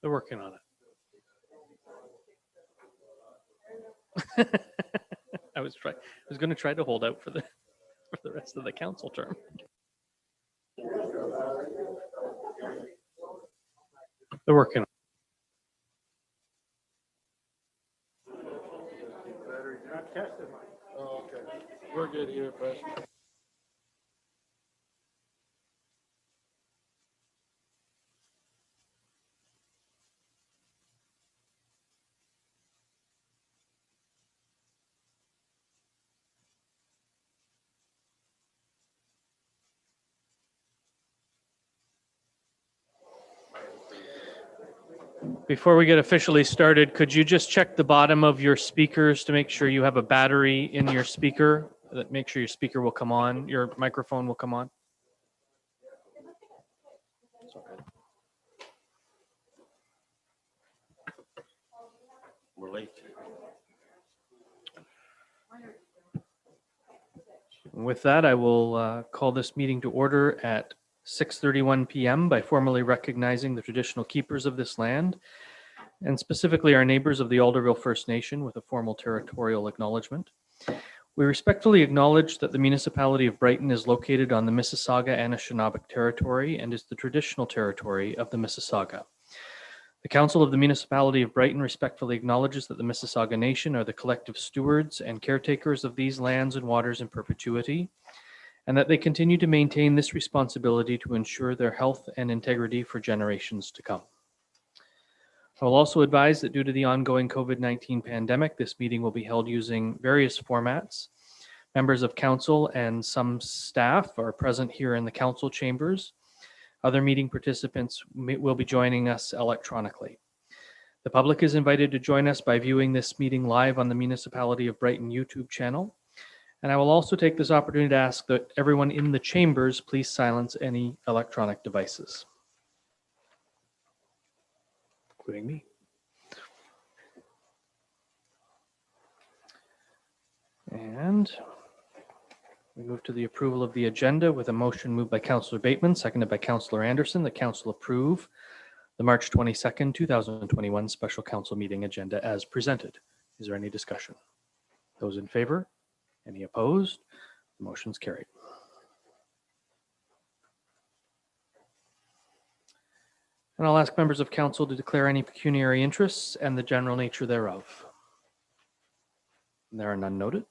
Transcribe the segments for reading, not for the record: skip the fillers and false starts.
They're working on it. I was going to try to hold out for the rest of the council term. They're working on it. Oh, okay. We're good here, President. Before we get officially started, could you just check the bottom of your speakers to make sure you have a battery in your speaker? Make sure your speaker will come on, your microphone will come on. We're late. With that, I will call this meeting to order at 6:31 p.m. by formally recognizing the traditional keepers of this land, and specifically our neighbors of the Alderville First Nation with a formal territorial acknowledgement. We respectfully acknowledge that the municipality of Brighton is located on the Mississauga-Anishinaabeg territory and is the traditional territory of the Mississauga. The Council of the Municipality of Brighton respectfully acknowledges that the Mississauga Nation are the collective stewards and caretakers of these lands and waters in perpetuity, and that they continue to maintain this responsibility to ensure their health and integrity for generations to come. I will also advise that due to the ongoing COVID-19 pandemic, this meeting will be held using various formats. Members of council and some staff are present here in the council chambers. Other meeting participants will be joining us electronically. The public is invited to join us by viewing this meeting live on the Municipality of Brighton YouTube channel. And I will also take this opportunity to ask that everyone in the chambers please silence any electronic devices, including me. And we move to the approval of the agenda with a motion moved by Councillor Bateman, seconded by Councillor Anderson. The council approve the March 22nd, 2021 special council meeting agenda as presented. Is there any discussion? Those in favor? Any opposed? The motion's carried. And I'll ask members of council to declare any pecuniary interests and the general nature thereof. There are none noted.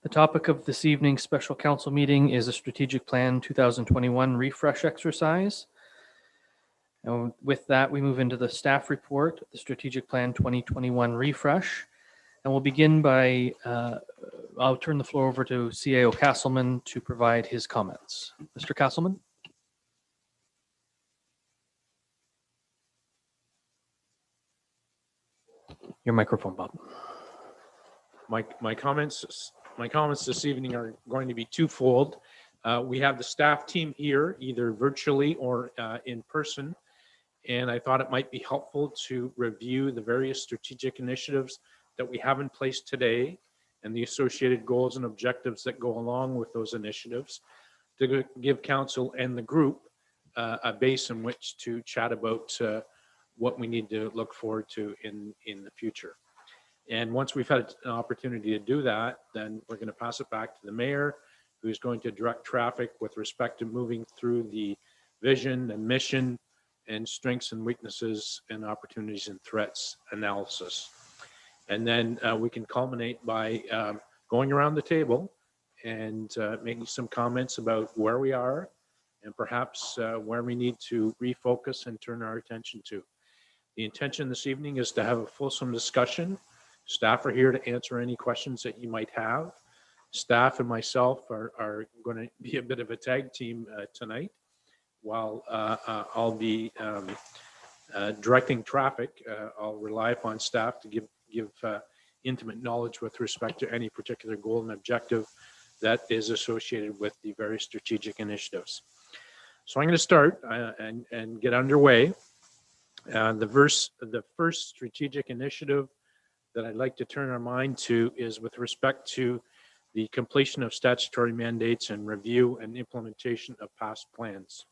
The topic of this evening's special council meeting is a strategic plan 2021 refresh exercise. And with that, we move into the staff report, the strategic plan 2021 refresh. And we'll begin by, I'll turn the floor over to CAO Castleman to provide his comments. Mr. Castleman. Your microphone, Bob. My comments this evening are going to be twofold. We have the staff team here, either virtually or in person, and I thought it might be helpful to review the various strategic initiatives that we have in place today and the associated goals and objectives that go along with those initiatives to give council and the group a base in which to chat about what we need to look forward to in the future. And once we've had an opportunity to do that, then we're going to pass it back to the mayor, who's going to direct traffic with respect to moving through the vision and mission and strengths and weaknesses and opportunities and threats analysis. And then we can culminate by going around the table and making some comments about where we are and perhaps where we need to refocus and turn our attention to. The intention this evening is to have a fulsome discussion. Staff are here to answer any questions that you might have. Staff and myself are going to be a bit of a tag team tonight. While I'll be directing traffic, I'll rely upon staff to give intimate knowledge with respect to any particular goal and objective that is associated with the various strategic initiatives. So I'm going to start and get underway. The first strategic initiative that I'd like to turn our mind to is with respect to the completion of statutory mandates and review and implementation of past plans.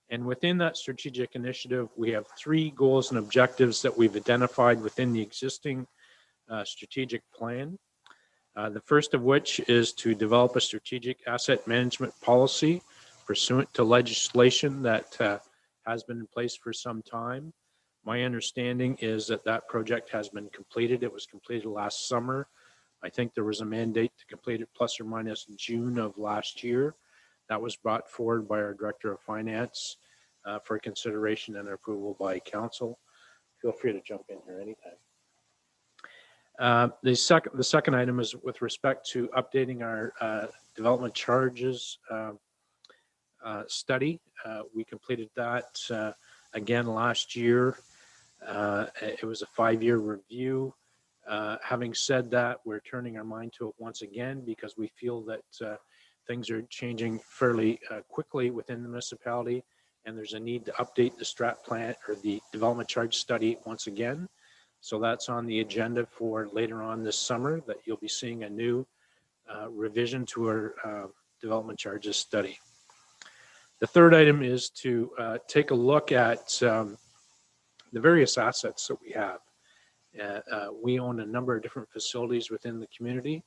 And within that strategic initiative, we have 3 goals and objectives that we've identified within the existing strategic plan. The first of which is to develop a strategic asset management policy pursuant to legislation that has been in place for some time. My understanding is that that project has been completed. It was completed last summer. I think there was a mandate to complete it plus or minus June of last year. That was brought forward by our Director of Finance for consideration and approval by Council. Feel free to jump in here anytime. The second item is with respect to updating our development charges study. We completed that again last year. It was a 5-year review. Having said that, we're turning our mind to it once again because we feel that things are changing fairly quickly within the municipality, and there's a need to update the strat plan or the development charge study once again. So that's on the agenda for later on this summer, that you'll be seeing a new revision to our development charges study. The third item is to take a look at the various assets that we have. We own a number of different facilities within the community,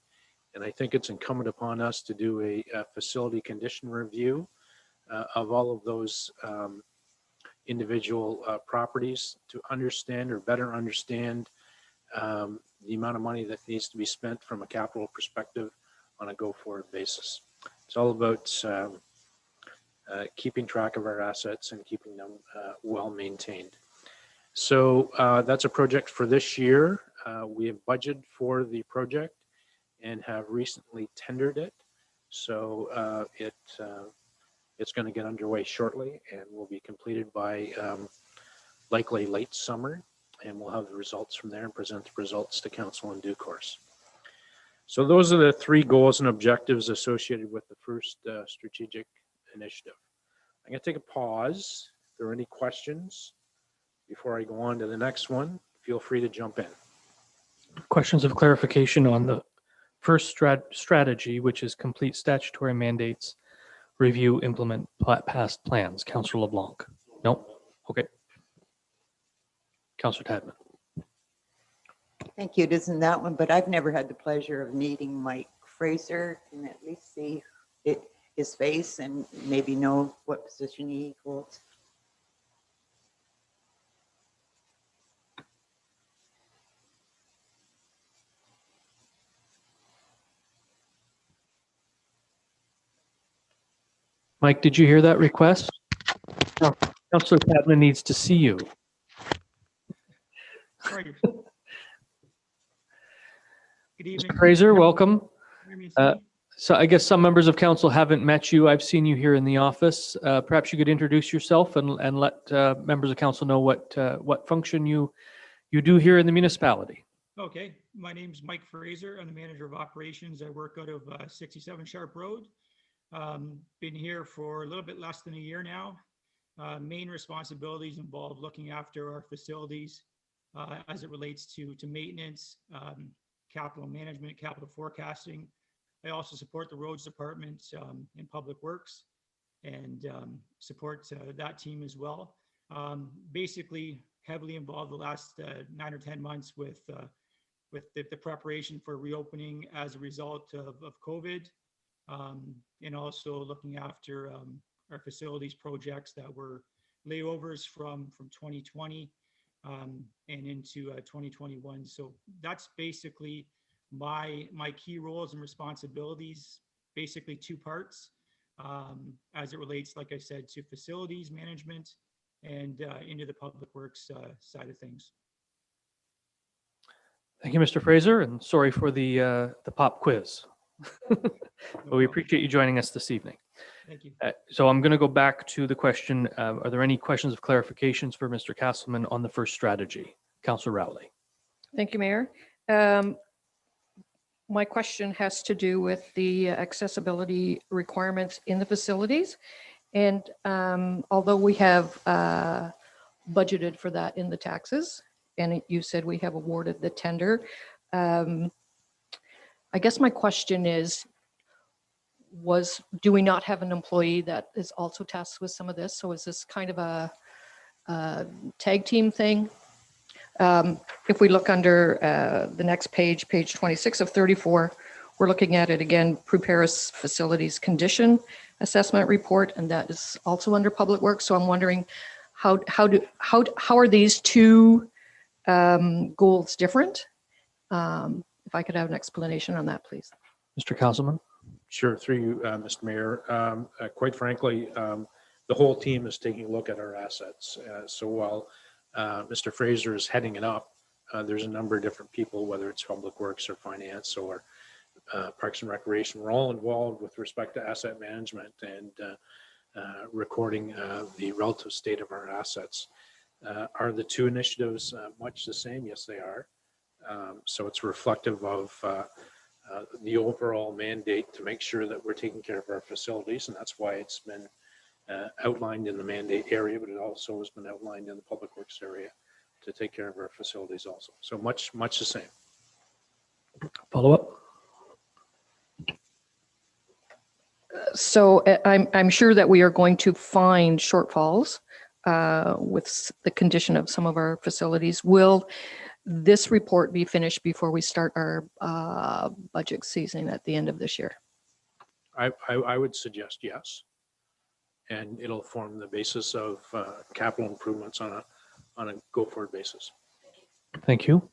and I think it's incumbent upon us to do a facility condition review of all of those individual properties to understand or better understand the amount of money that needs to be spent from a capital perspective on a go-forward basis. It's all about keeping track of our assets and keeping them well maintained. So that's a project for this year. We have budgeted for the project and have recently tendered it. So it's going to get underway shortly and will be completed by likely late summer. And we'll have the results from there and present the results to council in due course. So those are the 3 goals and objectives associated with the first strategic initiative. I'm going to take a pause. If there are any questions before I go on to the next one, feel free to jump in. Questions of clarification on the first strategy, which is complete statutory mandates, review, implement past plans. Councillor LeBlanc. No? Okay. Councillor Tadman. Thank you. It isn't that one, but I've never had the pleasure of meeting Mike Fraser. Can at least see his face and maybe know what position he holds. Mike, did you hear that request? No. Councillor Tadman needs to see you. Sorry. Good evening. Mr. Fraser, welcome. Hear me, see me? So I guess some members of council haven't met you. I've seen you here in the office. Perhaps you could introduce yourself and let members of council know what function you do here in the municipality. Okay, my name's Mike Fraser. I'm the manager of operations. I work out of 67 Sharp Road. Been here for a little bit less than a year now. Main responsibilities involve looking after our facilities as it relates to maintenance, capital management, capital forecasting. I also support the roads department in public works and support that team as well. Basically heavily involved the last 9 or 10 months with the preparation for reopening as a result of COVID, and also looking after our facilities projects that were layovers from 2020 and into 2021. So that's basically my key roles and responsibilities, basically 2 parts as it relates, like I said, to facilities management and into the public works side of things. Thank you, Mr. Fraser, and sorry for the pop quiz. But we appreciate you joining us this evening. Thank you. So I'm going to go back to the question. Are there any questions of clarifications for Mr. Castleman on the first strategy? Councillor Rowley. Thank you, Mayor. My question has to do with the accessibility requirements in the facilities. And although we have budgeted for that in the taxes, and you said we have awarded the tender, I guess my question is, do we not have an employee that is also tasked with some of this? So is this kind of a tag team thing? If we look under the next page, page 26 of 34, we're looking at it again, prepare a facilities condition assessment report, and that is also under public works. So I'm wondering how are these two goals different? If I could have an explanation on that, please. Mr. Councilman? Sure, through you, Mr. Mayor. Quite frankly, the whole team is taking a look at our assets. So while Mr. Fraser is heading it up, there's a number of different people, whether it's Public Works or Finance or Parks and Recreation. We're all involved with respect to asset management and recording the relative state of our assets. Are the two initiatives much the same? Yes, they are. So it's reflective of the overall mandate to make sure that we're taking care of our facilities, and that's why it's been outlined in the mandate area, but it also has been outlined in the Public Works area to take care of our facilities also. So much the same. Follow up? So I'm sure that we are going to find shortfalls with the condition of some of our facilities. Will this report be finished before we start our budget season at the end of this year? I would suggest yes, and it'll form the basis of capital improvements on a go-forward basis. Thank you.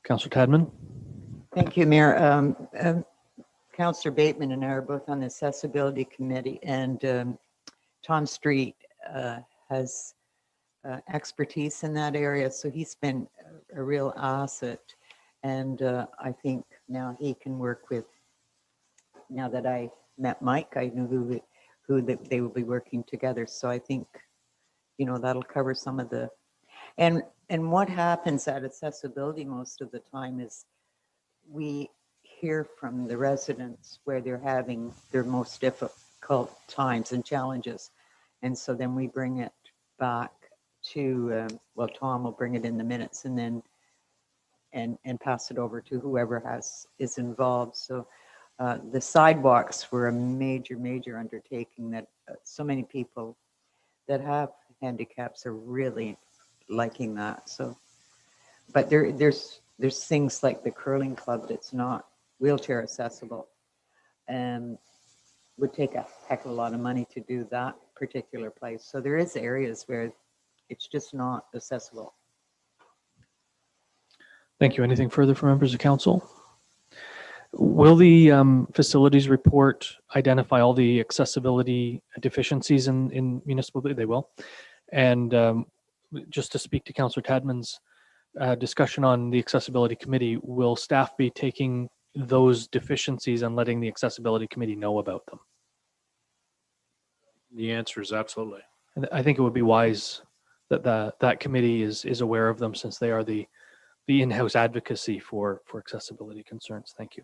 Councillor Tadman? Thank you, Mayor. Councillor Bateman and I are both on the Accessibility Committee, and Tom Street has expertise in that area, so he's been a real asset. And I think now he can work with, now that I met Mike, I knew who they will be working together. So I think, you know, that'll cover some of the, and what happens at accessibility most of the time is we hear from the residents where they're having their most difficult times and challenges. And so then we bring it back to, well, Tom will bring it in the minutes and then and pass it over to whoever is involved. So the sidewalks were a major undertaking that so many people that have handicaps are really liking that. So, but there's things like the curling club that's not wheelchair accessible and would take a heck of a lot of money to do that particular place. So there is areas where it's just not accessible. Thank you. Anything further from members of council? Will the facilities report identify all the accessibility deficiencies in municipal? They will. And just to speak to Councillor Tadman's discussion on the accessibility committee, will staff be taking those deficiencies and letting the accessibility committee know about them? The answer is absolutely. And I think it would be wise that that committee is aware of them, since they are the in-house advocacy for accessibility concerns. Thank you.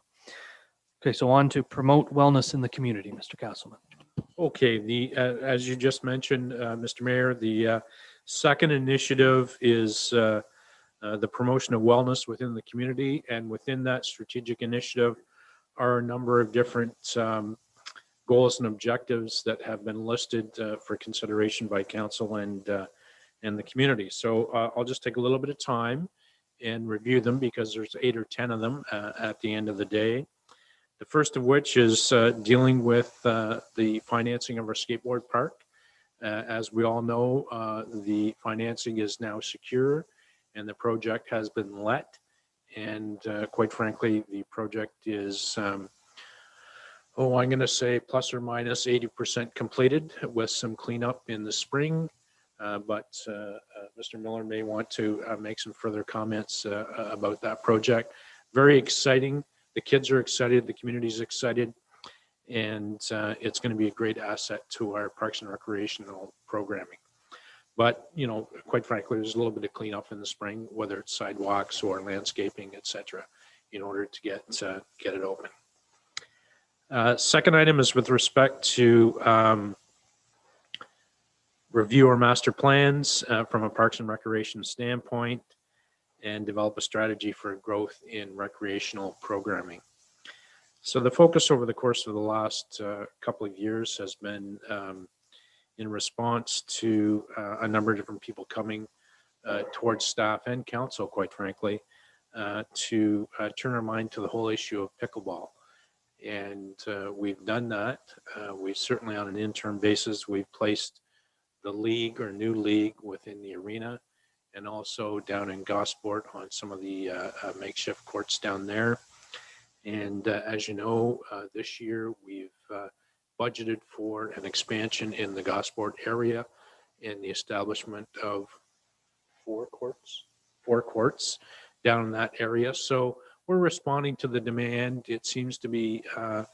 Okay, so on to promote wellness in the community, Mr. Castleman. Okay, as you just mentioned, Mr. Mayor, the second initiative is the promotion of wellness within the community, and within that strategic initiative are a number of different goals and objectives that have been listed for consideration by council and the community. So I'll just take a little bit of time and review them, because there's 8 or 10 of them at the end of the day. The first of which is dealing with the financing of our skateboard park. As we all know, the financing is now secure and the project has been let. And quite frankly, the project is, I'm going to say plus or minus 80% completed, with some cleanup in the spring. But Mr. Miller may want to make some further comments about that project. Very exciting. The kids are excited, the community is excited, and it's going to be a great asset to our Parks and Recreational programming. But, you know, quite frankly, there's a little bit of cleanup in the spring, whether it's sidewalks or landscaping, etc., in order to get it open. Second item is with respect to review our master plans from a Parks and Recreation standpoint, and develop a strategy for growth in recreational programming. So the focus over the course of the last couple of years has been in response to a number of different people coming towards staff and council, quite frankly, to turn our mind to the whole issue of pickleball. And we've done that. We certainly, on an interim basis, we've placed the league or new league within the arena, and also down in Gosport on some of the makeshift courts down there. And as you know, this year we've budgeted for an expansion in the Gosport area and the establishment of four courts down in that area. So we're responding to the demand. It seems to be a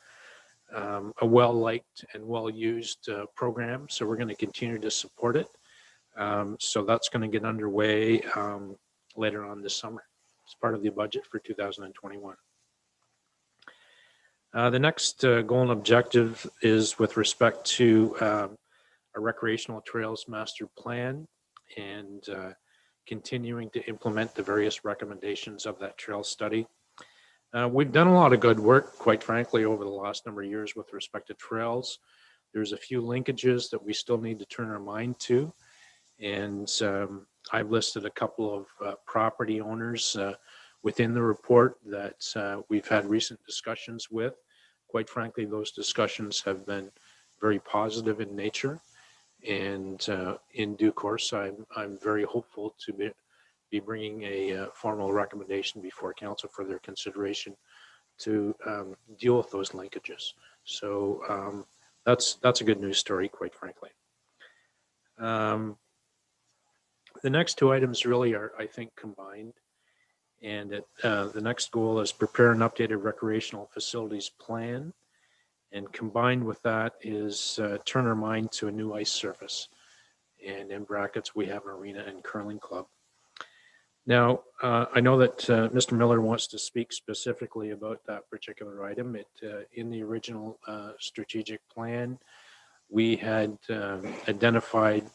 well-liked and well-used program, so we're going to continue to support it. So that's going to get underway later on this summer as part of the budget for 2021. The next goal and objective is with respect to a recreational trails master plan and continuing to implement the various recommendations of that trail study. We've done a lot of good work, quite frankly, over the last number of years with respect to trails. There's a few linkages that we still need to turn our mind to. And I've listed a couple of property owners within the report that we've had recent discussions with. Quite frankly, those discussions have been very positive in nature. And in due course, I'm very hopeful to be bringing a formal recommendation before council for their consideration to deal with those linkages. So that's a good news story, quite frankly. The next two items really are, I think, combined. And the next goal is prepare an updated recreational facilities plan. And combined with that is turn our mind to a new ice surface. And in brackets, we have an arena and curling club. Now, I know that Mr. Miller wants to speak specifically about that particular item. In the original strategic plan, we had identified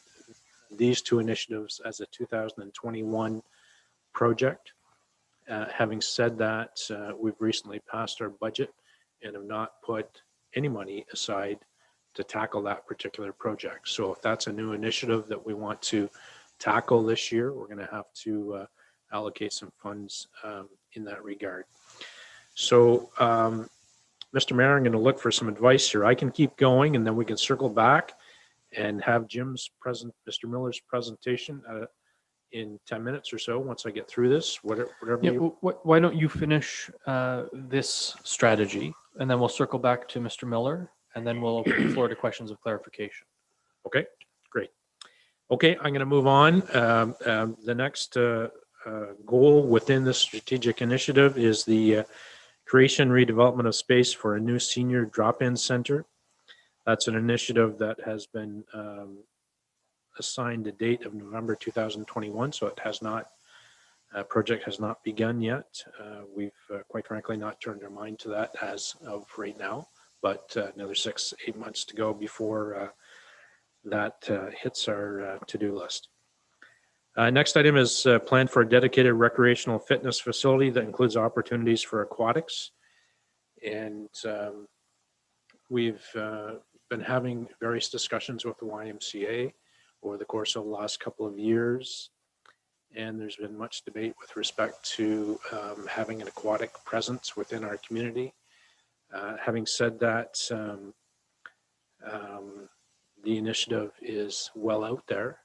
these two initiatives as a 2021 project. Having said that, we've recently passed our budget and have not put any money aside to tackle that particular project. So if that's a new initiative that we want to tackle this year, we're going to have to allocate some funds in that regard. So, Mr. Mayor, I'm going to look for some advice here. I can keep going and then we can circle back and have Mr. Miller's presentation in 10 minutes or so once I get through this, whatever Yeah, you... why don't you finish this strategy, and then we'll circle back to Mr. Miller, and then we'll open the floor to questions of clarification. Okay, great. Okay, I'm going to move on. The next goal within this strategic initiative is the creation redevelopment of space for a new senior drop-in center. That's an initiative that has been assigned a date of November 2021, so it has not, project has not begun yet. We've quite frankly not turned our mind to that as of right now, but another 6-8 months to go before that hits our to-do list. Next item is plan for a dedicated recreational fitness facility that includes opportunities for aquatics. And we've been having various discussions with the YMCA over the course of the last couple of years. And there's been much debate with respect to having an aquatic presence within our community. Having said that, the initiative is well out there.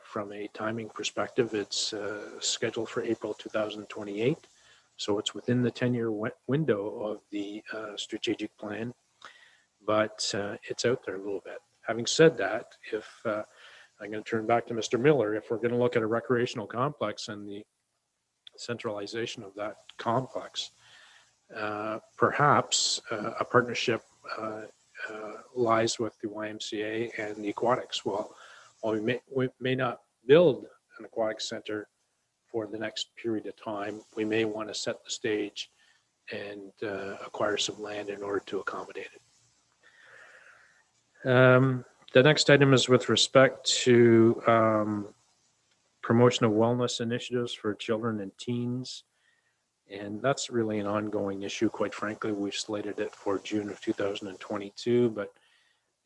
From a timing perspective, it's scheduled for April 2028. So it's within the 10-year window of the strategic plan, but it's out there a little bit. Having said that, if I'm going to turn back to Mr. Miller, if we're going to look at a recreational complex and the centralization of that complex, perhaps a partnership lies with the YMCA and the aquatics. Well, we may not build an aquatic center for the next period of time. We may want to set the stage and acquire some land in order to accommodate it. The next item is with respect to promotion of wellness initiatives for children and teens. And that's really an ongoing issue. Quite frankly, we've slated it for June of 2022, but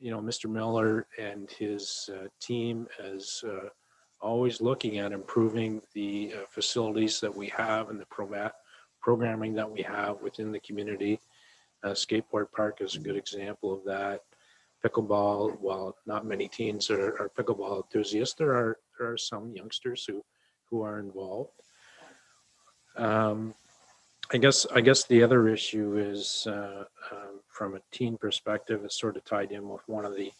Mr. Miller and his team is always looking at improving the facilities that we have and the programming that we have within the community. Skateboard park is a good example of that. Pickleball, while not many teens are pickleball enthusiasts, there are some youngsters who are involved. I guess the other issue is from a teen perspective, it's sort of tied in with one of the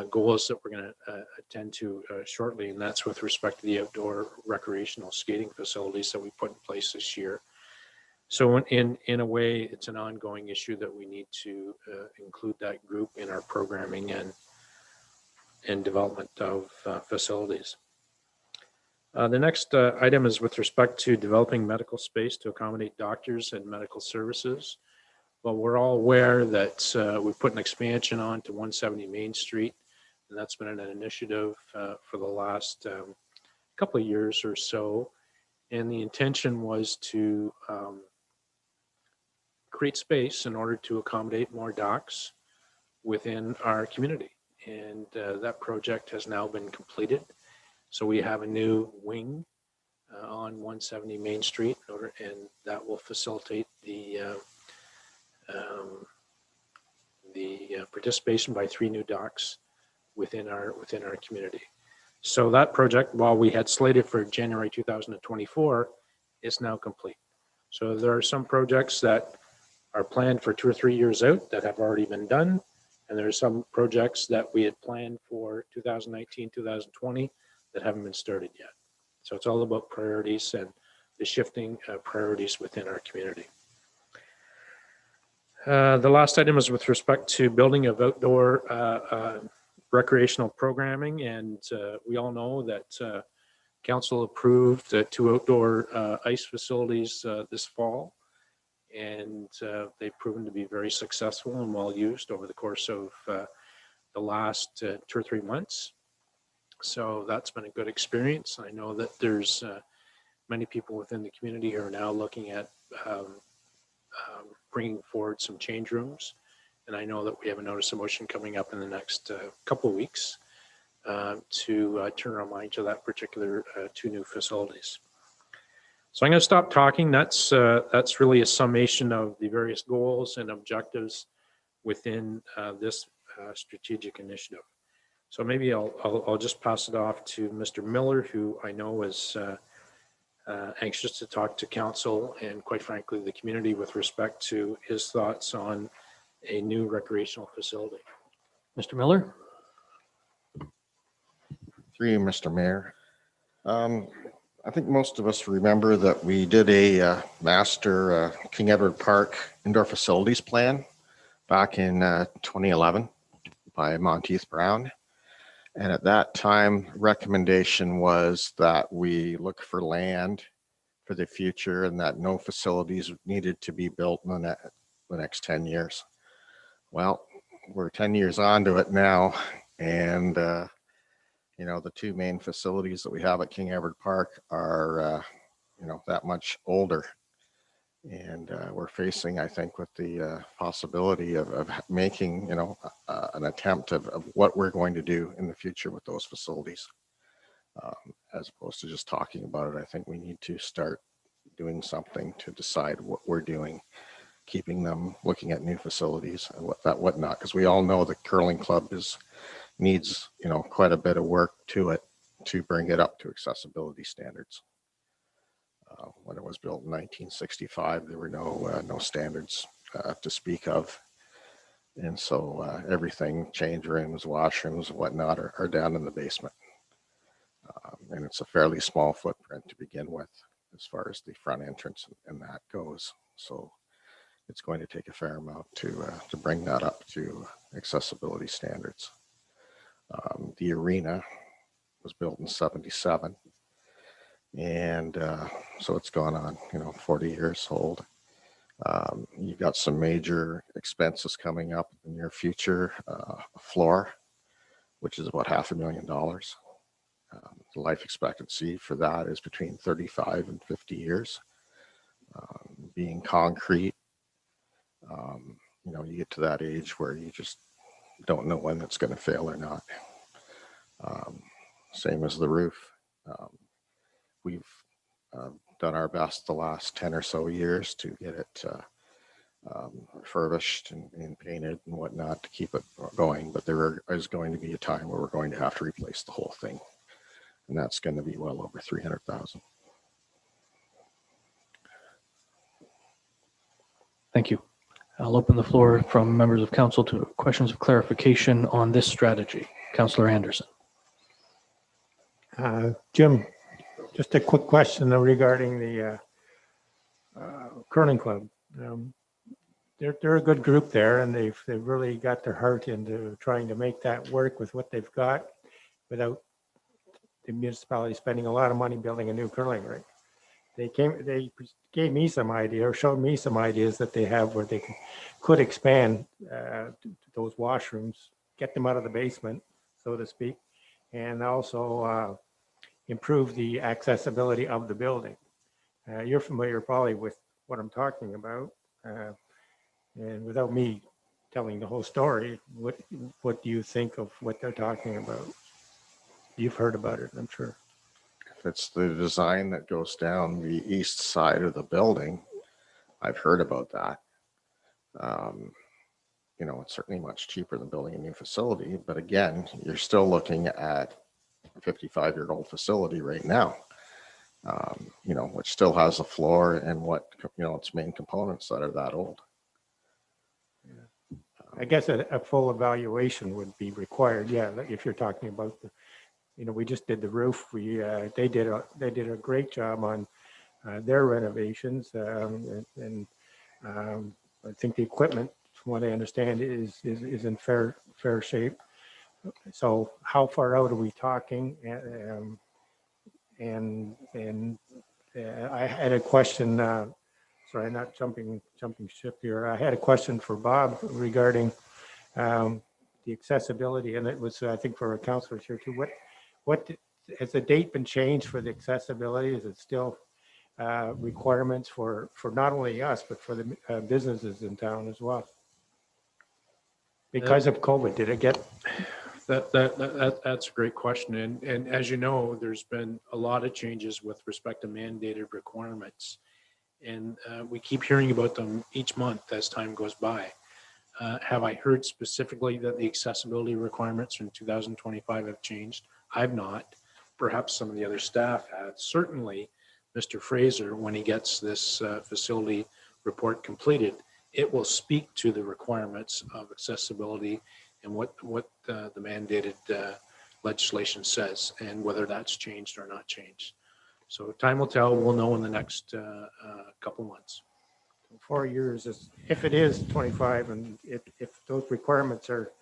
goals that we're going to attend to shortly, and that's with respect to the outdoor recreational skating facilities that we put in place this year. So in a way, it's an ongoing issue that we need to include that group in our programming and development of facilities. The next item is with respect to developing medical space to accommodate doctors and medical services. Well, we're all aware that we put an expansion on to 170 Main Street, and that's been an initiative for the last couple of years or so. And the intention was to create space in order to accommodate more docs within our community. And that project has now been completed. So we have a new wing on 170 Main Street, and that will facilitate the participation by 3 new docs within our community. So that project, while we had slated for January 2024, is now complete. So there are some projects that are planned for 2 or 3 years out that have already been done, and there are some projects that we had planned for 2019, 2020 that haven't been started yet. So it's all about priorities and the shifting priorities within our community. The last item is with respect to building of outdoor recreational programming, and we all know that council approved 2 outdoor ice facilities this fall, and they've proven to be very successful and well used over the course of the last 2 or 3 months. So that's been a good experience. I know that there's many people within the community who are now looking at bringing forward some change rooms. And I know that we have a notice of motion coming up in the next couple of weeks to turn our mind to that particular 2 new facilities. So I'm going to stop talking. That's really a summation of the various goals and objectives within this strategic initiative. So maybe I'll just pass it off to Mr. Miller, who I know is anxious to talk to council and, quite frankly, the community with respect to his thoughts on a new recreational facility. Mr. Miller? Through you, Mr. Mayor. I think most of us remember that we did a master King Edward Park indoor facilities plan back in 2011 by Monteith Brown. And at that time, recommendation was that we look for land for the future and that no facilities needed to be built in the next 10 years. Well, we're 10 years on to it now. And, the 2 main facilities that we have at King Edward Park are, that much older. And we're facing, I think, with the possibility of making, an attempt of what we're going to do in the future with those facilities. As opposed to just talking about it, I think we need to start doing something to decide what we're doing, keeping them, looking at new facilities and whatnot, because we all know the curling club needs, quite a bit of work to it to bring it up to accessibility standards. When it was built in 1965, there were no standards to speak of. And so everything, change rooms, washrooms, whatnot, are down in the basement. And it's a fairly small footprint to begin with as far as the front entrance and that goes. So it's going to take a fair amount to bring that up to accessibility standards. The arena was built in 77. And so it's gone on, 40 years old. You've got some major expenses coming up in the near future. A floor, which is about $500,000. The life expectancy for that is between 35 and 50 years. being concrete. You know, you get to that age where you just don't know when it's going to fail or not. Same as the roof. We've done our best the last 10 or so years to get it refurbished and painted and whatnot to keep it going. But there is going to be a time where we're going to have to replace the whole thing. And that's going to be well over 300,000. Thank you. I'll open the floor from members of council to questions of clarification on this strategy. Councillor Anderson. Jim, just a quick question regarding the curling club. They're a good group there, and they've really got their heart into trying to make that work with what they've got without the municipality spending a lot of money building a new curling rink. They gave me some idea or showed me some ideas that they have where they could expand those washrooms, get them out of the basement, so to speak, and also improve the accessibility of the building. You're familiar probably with what I'm talking about. And without me telling the whole story, what do you think of what they're talking about? You've heard about it, I'm sure. If it's the design that goes down the east side of the building, I've heard about that. You know, it's certainly much cheaper than building a new facility, but again, you're still looking at a 55-year-old facility right now, you know, which still has a floor and what, you know, its main components that are that old. I guess a full evaluation would be required. Yeah, if you're talking about the, you know, we just did the roof. They did a great job on their renovations, and I think the equipment, from what I understand, is in fair shape. So how far out are we talking? And I had a question. Sorry, not jumping ship here. I had a question for Bob regarding the accessibility, and it was, I think, for our councillors here too. What has the date been changed for the accessibility? Is it still requirements for not only us but for the businesses in town as well? Because of COVID, did it get? That's a great question. And as you know, there's been a lot of changes with respect to mandated requirements. And we keep hearing about them each month as time goes by. Have I heard specifically that the accessibility requirements from 2025 have changed? I've not. Perhaps some of the other staff have. Certainly, Mr. Fraser, when he gets this facility report completed, it will speak to the requirements of accessibility and what the mandated legislation says and whether that's changed or not changed. So time will tell. We'll know in the next couple months. 4 years is, if it is 25, and if those requirements are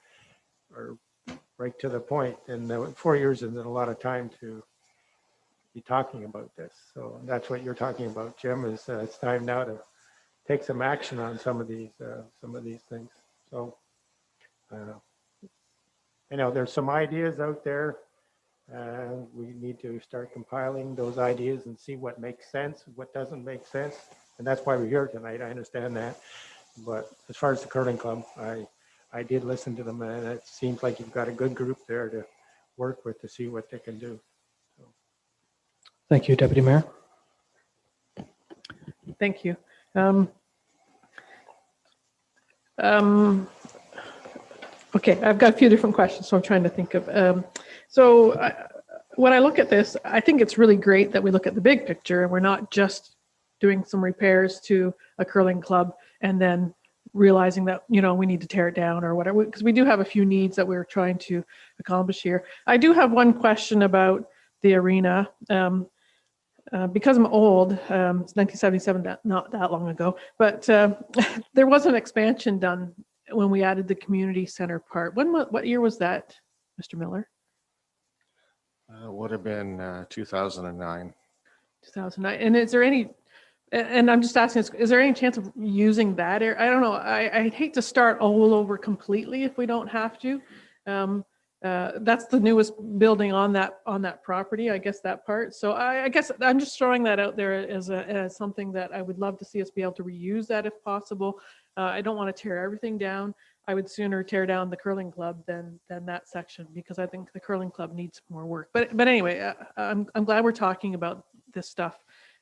right to the point, then 4 years isn't a lot of time to be talking about this. So that's what you're talking about, Jim. Is it's time now to take some action on some of these things. So you know, there's some ideas out there. We need to start compiling those ideas and see what makes sense, what doesn't make sense. And that's why we're here tonight. I understand that. But as far as the curling club, I did listen to them, and it seems like you've got a good group there to work with to see what they can do. So. Thank you, Deputy Mayor. Thank you. Okay, I've got a few different questions, so I'm trying to think of. When I look at this, I think it's really great that we look at the big picture and we're not just doing some repairs to a curling club and then realizing that, you know, we need to tear it down or whatever, because we do have a few needs that we're trying to accomplish here. I do have one question about the arena. Because I'm old, it's 1977, not that long ago, but there was an expansion done when we added the community center part. What year was that, Mr. Miller? Would have been 2009. 2009. And is there any, and I'm just asking, is there any chance of using that area? I don't know. I hate to start all over completely if we don't have to. That's the newest building on that property, I guess that part. So I guess I'm just throwing that out there as something that I would love to see us be able to reuse that if possible. I don't want to tear everything down. I would sooner tear down the curling club than that section, because I think the curling club needs more work. But anyway, I'm glad we're talking about this stuff.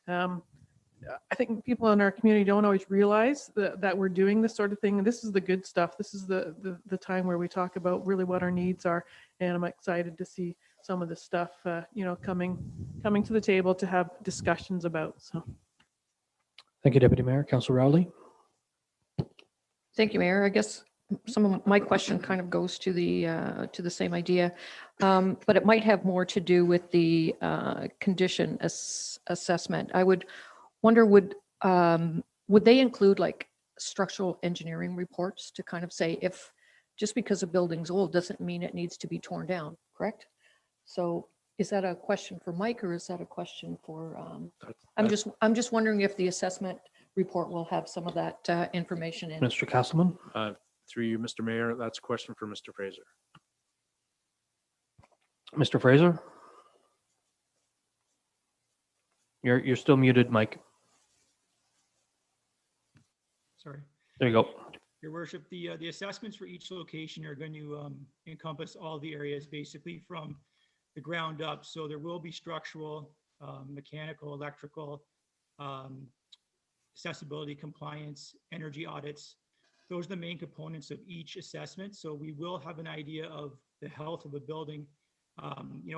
I think people in our community don't always realize that we're doing this sort of thing. And this is the good stuff. This is the time where we talk about really what our needs are. And I'm excited to see some of this stuff, coming to the table to have discussions about. So, Thank you, Deputy Mayor. Councillor Rowley. Thank you, Mayor. I guess some of my question kind of goes to the same idea, but it might have more to do with the condition assessment. I would wonder, would they include like structural engineering reports to kind of say, if just because a building's old doesn't mean it needs to be torn down, correct? So is that a question for Mike, or is that a question for, I'm just wondering if the assessment report will have some of that information in it. Mr. Castleman. Through you, Mr. Mayor, that's a question for Mr. Fraser. Mr. Fraser. You're still muted, Mike. Sorry. There you go. Your worship, the assessments for each location are going to encompass all the areas basically from the ground up. So there will be structural, mechanical, electrical, accessibility, compliance, energy audits. Those are the main components of each assessment. So we will have an idea of the health of a building,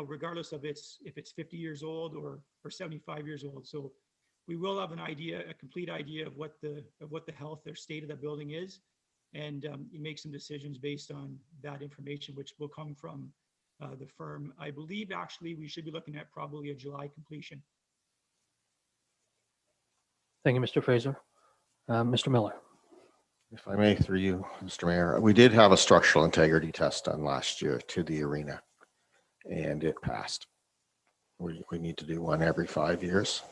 regardless of if it's 50 years old or 75 years old. So we will have a complete idea of what the health or state of the building is, and you make some decisions based on that information, which will come from the firm. I believe actually we should be looking at probably a July completion. Thank you, Mr. Fraser. Mr. Miller. If I may, through you, Mr. Mayor, we did have a structural integrity test done last year to the arena, and it passed. We need to do one every 5 years,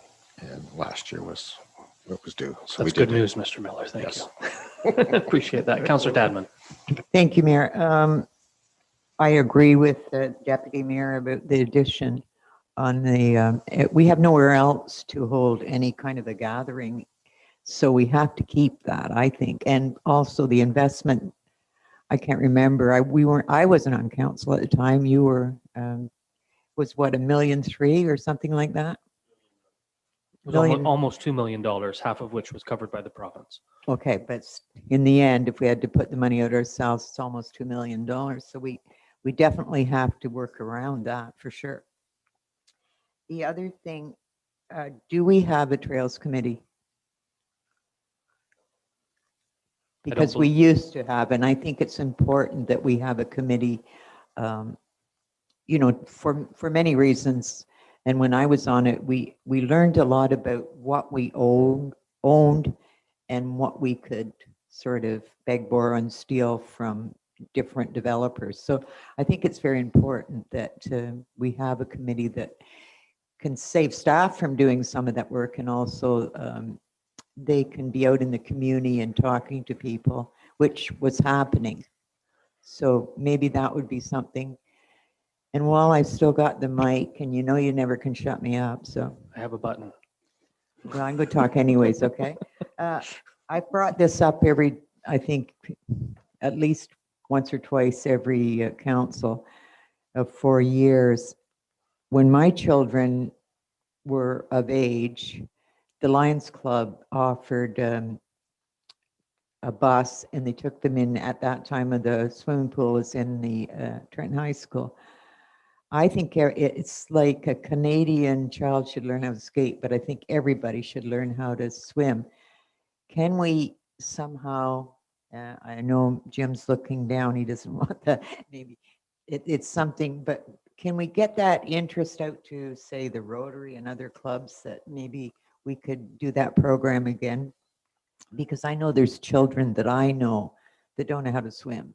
and last year was due. So That's good news, Mr. Miller. Thank Yes. you. Appreciate that. Councillor Tadman. Thank you, Mayor. I agree with the Deputy Mayor about the addition on the, we have nowhere else to hold any kind of a gathering. So we have to keep that, I think. And also the investment, I can't remember. I wasn't on council at the time. You were, was what, $1.3 million or something like that? It was almost $2 million, half of which was covered by the province. Okay, but in the end, if we had to put the money out ourselves, it's almost $2 million. So we definitely have to work around that for sure. The other thing, do we have a trails committee? Because we used to have, and I think it's important that we have a committee, for many reasons. And when I was on it, we learned a lot about what we owned and what we could sort of beg, borrow, and steal from different developers. So I think it's very important that we have a committee that can save staff from doing some of that work, and also they can be out in the community and talking to people, which was happening. So maybe that would be something. And while I still got the mic, and you never can shut me up, so. I have a button. Well, I'm going to talk anyways, okay? I brought this up I think, at least once or twice every council for years. When my children were of age, the Lions Club offered a bus, and they took them in. At that time of the swimming pool was in the Trenton High School. I think it's like a Canadian child should learn how to skate, but I think everybody should learn how to swim. Can we somehow, I know Jim's looking down, he doesn't want that, maybe it's something, but can we get that interest out to, say, the Rotary and other clubs, that maybe we could do that program again? Because I know there's children that I know that don't know how to swim,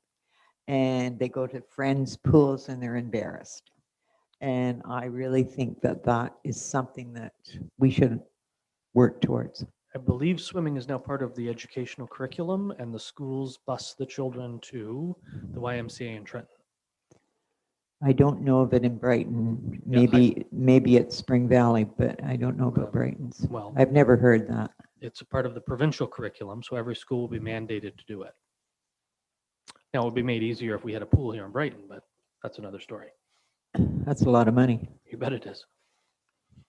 and they go to friends' pools and they're embarrassed. And I really think that that is something that we should work towards. I believe swimming is now part of the educational curriculum, and the schools bus the children to the YMCA in Trenton. I don't know of it in Brighton. Maybe at Spring Valley, but I don't know about Brighton's. Well, I've never heard that. it's a part of the provincial curriculum, so every school will be mandated to do it. Now, it would be made easier if we had a pool here in Brighton, but that's another story. That's a lot of money. You bet it is. I'm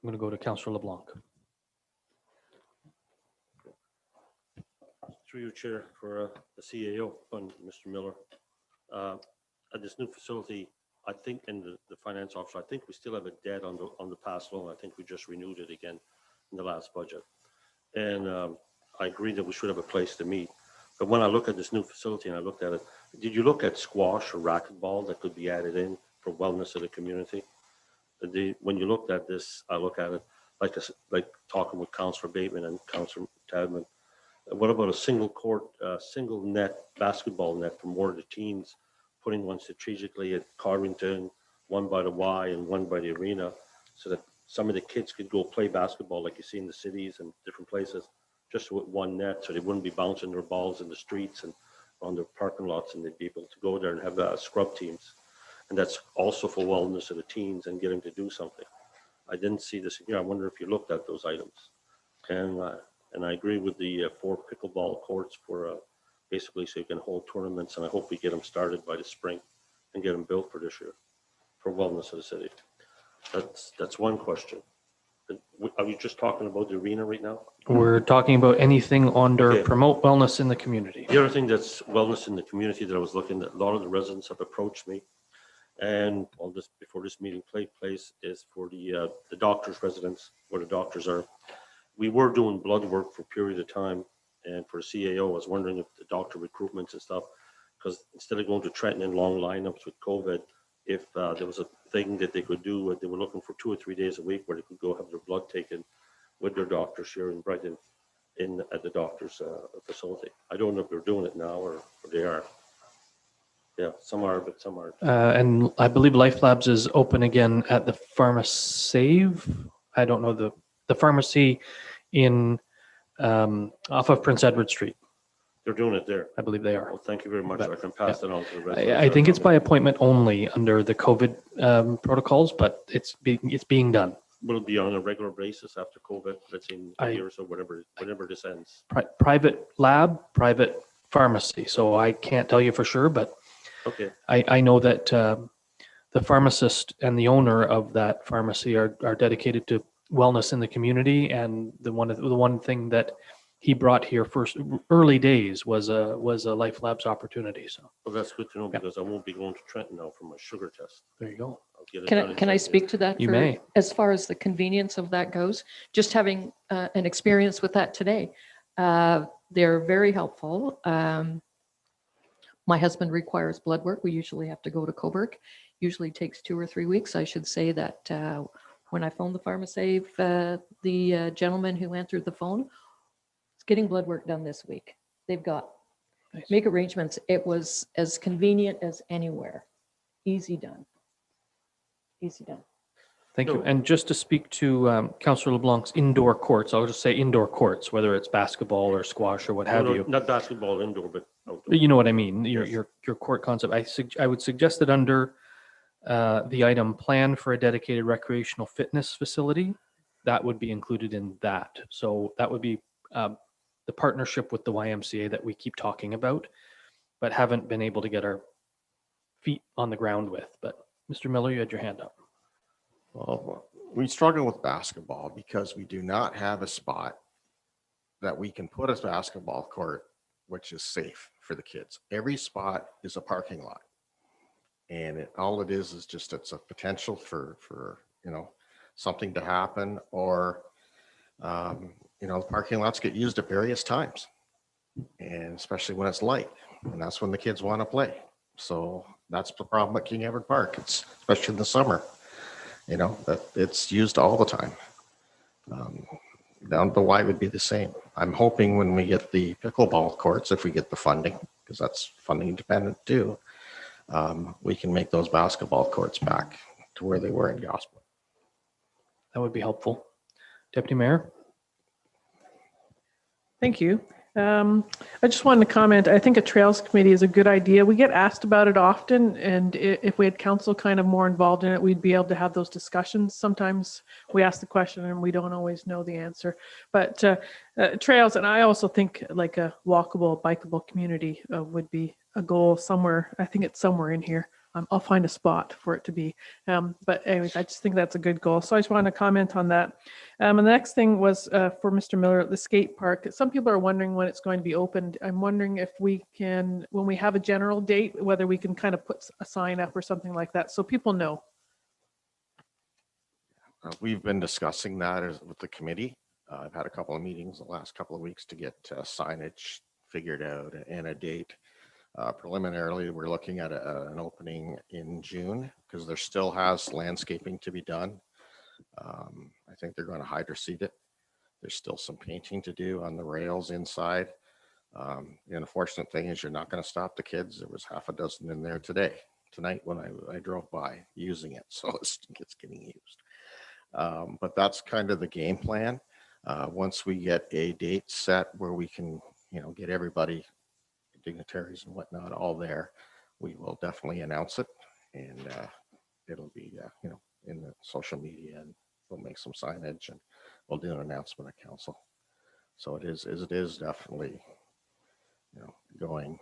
going to go to Councillor LeBlanc. Through your chair for the CAO fund, Mr. Miller. At this new facility, I think, in the finance officer, I think we still have a debt on the past loan. I think we just renewed it again in the last budget. And I agree that we should have a place to meet. But when I look at this new facility and I looked at it, did you look at squash or racquetball that could be added in for wellness of the community? When you looked at this, I look at it like talking with Councillor Bateman and Councillor Tadman. What about a single court, single net basketball net for more of the teams, putting one strategically at Carrington, one by the Y and one by the arena, so that some of the kids could go play basketball like you see in the cities and different places, just with one net, so they wouldn't be bouncing their balls in the streets and on their parking lots, and they'd be able to go there and have scrub teams. And that's also for wellness of the teens and get them to do something. I didn't see this here. I wonder if you looked at those items. And I agree with the 4 pickleball courts for basically so you can hold tournaments, and I hope we get them started by the spring and get them built for this year for wellness of the city. That's one question. Are we just talking about the arena right now? We're talking about anything under Okay. promote wellness in the community. The other thing that's wellness in the community that I was looking at, a lot of the residents have approached me, and all this before this meeting place is for the doctor's residence, where the doctors are. We were doing blood work for a period of time, and for CAO, I was wondering if the doctor recruitments and stuff, because instead of going to Trenton in long lineups with COVID, if there was a thing that they could do, they were looking for 2 or 3 days a week where they could go have their blood taken with their doctors here in Brighton at the doctor's facility. I don't know if they're doing it now or they are. Yeah, some are, but some aren't. And I believe Life Labs is open again at the Pharmasave. I don't know the pharmacy in off of Prince Edward Street. They're doing it there. I believe they are. Well, thank you very much. But, I can pass that on to the residents. I think it's by appointment only under the COVID protocols, but it's being done. Will it be on a regular basis after COVID? Let's say I- years or whenever this ends. Private lab, private pharmacy. So I can't tell you for sure, but Okay. I know that the pharmacist and the owner of that pharmacy are dedicated to wellness in the community. And the one thing that he brought here first early days was a Life Labs opportunity. So Well, that's good to know Yeah. because I won't be going to Trenton now for my sugar test. there you go. I'll get it Can done I, in can I Trenton. speak to that? You for- may. As far as the convenience of that goes, just having an experience with that today. They're very helpful. My husband requires blood work. We usually have to go to Coburg. Usually takes 2 or 3 weeks. I should say that when I phoned the Pharmasave, the gentleman who answered the phone is getting blood work done this week. They've got Nice. make arrangements. It was as convenient as anywhere. Easy done. Easy done. Thank you. No. And just to speak to Councillor LeBlanc's indoor courts, I'll just say indoor courts, whether it's basketball or squash or what have No, you. Not basketball indoor, but outdoor. You know what I mean, your Yes. your court concept. I would suggest that under the item plan for a dedicated recreational fitness facility, that would be included in that. So that would be the partnership with the YMCA that we keep talking about, but haven't been able to get our feet on the ground with. But Mr. Miller, you had your hand up. Well, we struggle with basketball because we do not have a spot that we can put a basketball court, which is safe for the kids. Every spot is a parking lot. And all it is just, it's a potential for, something to happen or, the parking lots get used at various times. And especially when it's light, and that's when the kids want to play. So that's the problem at King Edward Park. It's especially in the summer. That it's used all the time. Down the Y would be the same. I'm hoping when we get the pickleball courts, if we get the funding, because that's funding dependent too, we can make those basketball courts back to where they were in Gospel. That would be helpful. Deputy Mayor? Thank you. I just wanted to comment, I think a trails committee is a good idea. We get asked about it often, and if we had council kind of more involved in it, we'd be able to have those discussions. Sometimes we ask the question and we don't always know the answer. But trails, and I also think like a walkable, bikeable community would be a goal somewhere. I think it's somewhere in here. I'll find a spot for it to be. But anyways, I just think that's a good goal. So I just wanted to comment on that. And the next thing was for Mr. Miller, the skate park. Some people are wondering when it's going to be opened. I'm wondering if we can, when we have a general date, whether we can kind of put a sign up or something like that so people know. We've been discussing that with the committee. I've had a couple of meetings the last couple of weeks to get signage figured out and a date. Preliminarily, we're looking at an opening in June because there still has landscaping to be done. I think they're going to hydroseed it. There's still some painting to do on the rails inside. The unfortunate thing is you're not going to stop the kids. There was half a dozen in there tonight when I drove by using it. So it's getting used. But that's kind of the game plan. Once we get a date set where we can, get everybody, dignitaries and whatnot, all there, we will definitely announce it, and it'll be, in the social media, and we'll make some signage, and we'll do an announcement at council. So it is definitely, going.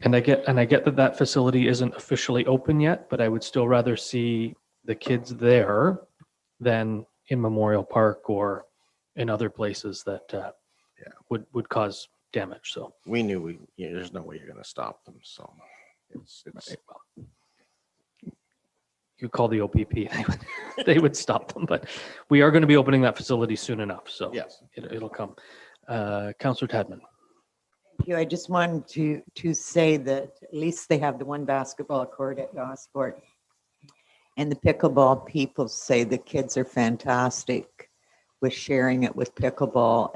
And I get that facility isn't officially open yet, but I would still rather see the kids there than in Memorial Park or in other places that would cause damage. So We knew there's no way you're going to stop them. So it's right, well, you call the OPP, they would stop them, but we are going to be opening that facility soon enough. So yes. it'll come. Councillor Tadman. Thank you. I just wanted to say that at least they have the one basketball court at Gosport. And the pickleball people say the kids are fantastic with sharing it with pickleball,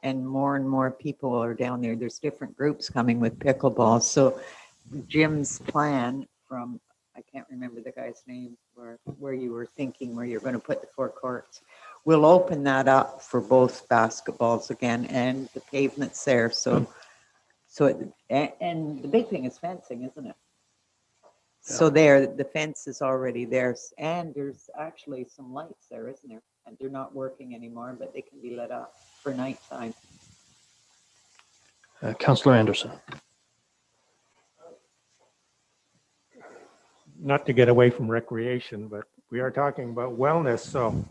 and more people are down there. There's different groups coming with pickleball. So Jim's plan from, I can't remember the guy's name, where you were thinking where you're going to put the 4 courts. We'll open that up for both basketballs again, and the pavement's there. So and the big thing is fencing, isn't it? So the fence is already there, and there's actually some lights there, isn't there? And they're not working anymore, but they can be lit up for nighttime. Councillor Anderson. Not to get away from recreation, but we are talking about wellness. So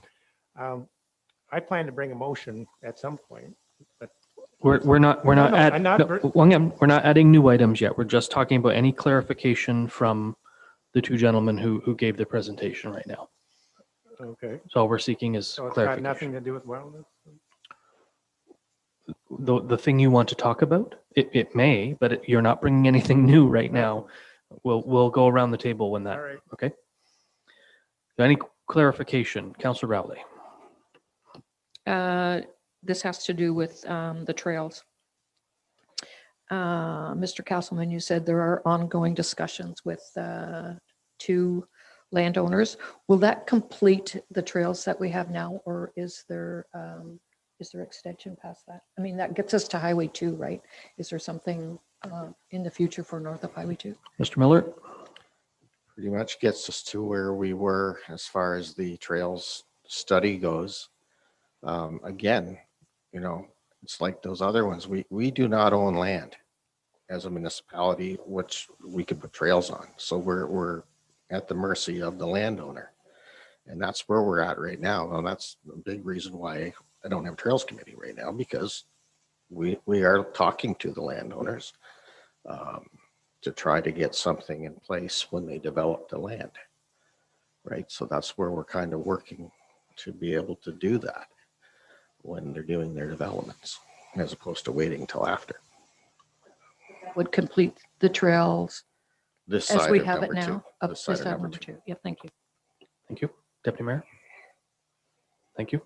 I plan to bring a motion at some point. But We're not adding new items yet. We're just talking about any clarification from the two gentlemen who gave the presentation right now. okay. So all we're seeking is So it's got clarification. nothing to do with wellness. The thing you want to talk about, it may, but you're not bringing anything new right now. We'll go around the table when that. All right. Okay. Any clarification, Councillor Rowley? This has to do with the trails. Mr. Castleman, you said there are ongoing discussions with 2 landowners. Will that complete the trails that we have now, or is there extension past that? I mean, that gets us to Highway 2, right? Is there something in the future for north of Highway 2? Mr. Miller? Pretty much gets us to where we were as far as the trails study goes. Again, it's like those other ones. We do not own land as a municipality, which we could put trails on. So we're at the mercy of the landowner. And that's where we're at right now. And that's a big reason why I don't have a trails committee right now, because we are talking to the landowners to try to get something in place when they develop the land. Right. So that's where we're kind of working to be able to do that when they're doing their developments, as opposed to waiting till after. Would complete the trails This as side we of have it number 2. now? Up This this side side of number 2. Yeah, thank you. Thank you. Deputy Mayor? Thank you.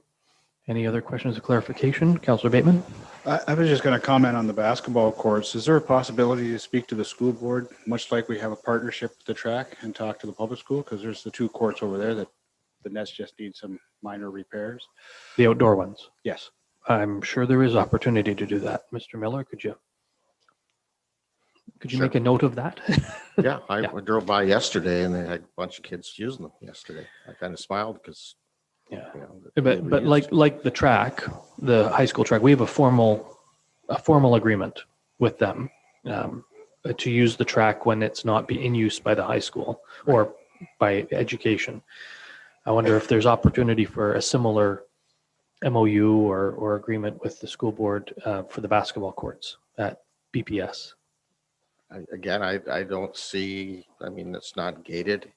Any other questions of clarification? Councillor Bateman? I was just going to comment on the basketball courts. Is there a possibility to speak to the school board, much like we have a partnership with the track, and talk to the public school? Because there's the 2 courts over there that the nets just need some minor repairs. The outdoor ones? Yes. I'm sure there is opportunity to do that. Mr. Miller, could you Sure. make a note of that? Yeah, I Yeah. drove by yesterday and they had a bunch of kids using them yesterday. I kind of smiled because, Yeah. you know, they were But used. like the track, the high school track, we have a formal agreement with them to use the track when it's not in use by the high school or by education. I wonder if there's opportunity for a similar MOU or agreement with the school board for the basketball courts at BPS. Again, I don't see, I mean, it's not gated.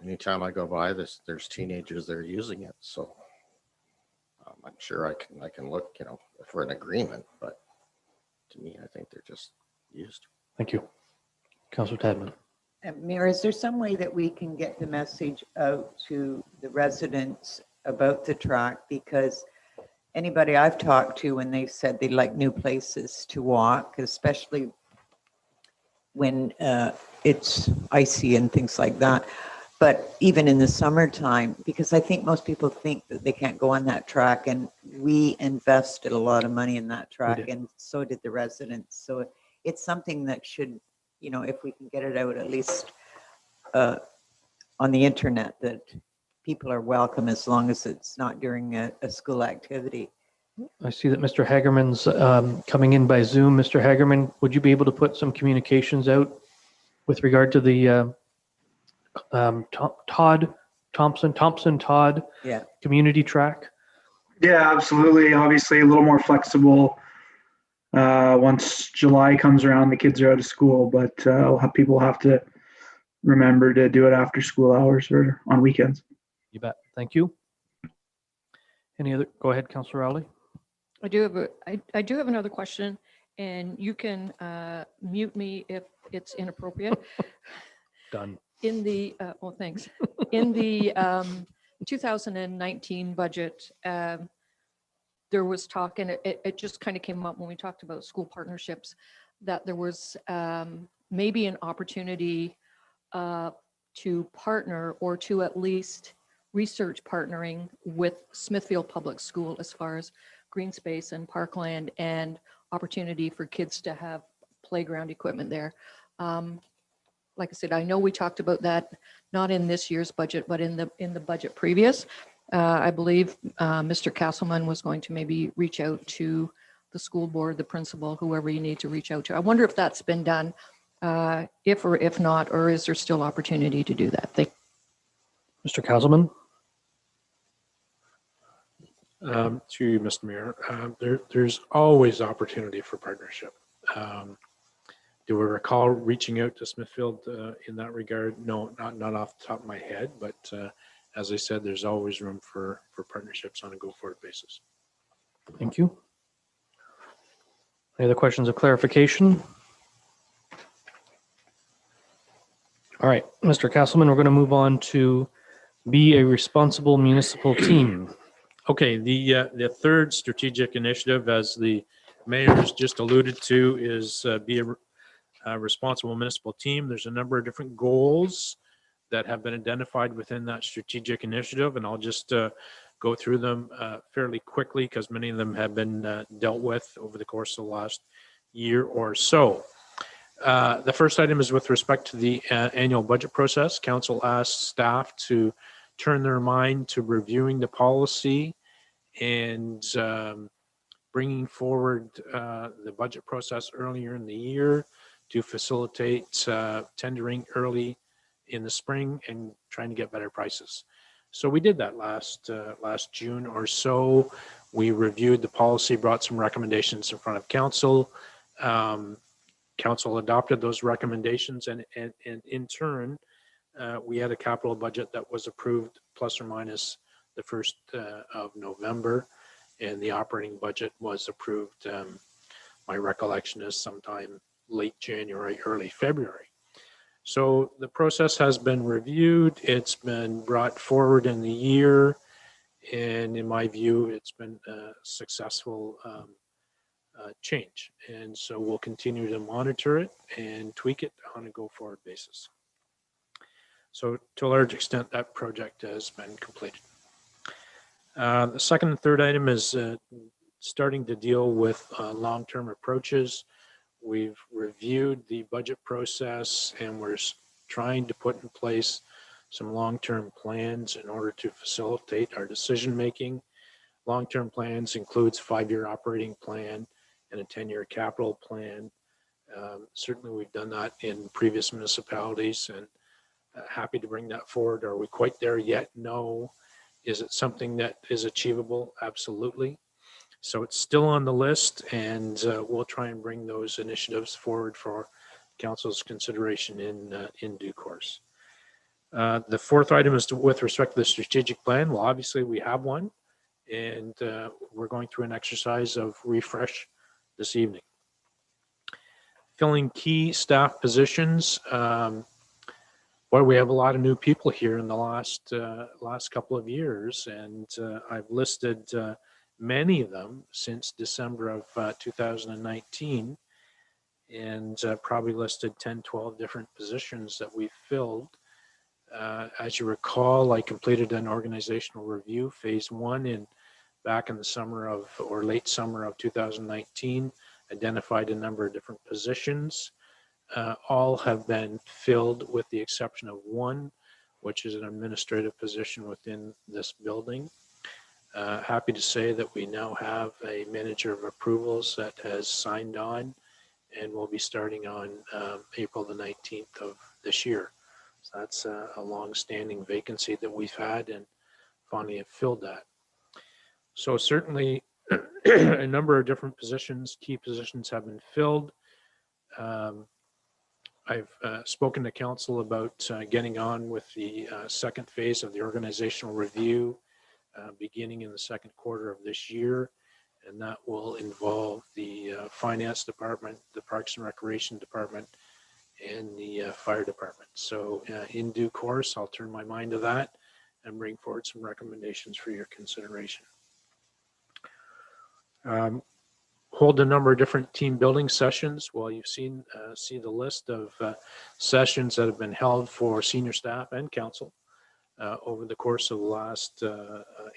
Anytime I go by this, there's teenagers that are using it. So I'm sure I can look, you know, for an agreement, but to me, I think they're just used. Thank you. Councillor Tadman. Mayor, is there some way that we can get the message out to the residents about the track? Because anybody I've talked to, when they've said they like new places to walk, especially when it's icy and things like that. But even in the summertime, because I think most people think that they can't go on that track, and we invested a lot of money in that track, did. and so did the residents. So it's something that should, you know, if we can get it out at least on the internet, that people are welcome as long as it's not during a school activity. I see that Mr. Hagerman's coming in by Zoom. Mr. Hagerman, would you be able to put some communications out with regard to the Thompson Yeah. community track? Yeah, absolutely. Obviously, a little more flexible once July comes around. The kids are out of school, but people have to remember to do it after school hours or on weekends. You bet. Thank you. Any other? Go ahead, Councillor Rowley. I do have another question, and you can mute me if it's inappropriate. Done. In the, thanks. In the 2019 budget, there was talk, and it just kind of came up when we talked about school partnerships, that there was maybe an opportunity to partner or to at least research partnering with Smithfield Public School as far as green space and parkland and opportunity for kids to have playground equipment there. Like I said, I know we talked about that, not in this year's budget, but in the budget previous. I believe Mr. Castleman was going to maybe reach out to the school board, the principal, whoever you need to reach out to. I wonder if that's been done, if or if not, or is there still opportunity to do that? Mr. Castleman. To you, Mr. Mayor, there's always opportunity for partnership. Do we recall reaching out to Smithfield in that regard? No, not off the top of my head, but as I said, there's always room for partnerships on a go-forward basis. Thank you. Any other questions of clarification? All right, Mr. Castleman, we're going to move on to be a responsible municipal team. Okay, the third strategic initiative, as the mayor's just alluded to, is be a responsible municipal team. There's a number of different goals that have been identified within that strategic initiative, and I'll just go through them fairly quickly because many of them have been dealt with over the course of the last year or so. The first item is with respect to the annual budget process. Council asked staff to turn their mind to reviewing the policy and bringing forward the budget process earlier in the year to facilitate tendering early in the spring and trying to get better prices. So we did that last June or so. We reviewed the policy, brought some recommendations in front of council. Council adopted those recommendations, and in turn, we had a capital budget that was approved plus or minus the 1st of November, and the operating budget was approved. My recollection is sometime late January, early February. So the process has been reviewed. It's been brought forward in the year, and in my view, it's been a successful change. And so we'll continue to monitor it and tweak it on a go-forward basis. So to a large extent, that project has been completed. The second and third item is starting to deal with long-term approaches. We've reviewed the budget process and we're trying to put in place some long-term plans in order to facilitate our decision-making. Long-term plans includes 5-year operating plan and a 10-year capital plan. Certainly we've done that in previous municipalities and happy to bring that forward. Are we quite there yet? No. Is it something that is achievable? Absolutely. So it's still on the list, and we'll try and bring those initiatives forward for council's consideration in due course. The fourth item is with respect to the strategic plan. Well, obviously we have one, and we're going through an exercise of refresh this evening. Filling key staff positions. Boy, we have a lot of new people here in the last couple of years, and I've listed many of them since December of 2019, and probably listed 10, 12 different positions that we've filled. As you recall, I completed an organizational review, phase 1, back in the summer of, or late summer of 2019, identified a number of different positions. All have been filled with the exception of one, which is an administrative position within this building. Happy to say that we now have a manager of approvals that has signed on and will be starting on April the 19th of this year. So that's a long-standing vacancy that we've had, and finally have filled that. So certainly a number of different positions, key positions have been filled. I've spoken to council about getting on with the second phase of the organizational review beginning in the second quarter of this year, and that will involve the finance department, the Parks and Recreation department, and the fire department. So in due course, I'll turn my mind to that and bring forward some recommendations for your consideration. Hold a number of different team building sessions. Well, you've see the list of sessions that have been held for senior staff and council over the course of the last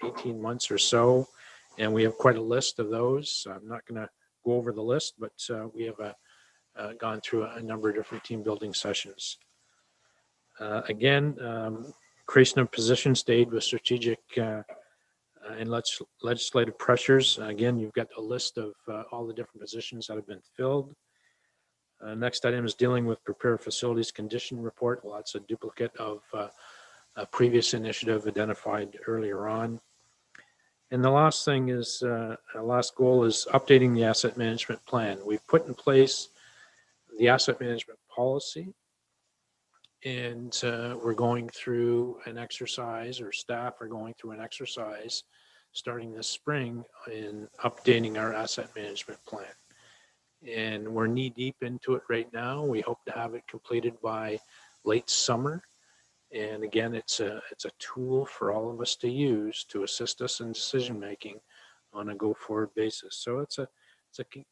18 months or so. And we have quite a list of those. I'm not going to go over the list, but we have gone through a number of different team building sessions. Again, creation of position stayed with strategic and legislative pressures. Again, you've got a list of all the different positions that have been filled. Next item is dealing with prepare facilities condition report. Well, that's a duplicate of a previous initiative identified earlier on. And the last thing is, last goal is updating the asset management plan. We've put in place the asset management policy, and we're going through an exercise, or staff are going through an exercise starting this spring in updating our asset management plan. And we're knee deep into it right now. We hope to have it completed by late summer. And again, it's a tool for all of us to use to assist us in decision making on a go forward basis. So it's a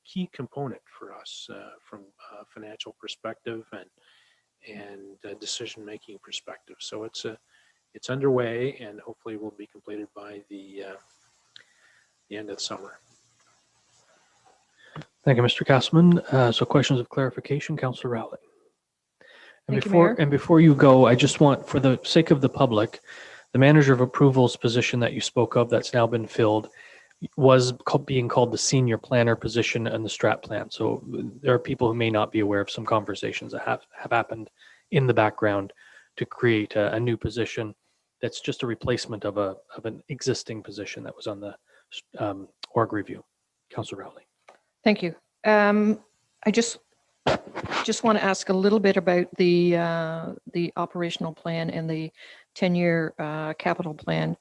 key component for us from a financial perspective and decision making perspective. So it's underway, and hopefully will be completed by the end of summer. Thank you, Mr. Castleman. So questions of clarification, Councillor Rowley. Thank you, Mayor. Before you go, I just want, for the sake of the public, the manager of approvals position that you spoke of that's now been filled was being called the senior planner position in the strat plan. So there are people who may not be aware of some conversations that have happened in the background to create a new position that's just a replacement of an existing position that was on the org review. Councillor Rowley. Thank you. I just want to ask a little bit about the operational plan and the 10-year capital plan.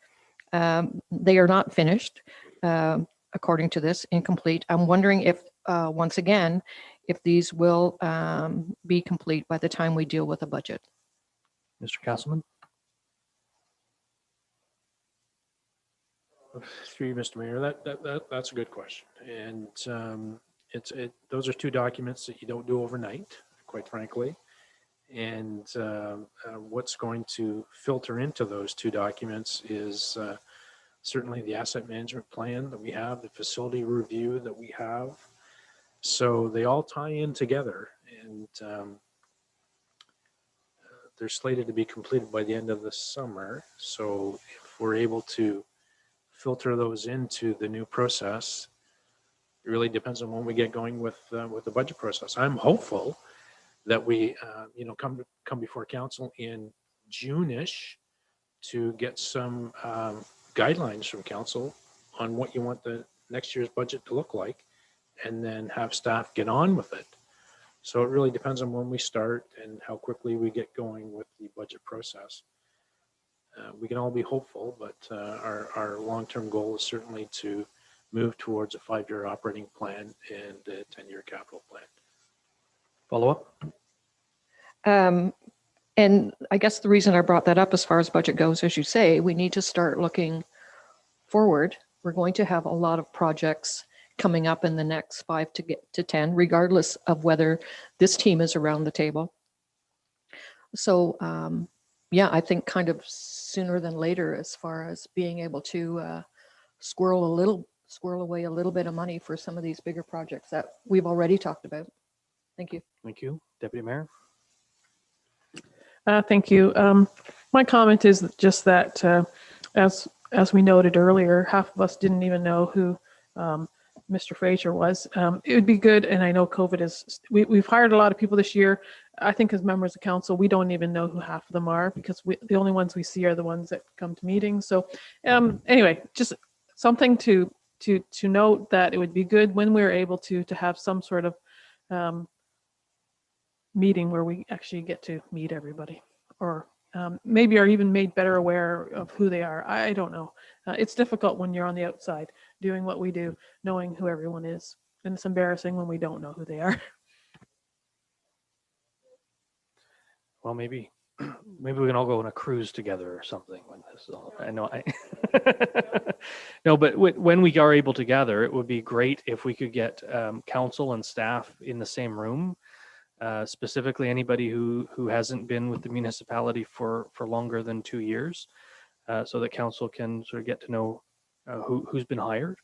They are not finished, according to this, incomplete. I'm wondering if, once again, if these will be complete by the time we deal with a budget. Mr. Castleman. Through you, Mr. Mayor, that's a good question. And those are two documents that you don't do overnight, quite frankly. And what's going to filter into those two documents is certainly the asset management plan that we have, the facility review that we have. So they all tie in together, and they're slated to be completed by the end of the summer. So if we're able to filter those into the new process, it really depends on when we get going with the budget process. I'm hopeful that we, come before council in June-ish to get some guidelines from council on what you want the next year's budget to look like, and then have staff get on with it. So it really depends on when we start and how quickly we get going with the budget process. We can all be hopeful, but our long-term goal is certainly to move towards a 5-year operating plan and a 10-year capital plan. Follow up? And I guess the reason I brought that up as far as budget goes, as you say, we need to start looking forward. We're going to have a lot of projects coming up in the next 5 to 10, regardless of whether this team is around the table. So yeah, I think kind of sooner than later, as far as being able to squirrel away a little bit of money for some of these bigger projects that we've already talked about. Thank you. Thank you. Deputy Mayor? Thank you. My comment is just that, as we noted earlier, half of us didn't even know who Mr. Fraser was. It would be good, and I know COVID is, we've hired a lot of people this year. I think as members of council, we don't even know who half of them are, because the only ones we see are the ones that come to meetings. So anyway, just something to note, that it would be good when we're able to have some sort of meeting where we actually get to meet everybody, or maybe are even made better aware of who they are. I don't know. It's difficult when you're on the outside doing what we do, knowing who everyone is. And it's embarrassing when we don't know who they are. Well, maybe we can all go on a cruise together or something when this is all, I know no, but when we are able to gather, it would be great if we could get council and staff in the same room. Specifically anybody who hasn't been with the municipality for longer than 2 years, so that council can sort of get to know who's been hired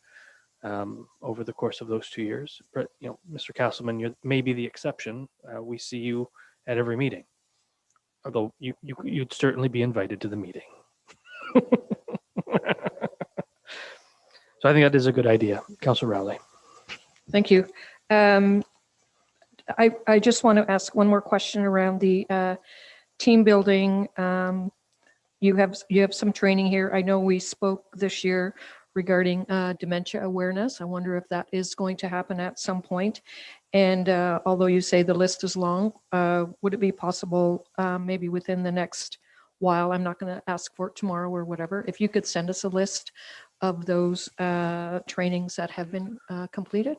over the course of those 2 years. But Mr. Castleman, you may be the exception. We see you at every meeting, although you'd certainly be invited to the meeting. So I think that is a good idea. Councillor Rowley. Thank you. I just want to ask one more question around the team building. You have some training here. I know we spoke this year regarding dementia awareness. I wonder if that is going to happen at some point. And although you say the list is long, would it be possible maybe within the next while, I'm not going to ask for it tomorrow or whatever, if you could send us a list of those trainings that have been completed?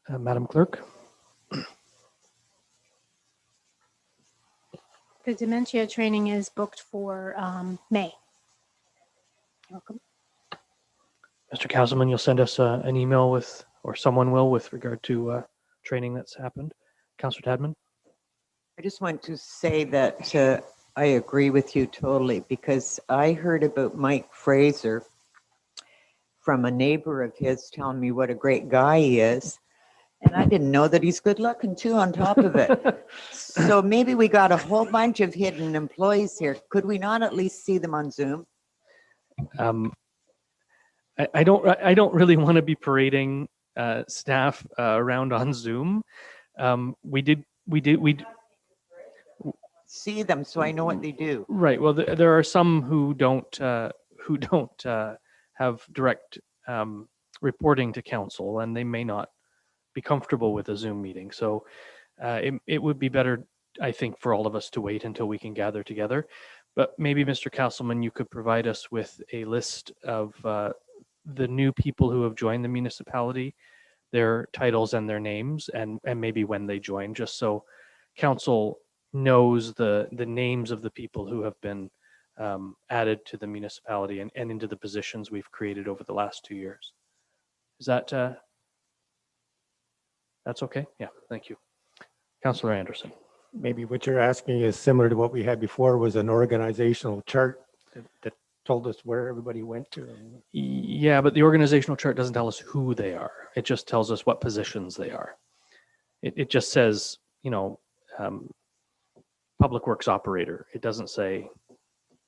Madam Clerk. The dementia training is booked for May. Welcome. Mr. Castleman, you'll send us an email with, or someone will, with regard to training that's happened. Councillor Tadman. I just want to say that I agree with you totally, because I heard about Mike Fraser from a neighbor of his telling me what a great guy he is. And I didn't know that he's good looking too on top of it. So maybe we got a whole bunch of hidden employees here. Could we not at least see them on Zoom? I don't really want to be parading staff around on Zoom. We see them so I know what they do. Right. Well, there are some who don't have direct reporting to council, and they may not be comfortable with a Zoom meeting. So it would be better, I think, for all of us to wait until we can gather together. But maybe, Mr. Castleman, you could provide us with a list of the new people who have joined the municipality, their titles and their names, and maybe when they joined, just so council knows the names of the people who have been added to the municipality and into the positions we've created over the last 2 years. Is that that's okay? Yeah, thank you. Councillor Anderson. Maybe what you're asking is similar to what we had before, was an organizational chart that told us where everybody went to. Yeah, but the organizational chart doesn't tell us who they are. It just tells us what positions they are. It just says, Public Works operator. It doesn't say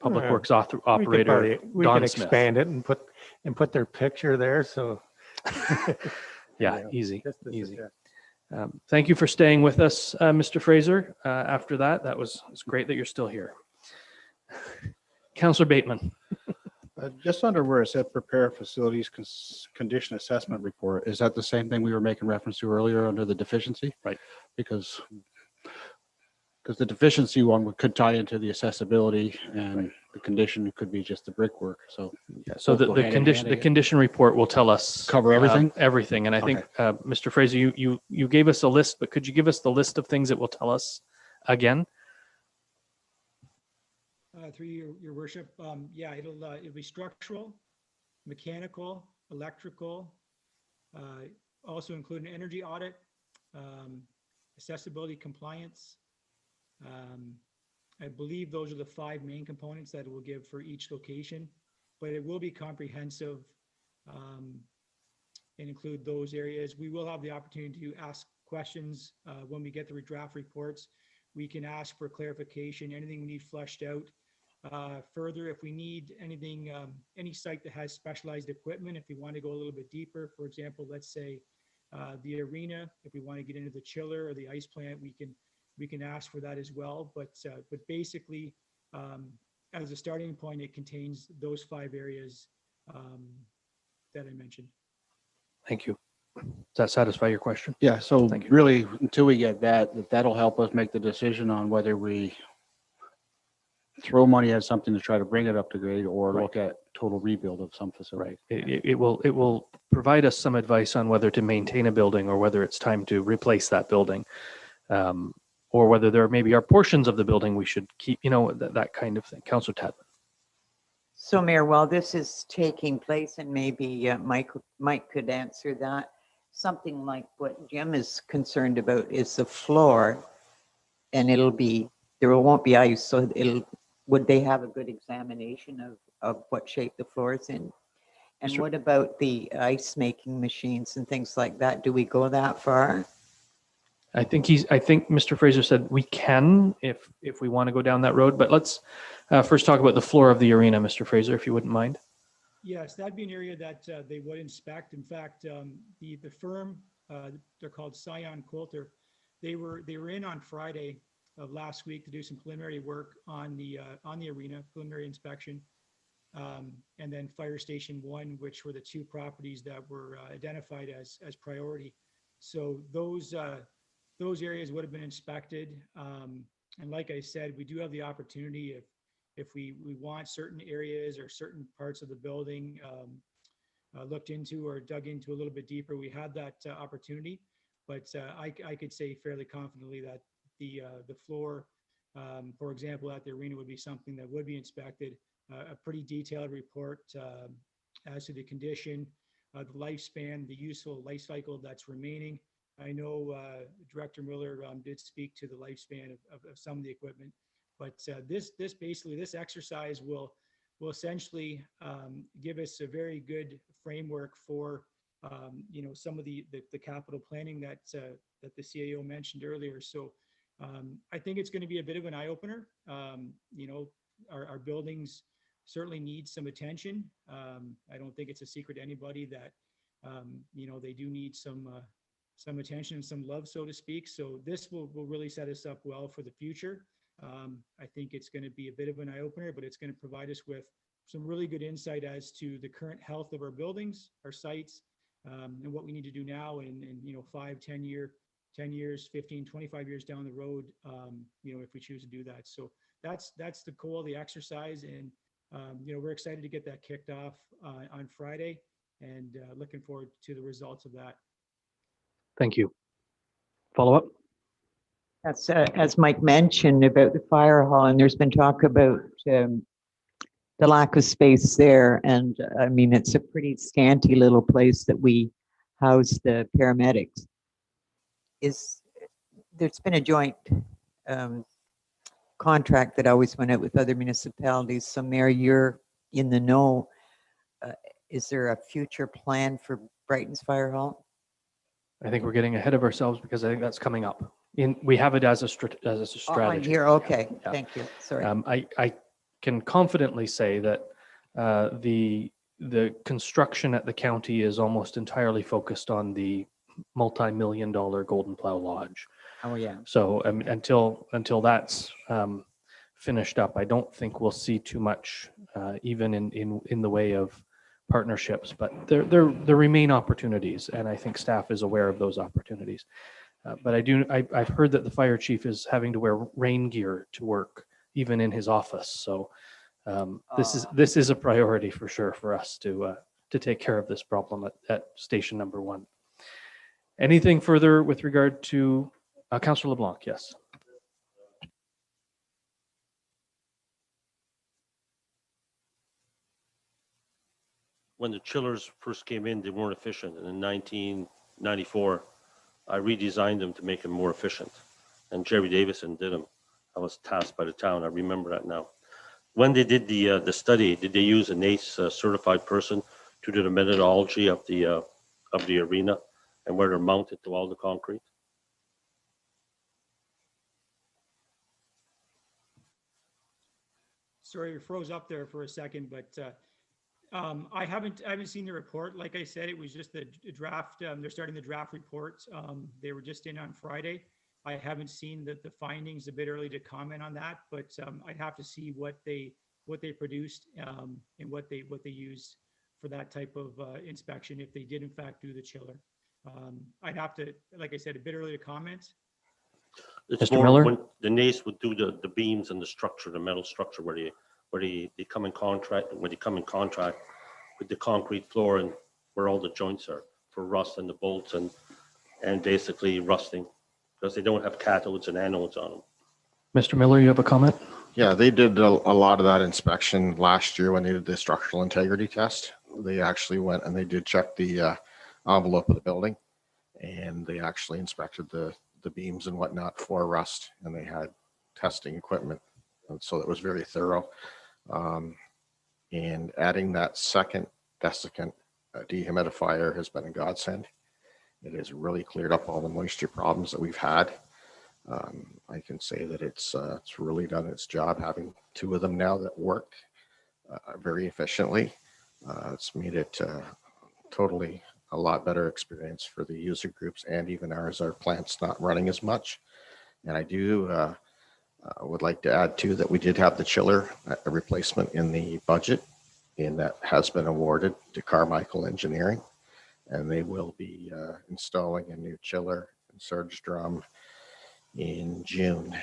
Public Yeah. Works We could operator probably, we Don could Smith. expand it and put their picture there, so. Yeah, easy, just a easy. suggestion. Thank you for staying with us, Mr. Fraser. After that, it's great that you're still here. Councillor Bateman. Just under where it said prepare facilities condition assessment report, is that the same thing we were making reference to earlier under the deficiency? Right. Because the deficiency one could tie into the accessibility, and the condition could be just the brickwork, so. Yeah, so both go hand in hand, I guess. condition report will tell us Cover everything? everything. And I think, Mr. Fraser, you gave us a list, but could you give us the list of things it will tell us again? Through your worship, yeah, it'll be structural, mechanical, electrical, also include an energy audit, accessibility compliance. I believe those are the 5 main components that it will give for each location, but it will be comprehensive and include those areas. We will have the opportunity to ask questions when we get the draft reports. We can ask for clarification, anything we need fleshed out. Further, if we need anything, any site that has specialized equipment, if we want to go a little bit deeper, for example, let's say the arena, if we want to get into the chiller or the ice plant, we can ask for that as well. But basically, as a starting point, it contains those 5 areas that I mentioned. Thank you. Does that satisfy your question? Yeah, so Thank you. really, until we get that'll help us make the decision on whether we throw money at something to try to bring it up to grade, or Right. look at total rebuild of some facility. Right. It will provide us some advice on whether to maintain a building or whether it's time to replace that building, or whether there maybe are portions of the building we should keep, that kind of thing. Councillor Tadman. So Mayor, while this is taking place, and maybe Mike could answer that, something like what Jim is concerned about is the floor, and there won't be ice, so would they have a good examination of what shape the floor is in? And Sure. what about the ice making machines and things like that? Do we go that far? I think Mr. Fraser said we can if we want to go down that road, but let's first talk about the floor of the arena, Mr. Fraser, if you wouldn't mind. Yes, that'd be an area that they would inspect. In fact, the firm, they're called Scion Coulter. They were in on Friday of last week to do some preliminary work on the arena, preliminary inspection, and then Fire Station 1, which were the 2 properties that were identified as priority. So those areas would have been inspected. And like I said, we do have the opportunity if we want certain areas or certain parts of the building looked into or dug into a little bit deeper, we had that opportunity. But I could say fairly confidently that the floor, for example, at the arena would be something that would be inspected. A pretty detailed report as to the condition, the lifespan, the useful life cycle that's remaining. I know Director Miller did speak to the lifespan of some of the equipment, but this exercise will essentially give us a very good framework for some of the capital planning that the CAO mentioned earlier. So I think it's going to be a bit of an eye opener. Our buildings certainly need some attention. I don't think it's a secret to anybody that they do need some attention and some love, so to speak. So this will really set us up well for the future. I think it's going to be a bit of an eye opener, but it's going to provide us with some really good insight as to the current health of our buildings, our sites, and what we need to do now and 5, 10 years, 15, 25 years down the road, if we choose to do that. So that's the goal of the exercise. And, we're excited to get that kicked off on Friday, and looking forward to the results of that. Thank you. Follow up? That's as Mike mentioned about the fire hall, and there's been talk about the lack of space there. And I mean, it's a pretty scanty little place that we house the paramedics. There's been a joint contract that always went out with other municipalities. So Mayor, you're in the know. Is there a future plan for Brighton's Fire Hall? I think we're getting ahead of ourselves because I think that's coming up. We have it as a On strategy. here, okay, Yeah. thank you, sorry. I can confidently say that the construction at the county is almost entirely focused on the multi-million-dollar Golden Plow Lodge. Oh, yeah. So until that's finished up, I don't think we'll see too much, even in the way of partnerships. But there remain opportunities, and I think staff is aware of those opportunities. But I've heard that the fire chief is having to wear rain gear to work, even in his office. So this is a priority for sure for us to take care of this problem at station number 1. Anything further with regard to Councillor LeBlanc? Yes. When the chillers first came in, they weren't efficient. And in 1994, I redesigned them to make them more efficient. And Jerry Davison did them. I was tasked by the town. I remember that now. When they did the study, did they use a NACE certified person to do the methodology of the arena and where they're mounted to all the concrete? Sorry, you froze up there for a second, but I haven't seen the report. Like I said, it was just the draft. They're starting the draft reports. They were just in on Friday. I haven't seen the findings. A bit early to comment on that, but I'd have to see what they produced and what they used for that type of inspection, if they did in fact do the chiller. I'd have to, like I said, a bit early to comment. It's Mr. more Miller? when the NACE would do the beams and the structure, the metal structure where they come in contact with the concrete floor and where all the joints are for rust and the bolts and basically rusting because they don't have cathodes and anodes on them. Mr. Miller, you have a comment? Yeah, they did a lot of that inspection last year when they did the structural integrity test. They actually went and they did check the envelope of the building, and they actually inspected the beams and whatnot for rust, and they had testing equipment. And so it was very thorough. And adding that second desiccant dehumidifier has been a godsend. It has really cleared up all the moisture problems that we've had. I can say that it's really done its job, having 2 of them now that work very efficiently. It's made it totally a lot better experience for the user groups and even ours. Our plant's not running as much. And I do would like to add too that we did have the chiller a replacement in the budget, and that has been awarded to Carmichael Engineering, and they will be installing a new chiller and surge drum in June,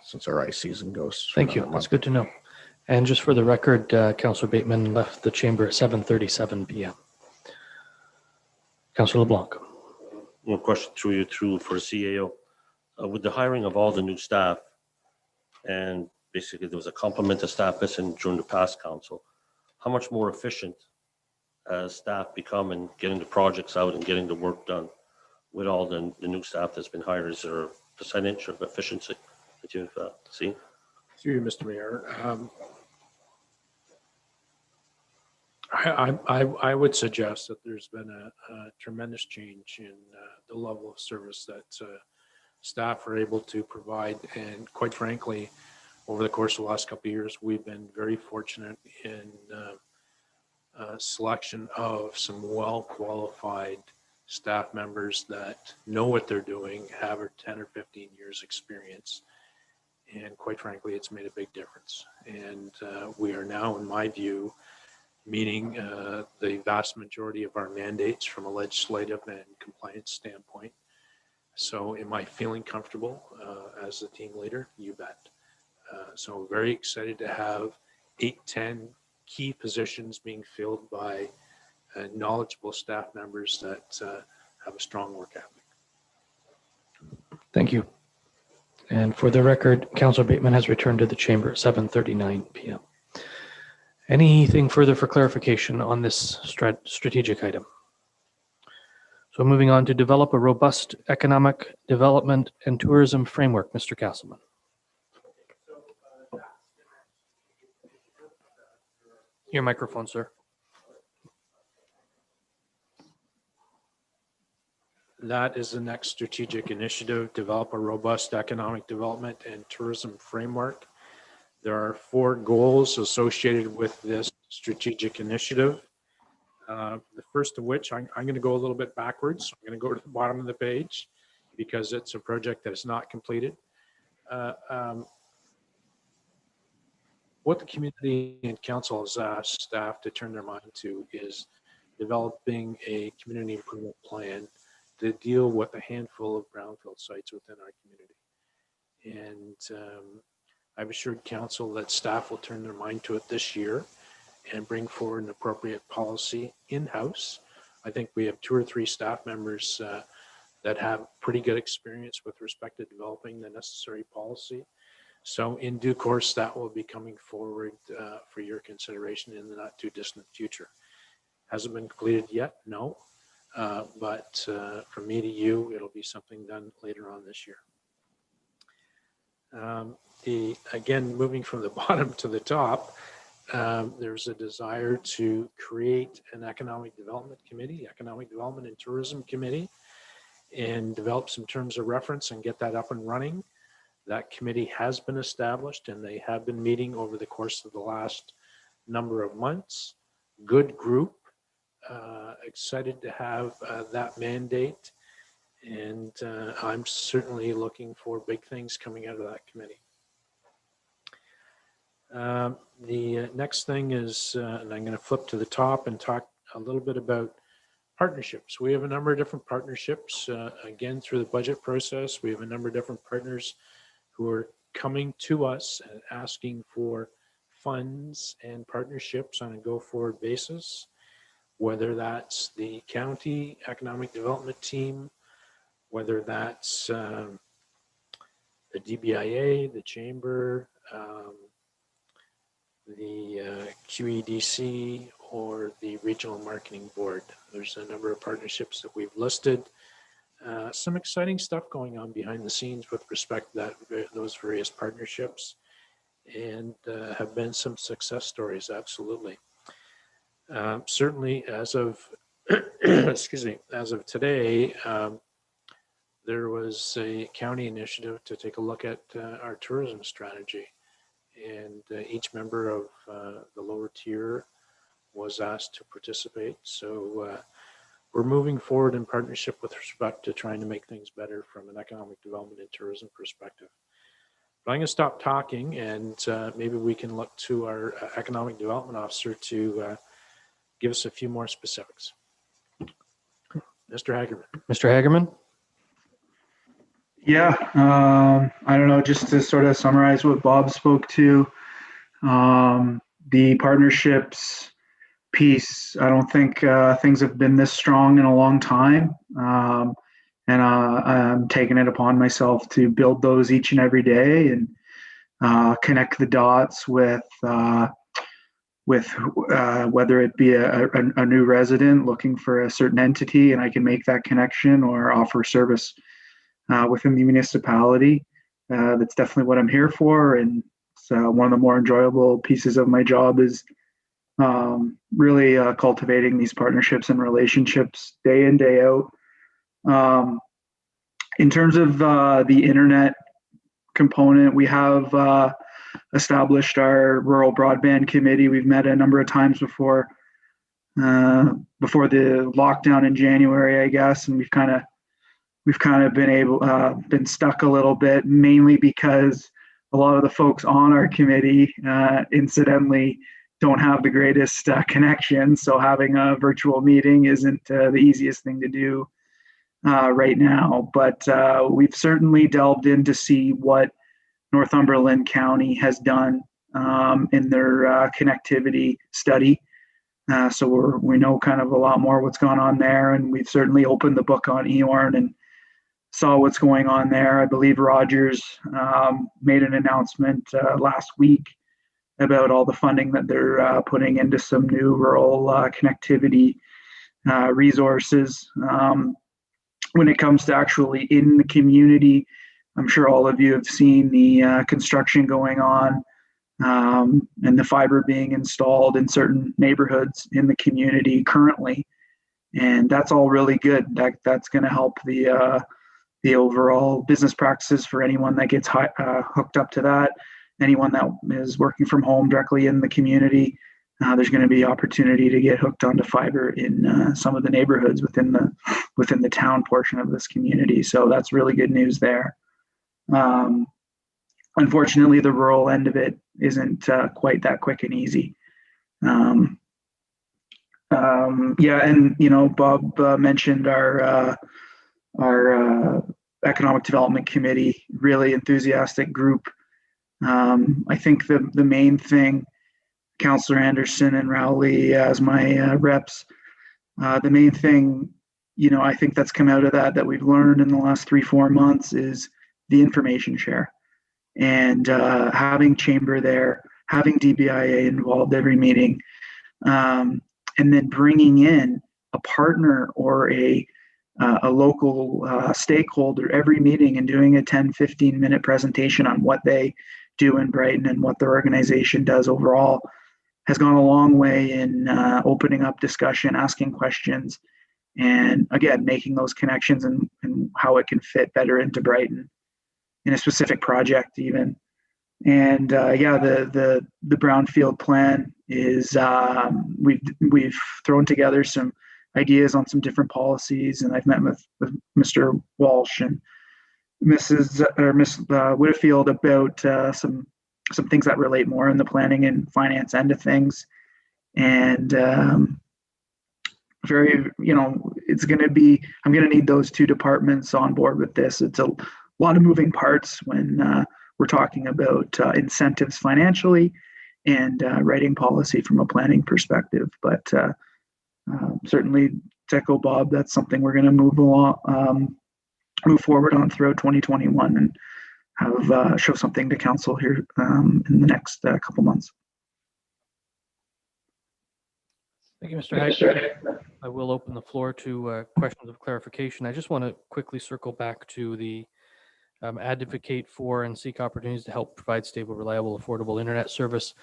since our ice season goes. Thank you. That's good to know. And just for the record, Councillor Bateman left the chamber at 7:37 p.m. Councillor LeBlanc. One question through for the CAO. With the hiring of all the new staff, and basically there was a complement of staff missing during the past council, how much more efficient has staff become in getting the projects out and getting the work done with all the new staff that's been hired? Is there a percentage of efficiency that you've seen? Through you, Mr. Mayor. I would suggest that there's been a tremendous change in the level of service that staff are able to provide. And quite frankly, over the course of the last couple of years, we've been very fortunate in selection of some well-qualified staff members that know what they're doing, have 10 or 15 years experience. And quite frankly, it's made a big difference. And we are now, in my view, meeting the vast majority of our mandates from a legislative and compliance standpoint. So am I feeling comfortable as the team leader? You bet. So very excited to have 8-10 key positions being filled by knowledgeable staff members that have a strong work ethic. Thank you. And for the record, Councillor Bateman has returned to the chamber at 7:39 p.m. Anything further for clarification on this strategic item? So moving on to develop a robust economic development and tourism framework, Mr. Castleman. Your microphone, sir. That is the next strategic initiative, develop a robust economic development and tourism framework. There are 4 goals associated with this strategic initiative. The first of which, I'm going to go a little bit backwards. I'm going to go to the bottom of the page because it's a project that is not completed. What the community and council has asked staff to turn their mind to is developing a community improvement plan to deal with a handful of brownfield sites within our community. And I've assured council that staff will turn their mind to it this year and bring forward an appropriate policy in-house. I think we have 2 or 3 staff members that have pretty good experience with respect to developing the necessary policy. So in due course, that will be coming forward for your consideration in the not too distant future. Hasn't been completed yet, no. But from me to you, it'll be something done later on this year. Again, moving from the bottom to the top, there's a desire to create an economic development committee, economic development and tourism committee, and develop some terms of reference and get that up and running. That committee has been established and they have been meeting over the course of the last number of months. Good group, excited to have that mandate, and I'm certainly looking for big things coming out of that committee. The next thing is, and I'm going to flip to the top and talk a little bit about partnerships. We have a number of different partnerships. Again, through the budget process, we have a number of different partners who are coming to us and asking for funds and partnerships on a go-forward basis, whether that's the county economic development team, whether that's the DBIA, the chamber, the QEDC, or the regional marketing board. There's a number of partnerships that we've listed. Some exciting stuff going on behind the scenes with respect to those various partnerships, and have been some success stories, absolutely. Certainly as of, excuse me, as of today, there was a county initiative to take a look at our tourism strategy, and each member of the lower tier was asked to participate. So we're moving forward in partnership with respect to trying to make things better from an economic development and tourism perspective. But I'm going to stop talking, and maybe we can look to our economic development officer to give us a few more specifics. Mr. Hagerman. Mr. Hagerman? Yeah, I don't know, just to sort of summarize what Bob spoke to, the partnerships piece, I don't think things have been this strong in a long time. And I'm taking it upon myself to build those each and every day and connect the dots with whether it be a new resident looking for a certain entity and I can make that connection or offer service within the municipality. That's definitely what I'm here for. And so one of the more enjoyable pieces of my job is really cultivating these partnerships and relationships day in, day out. In terms of the internet component, we have established our rural broadband committee. We've met a number of times before the lockdown in January, I guess, and we've kind of been stuck a little bit, mainly because a lot of the folks on our committee, incidentally, don't have the greatest connection. So having a virtual meeting isn't the easiest thing to do right now. But we've certainly delved in to see what Northumberland County has done in their connectivity study. So we know kind of a lot more what's gone on there, and we've certainly opened the book on EORN and saw what's going on there. I believe Rogers made an announcement last week about all the funding that they're putting into some new rural connectivity resources. When it comes to actually in the community, I'm sure all of you have seen the construction going on and the fiber being installed in certain neighborhoods in the community currently. And that's all really good. That's going to help the overall business practices for anyone that gets hooked up to that. Anyone that is working from home directly in the community, there's going to be opportunity to get hooked onto fiber in some of the neighborhoods within the town portion of this community. So that's really good news there. Unfortunately, the rural end of it isn't quite that quick and easy. Yeah, and Bob mentioned our economic development committee, really enthusiastic group. I think the main thing, Councillor Anderson and Rowley as my reps, the main thing, I think that's come out of that we've learned in the last 3-4 months is the information share. And having chamber there, having DBIA involved every meeting, and then bringing in a partner or a local stakeholder every meeting and doing a 10-15 minute presentation on what they do in Brighton and what their organization does overall has gone a long way in opening up discussion, asking questions, and again, making those connections and how it can fit better into Brighton in a specific project even. And the brownfield plan is we've thrown together some ideas on some different policies, and I've met with Mr. Walsh and Miss Whitfield about some things that relate more in the planning and finance end of things. And it's going to be, I'm going to need those two departments on board with this. It's a lot of moving parts when we're talking about incentives financially and writing policy from a planning perspective. But certainly, to echo Bob, that's something we're going to move forward on throughout 2021 and have show something to council here in the next couple months. Thank you, Mr. Hager. I will open the floor to questions of clarification. I just want to quickly circle back to the advocate for and seek opportunities to help provide stable, reliable, affordable internet service.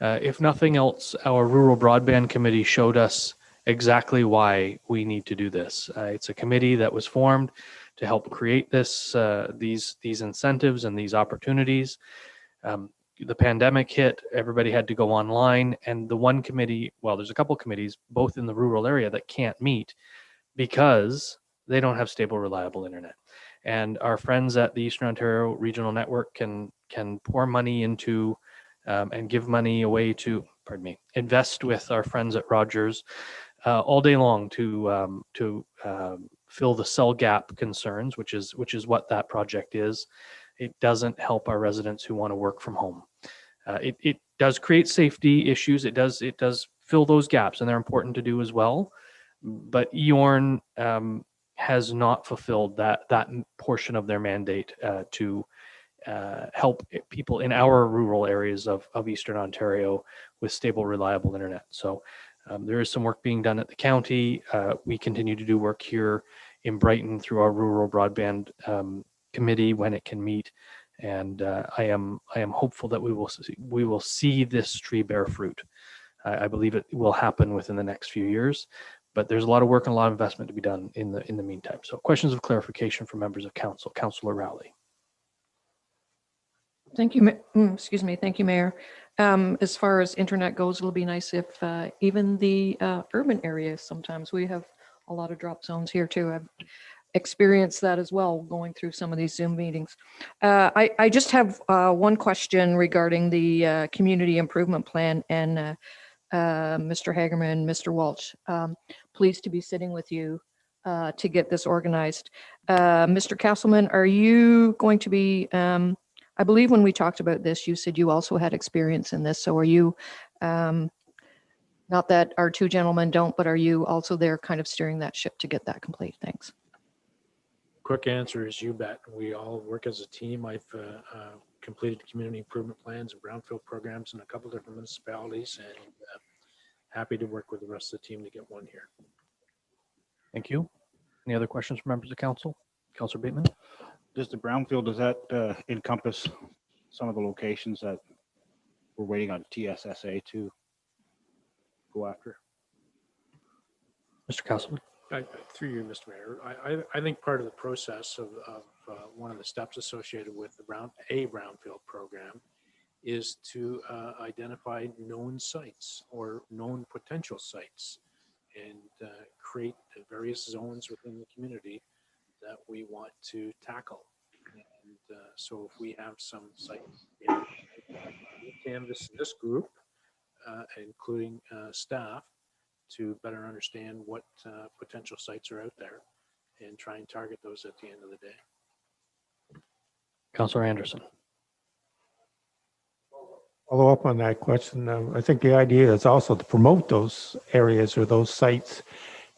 If nothing else, our rural broadband committee showed us exactly why we need to do this. It's a committee that was formed to help create these incentives and these opportunities. The pandemic hit, everybody had to go online, and the one committee, well, there's a couple committees, both in the rural area, that can't meet because they don't have stable, reliable internet. And our friends at the Eastern Ontario Regional Network can pour money into and give money away to, invest with our friends at Rogers all day long to fill the cell gap concerns, which is what that project is. It doesn't help our residents who want to work from home. It does create safety issues. It does fill those gaps, and they're important to do as well. But EORN has not fulfilled that portion of their mandate to help people in our rural areas of Eastern Ontario with stable, reliable internet. So there is some work being done at the county. We continue to do work here in Brighton through our rural broadband committee when it can meet, and I am hopeful that we will see this tree bear fruit. I believe it will happen within the next few years, but there's a lot of work and a lot of investment to be done in the meantime. So questions of clarification from members of council. Councillor Rowley. Thank you. Excuse me. Thank you, Mayor. As far as internet goes, it'll be nice if even the urban areas, sometimes we have a lot of drop zones here too. I've experienced that as well going through some of these Zoom meetings. I just have one question regarding the community improvement plan, and Mr. Hagerman, Mr. Walsh, pleased to be sitting with you to get this organized. Mr. Castleman, are you going to be, I believe when we talked about this, you said you also had experience in this. So are you, not that our two gentlemen don't, but are you also there kind of steering that ship to get that complete? Thanks. Quick answer is you bet. We all work as a team. I've completed community improvement plans and brownfield programs in a couple different municipalities, and happy to work with the rest of the team to get one here. Thank you. Any other questions from members of council? Councillor Bateman. Does the brownfield, does that encompass some of the locations that we're waiting on TSSA to go after. Mr. Councilman. Through you, Mr. Mayor, I think part of the process of one of the steps associated with the brownfield program is to identify known sites or known potential sites and create the various zones within the community that we want to tackle. And so if we have some sites, canvas this group, including staff, to better understand what potential sites are out there and try and target those at the end of the day. Councillor Anderson. Follow up on that question. I think the idea is also to promote those areas or those sites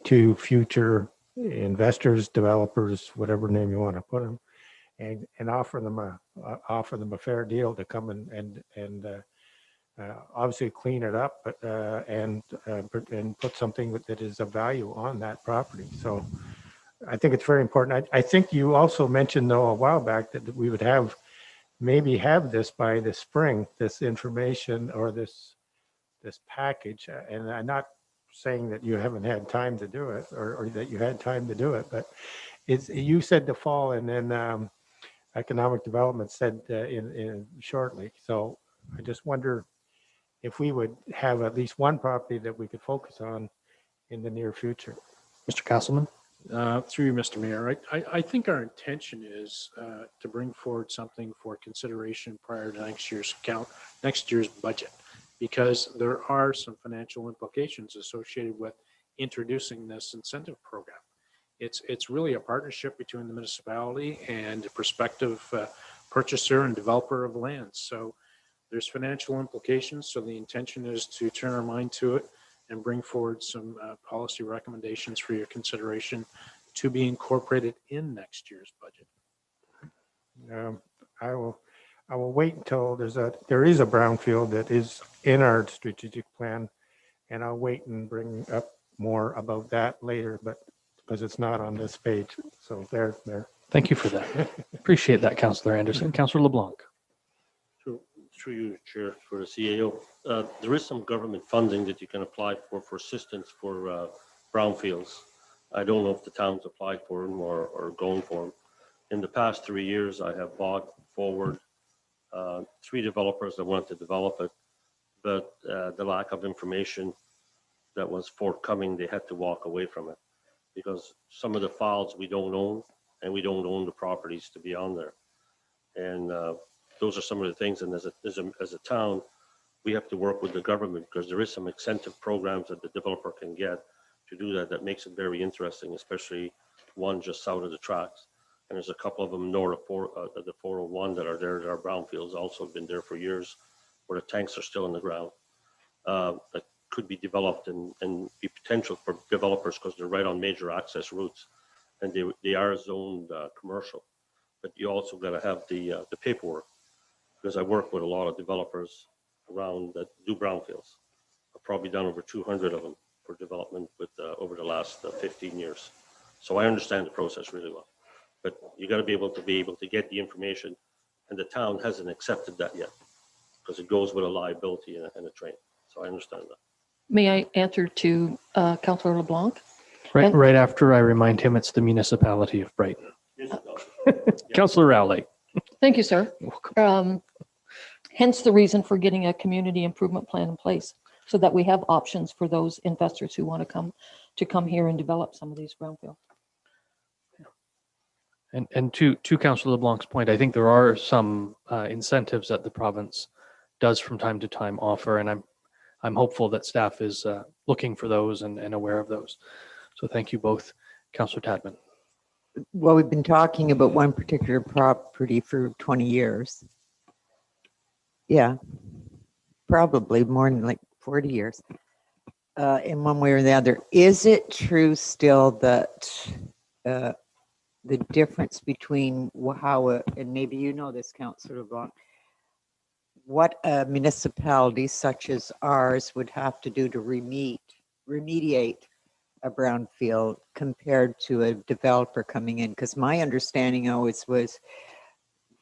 to future investors, developers, whatever name you want to put them, and offer them a fair deal to come and obviously clean it up, but and put something that is of value on that property. So I think it's very important. I think you also mentioned though a while back that we would maybe have this by the spring, this information or this package. And I'm not saying that you haven't had time to do it or that you had time to do it, but you said the fall, and then economic development said in shortly. So I just wonder if we would have at least one property that we could focus on in the near future. Mr. Castleman. Through you, Mr. Mayor, I think our intention is to bring forward something for consideration prior to next year's budget, because there are some financial implications associated with introducing this incentive program. It's really a partnership between the municipality and a prospective purchaser and developer of land. So there's financial implications. So the intention is to turn our mind to it and bring forward some policy recommendations for your consideration to be incorporated in next year's budget. I will wait until there is a brownfield that is in our strategic plan, and I'll wait and bring up more about that later, but because it's not on this page. So there. Thank you for that. Appreciate that, Councillor Anderson. Councillor LeBlanc. Through you, Chair, for the CAO. There is some government funding that you can apply for assistance for brownfields. I don't know if the town's applied for them or going for them. In the past 3 years, I have bought forward 3 developers that wanted to develop it, but the lack of information that was forthcoming, they had to walk away from it because some of the files we don't own, and we don't own the properties to be on there. And those are some of the things. And as a town, we have to work with the government because there is some incentive programs that the developer can get to do that makes it very interesting, especially one just south of the tracks. And there's a couple of them north of the 401 that are there. That are brownfields, also been there for years, where the tanks are still in the ground. That could be developed and be potential for developers because they're right on major access routes, and they are zoned commercial. But you also got to have the paperwork, because I work with a lot of developers around that do brownfields. I've probably done over 200 of them for development over the last 15 years. So I understand the process really well. But you got to be able to get the information, and the town hasn't accepted that yet because it goes with a liability and a train. So I understand that. May I answer to Councillor LeBlanc? Right after I remind him it's the municipality of Brighton. Councillor Rowley. Thank you, sir. Hence the reason for getting a community improvement plan in place, so that we have options for those investors who want to come here and develop some of these brownfield. And to Councillor LeBlanc's point, I think there are some incentives that the province does from time to time offer, and I'm hopeful that staff is looking for those and aware of those. So thank you both. Councillor Tadman. Well, we've been talking about one particular property for 20 years. Yeah, probably more than like 40 years in one way or the other. Is it true still that the difference between how, and maybe you know this, Councillor LeBlanc, what a municipality such as ours would have to do to remediate a brownfield compared to a developer coming in? Because my understanding always was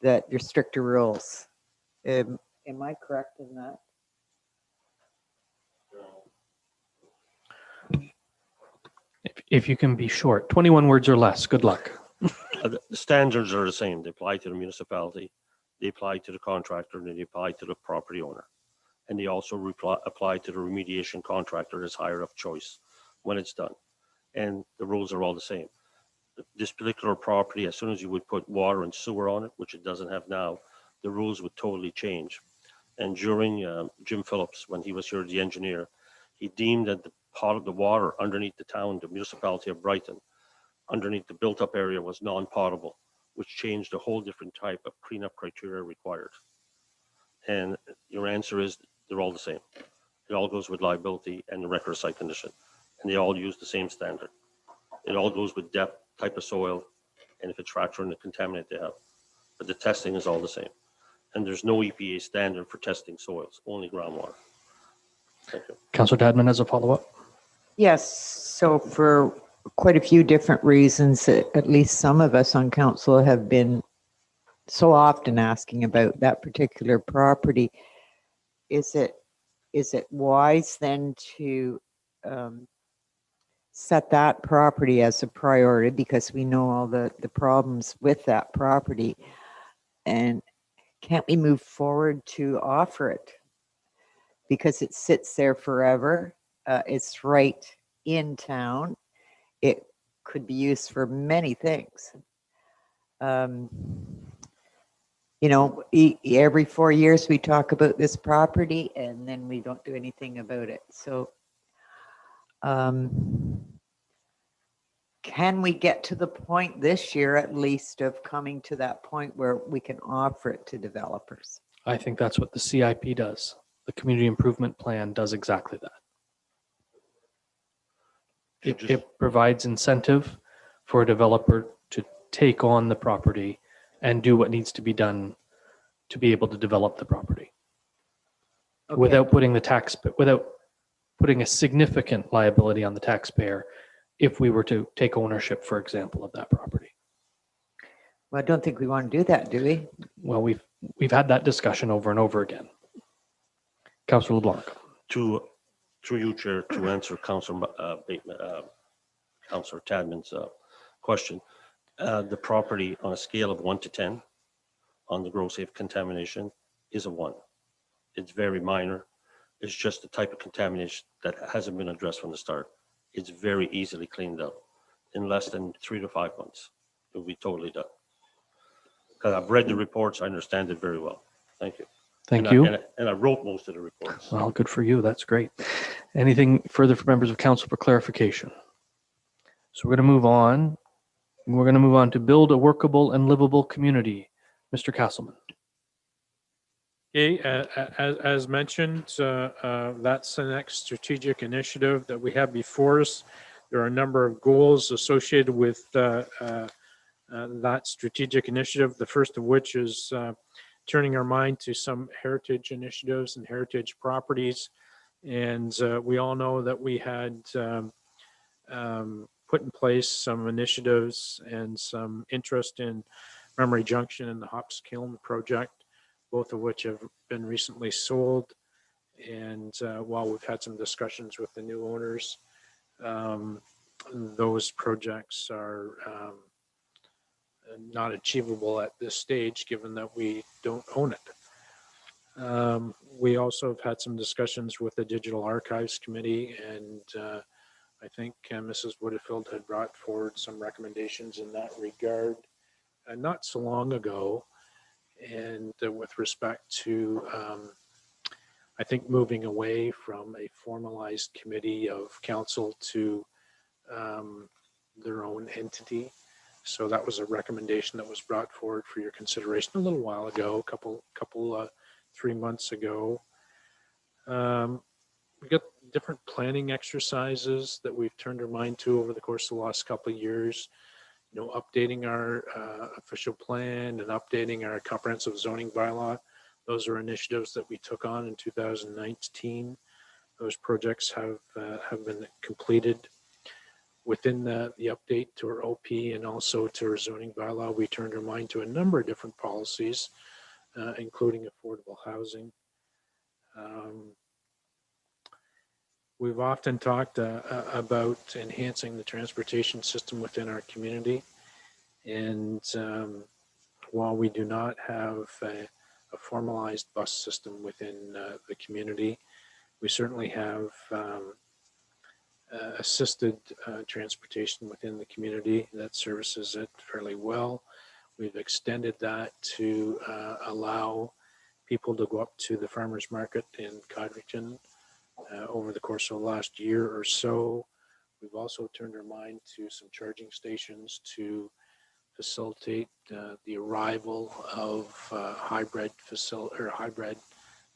that there's stricter rules. Am I correct in that? If you can be short, 21 words or less, good luck. The standards are the same. They apply to the municipality, they apply to the contractor, and they apply to the property owner. And they also apply to the remediation contractor as hire of choice when it's done. And the rules are all the same. This particular property, as soon as you would put water and sewer on it, which it doesn't have now, the rules would totally change. And during Jim Phillips, when he was here, the engineer, he deemed that the pot of the water underneath the town, the municipality of Brighton, underneath the built-up area was non-potable, which changed a whole different type of cleanup criteria required. And your answer is they're all the same. It all goes with liability and the record site condition, and they all use the same standard. It all goes with depth, type of soil, and if it's fracturing the contaminant they have. But the testing is all the same. And there's no EPA standard for testing soils, only groundwater. Thank you. Councillor Tadman has a follow-up. Yes, so for quite a few different reasons, at least some of us on council have been so often asking about that particular property. Is it wise then to set that property as a priority, because we know all the problems with that property, and can't we move forward to offer it? Because it sits there forever. It's right in town. It could be used for many things. You know, every 4 years we talk about this property and then we don't do anything about it. So can we get to the point this year at least of coming to that point where we can offer it to developers? I think that's what the CIP does. The Community Improvement Plan does exactly that. It provides incentive for a developer to take on the property and do what needs to be done to be able to develop the property. Okay. Without putting a significant liability on the taxpayer if we were to take ownership, for example, of that property. Well, I don't think we want to do that, do we? Well, we've had that discussion over and over again. Councillor LeBlanc. Through you, Chair, to answer Councillor Bateman, Councillor Tadman's question. The property on a scale of 1 to 10 on the gross safe contamination is a 1. It's very minor. It's just the type of contamination that hasn't been addressed from the start. It's very easily cleaned up. In less than 3 to 5 months, it will be totally done. Because I've read the reports, I understand it very well. Thank you. Thank you. And I wrote most of the reports. Well, good for you. That's great. Anything further for members of council for clarification? So we're going to move on. We're going to move on to build a workable and livable community. Mr. Castleman. Okay, as mentioned, that's the next strategic initiative that we have before us. There are a number of goals associated with that strategic initiative, the first of which is turning our mind to some heritage initiatives and heritage properties. And we all know that we had put in place some initiatives and some interest in Memory Junction and the Hops Kiln project, both of which have been recently sold. And while we've had some discussions with the new owners, those projects are not achievable at this stage, given that we don't own it. We also have had some discussions with the Digital Archives Committee, and I think Mrs. Woodfield had brought forward some recommendations in that regard not so long ago. And with respect to, I think, moving away from a formalized committee of council to their own entity. So that was a recommendation that was brought forward for your consideration a little while ago, a 3 months ago. We got different planning exercises that we've turned our mind to over the course of the last couple of years. You know, updating our official plan and updating our comprehensive zoning bylaw. Those are initiatives that we took on in 2019. Those projects have been completed. Within the update to our OP and also to our zoning bylaw, we turned our mind to a number of different policies, including affordable housing. We've often talked about enhancing the transportation system within our community. And while we do not have a formalized bus system within the community, we certainly have assisted transportation within the community that services it fairly well. We've extended that to allow people to go up to the farmers market in Codrington over the course of the last year or so. We've also turned our mind to some charging stations to facilitate the arrival of hybrid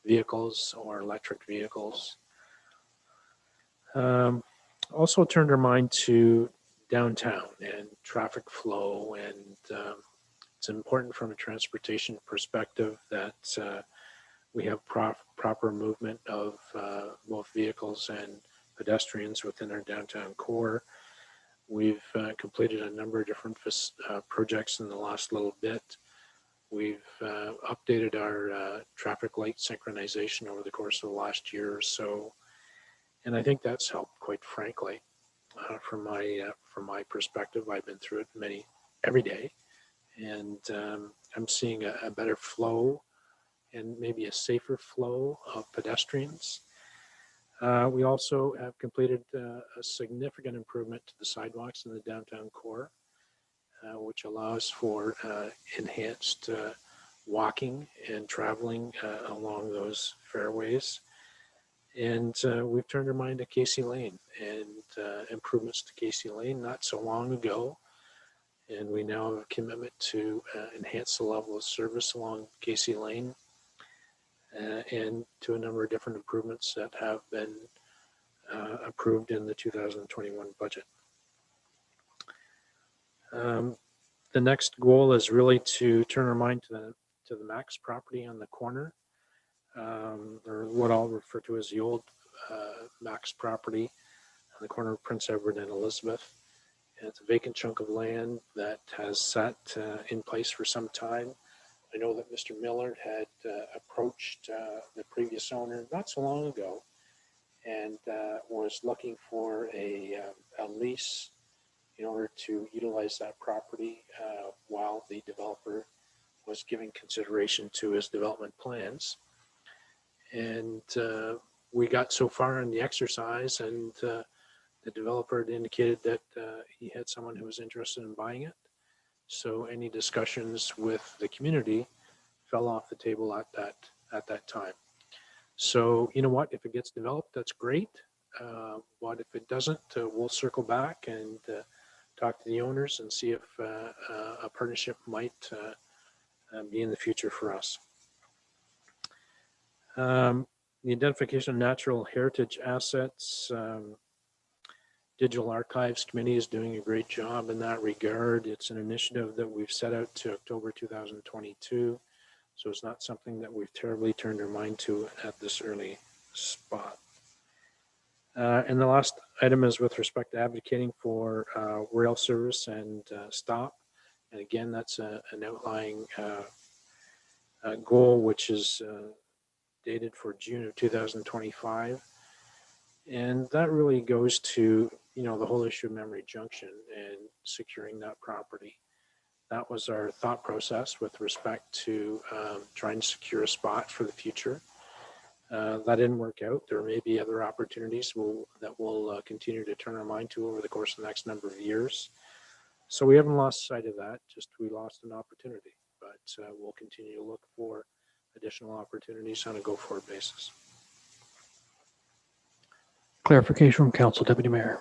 vehicles or electric vehicles. Also turned our mind to downtown and traffic flow, and it's important from a transportation perspective that we have proper movement of both vehicles and pedestrians within our downtown core. We've completed a number of different projects in the last little bit. We've updated our traffic light synchronization over the course of the last year or so. And I think that's helped, quite frankly, from my perspective. I've been through it every day, and I'm seeing a better flow and maybe a safer flow of pedestrians. We also have completed a significant improvement to the sidewalks in the downtown core, which allows for enhanced walking and traveling along those fairways. And we've turned our mind to Casey Lane and improvements to Casey Lane not so long ago. And we now have a commitment to enhance the level of service along Casey Lane and to a number of different improvements that have been approved in the 2021 budget. The next goal is really to turn our mind to the Max property on the corner, or what I'll refer to as the old Max property on the corner of Prince Edward and Elizabeth. And it's a vacant chunk of land that has sat in place for some time. I know that Mr. Miller had approached the previous owner not so long ago and was looking for a lease in order to utilize that property while the developer was giving consideration to his development plans. And we got so far in the exercise, and the developer had indicated that he had someone who was interested in buying it. So any discussions with the community fell off the table at that time. So you know what? If it gets developed, that's great. But if it doesn't, we'll circle back and talk to the owners and see if a partnership might be in the future for us. The identification of natural heritage assets. Digital Archives Committee is doing a great job in that regard. It's an initiative that we've set out to October 2022. So it's not something that we've terribly turned our mind to at this early spot. And the last item is with respect to advocating for rail service and stop. And again, that's an outlying goal, which is dated for June of 2025. And that really goes to, you know, the whole issue of Memory Junction and securing that property. That was our thought process with respect to trying to secure a spot for the future. That didn't work out. There may be other opportunities that we'll continue to turn our mind to over the course of the next number of years. So we haven't lost sight of that, just we lost an opportunity. But we'll continue to look for additional opportunities on a go-forward basis. Clarification from Council, Deputy Mayor.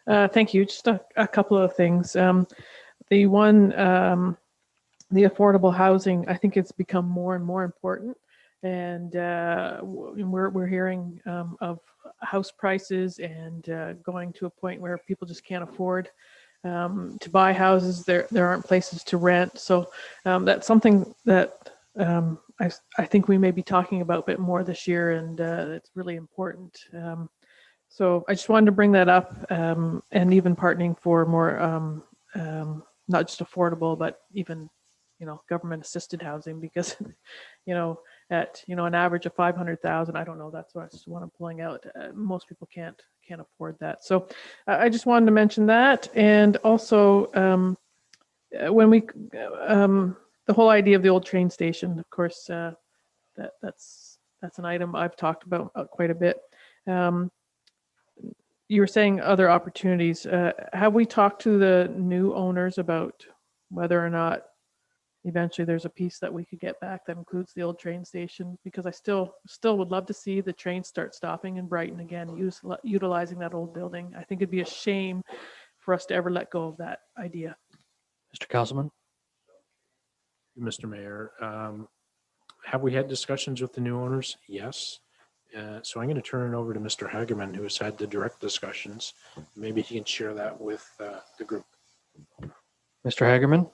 Thank you. Just a couple of things. The one, the affordable housing, I think it's become more and more important. And we're hearing of house prices and going to a point where people just can't afford to buy houses. There aren't places to rent. So that's something that I think we may be talking about a bit more this year, and it's really important. So I just wanted to bring that up, and even partnering for more, not just affordable, but even, you know, government assisted housing, because, you know, at, an average of 500,000. I don't know. That's what I'm pulling out. Most people can't afford that. So I just wanted to mention that. And also when we, the whole idea of the old train station, of course, that's an item I've talked about quite a bit. You were saying other opportunities. Have we talked to the new owners about whether or not eventually there's a piece that we could get back that includes the old train station? Because I still would love to see the trains start stopping in Brighton again, utilizing that old building. I think it'd be a shame for us to ever let go of that idea. Mr. Councilman? Mr. Mayor, have we had discussions with the new owners? Yes. So I'm going to turn it over to Mr. Hagerman, who has had the direct discussions. Maybe he can share that with the group. Mr. Hagerman?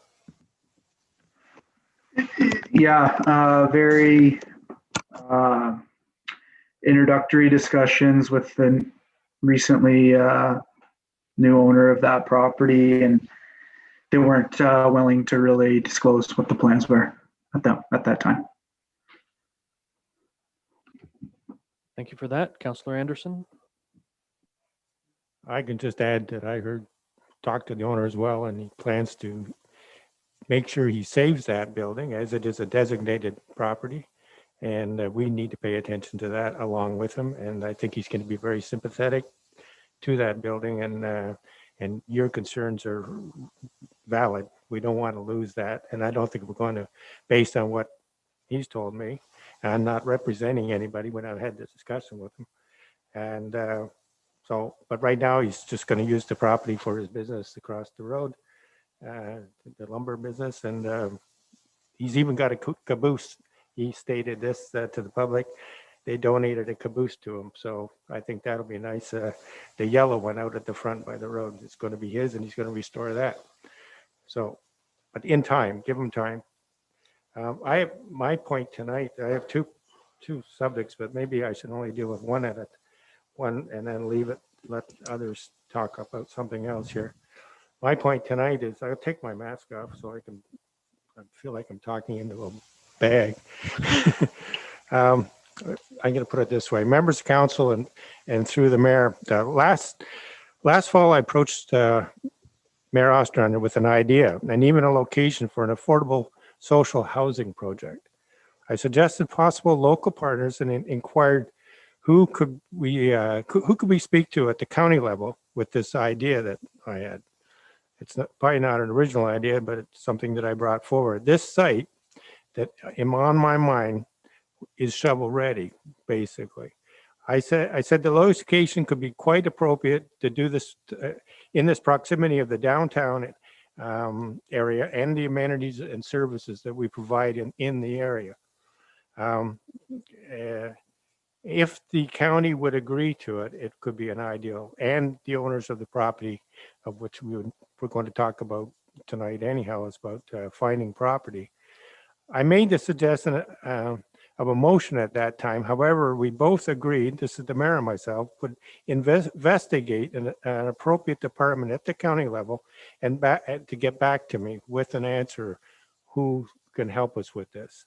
Yeah, very introductory discussions with the recently new owner of that property, and they weren't willing to really disclose what the plans were at that time. Thank you for that. Councillor Anderson? I can just add that I talked to the owner as well, and he plans to make sure he saves that building as it is a designated property. And we need to pay attention to that along with him. And I think he's going to be very sympathetic to that building, and your concerns are valid. We don't want to lose that. And I don't think we're going to, based on what he's told me, I'm not representing anybody when I've had this discussion with him. And but right now he's just going to use the property for his business across the road, the lumber business. And he's even got a caboose. He stated this to the public. They donated a caboose to him. So I think that'll be nice. The yellow one out at the front by the road, it's going to be his, and he's going to restore that. So, but in time, give him time. I have my point tonight. I have two subjects, but maybe I should only deal with one and then leave it, let others talk about something else here. My point tonight is I'll take my mask off so I feel like I'm talking into a bag. I'm going to put it this way. Members of council and through the mayor, last fall I approached Mayor Ostrander with an idea and even a location for an affordable social housing project. I suggested possible local partners and inquired who could we speak to at the county level with this idea that I had. It's probably not an original idea, but it's something that I brought forward. This site that on my mind is shovel ready, basically. I said the location could be quite appropriate to do this in this proximity of the downtown area and the amenities and services that we provide in the area. If the county would agree to it, it could be an ideal, and the owners of the property, of which we're going to talk about tonight anyhow, is about finding property. I made the suggestion of a motion at that time. However, we both agreed, this is the mayor and myself, would investigate an appropriate department at the county level and to get back to me with an answer who can help us with this.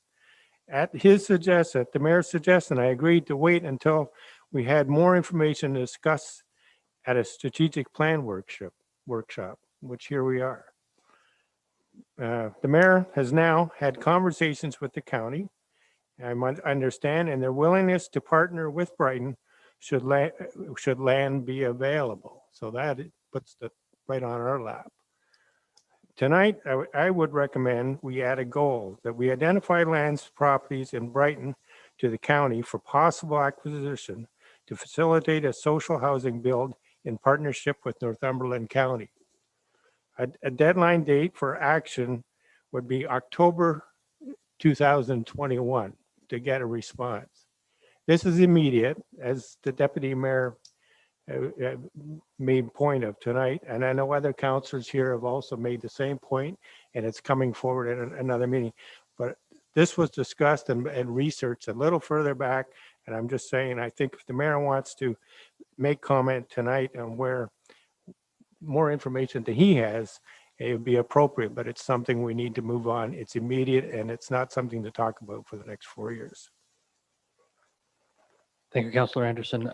At his suggestion, at the mayor's suggestion, I agreed to wait until we had more information to discuss at a strategic plan workshop, which here we are. The mayor has now had conversations with the county. I understand, and their willingness to partner with Brighton should land be available. So that puts the right on our lap. Tonight, I would recommend we add a goal that we identify lands properties in Brighton to the county for possible acquisition to facilitate a social housing build in partnership with Northumberland County. A deadline date for action would be October 2021 to get a response. This is immediate, as the deputy mayor made point of tonight, and I know other councillors here have also made the same point, and it's coming forward in another meeting. But this was discussed and researched a little further back, and I'm just saying, I think if the mayor wants to make comment tonight on where more information that he has, it would be appropriate, but it's something we need to move on. It's immediate and it's not something to talk about for the next 4 years. Thank you, Councillor Anderson.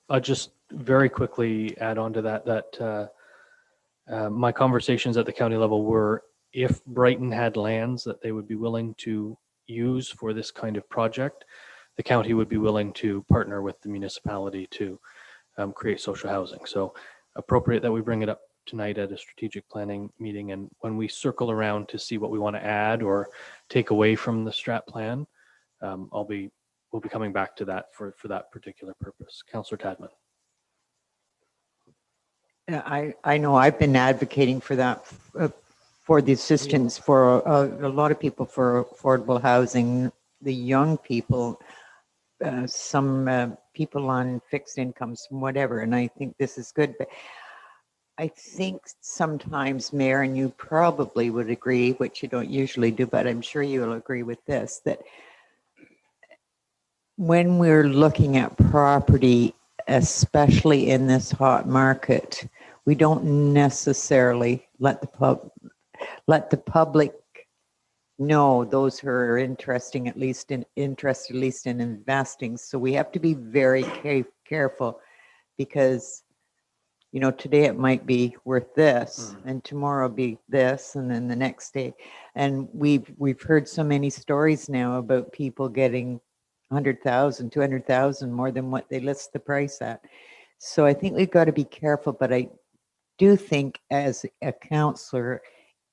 I'll just very quickly add on to that, my conversations at the county level were if Brighton had lands that they would be willing to use for this kind of project, the county would be willing to partner with the municipality to create social housing. So appropriate that we bring it up tonight at a strategic planning meeting. And when we circle around to see what we want to add or take away from the strat plan, we'll be coming back to that for that particular purpose. Councillor Tadman. Yeah, I know I've been advocating for that, for the assistance for a lot of people for affordable housing, the young people, some people on fixed incomes, whatever. And I think this is good. But I think sometimes, Mayor, and you probably would agree, which you don't usually do, but I'm sure you'll agree with this, that when we're looking at property, especially in this hot market, we don't necessarily let the public know, those who are interested at least in investing. So we have to be very careful, because today it might be worth this, and tomorrow be this, and then the next day. And we've heard so many stories now about people getting 100,000, 200,000 more than what they list the price at. So I think we've got to be careful, but I do think as a councillor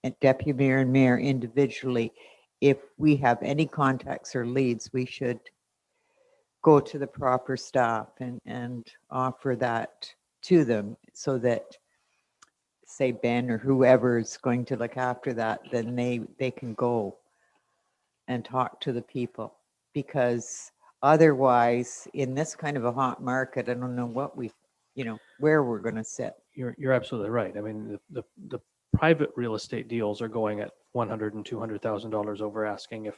and deputy mayor and mayor individually, if we have any contacts or leads, we should go to the proper staff and offer that to them, so that, say, Ben or whoever is going to look after that, then they can go and talk to the people. Because otherwise, in this kind of a hot market, I don't know what where we're going to sit. You're absolutely right. I mean, the private real estate deals are going at $100,000 and $200,000 over asking.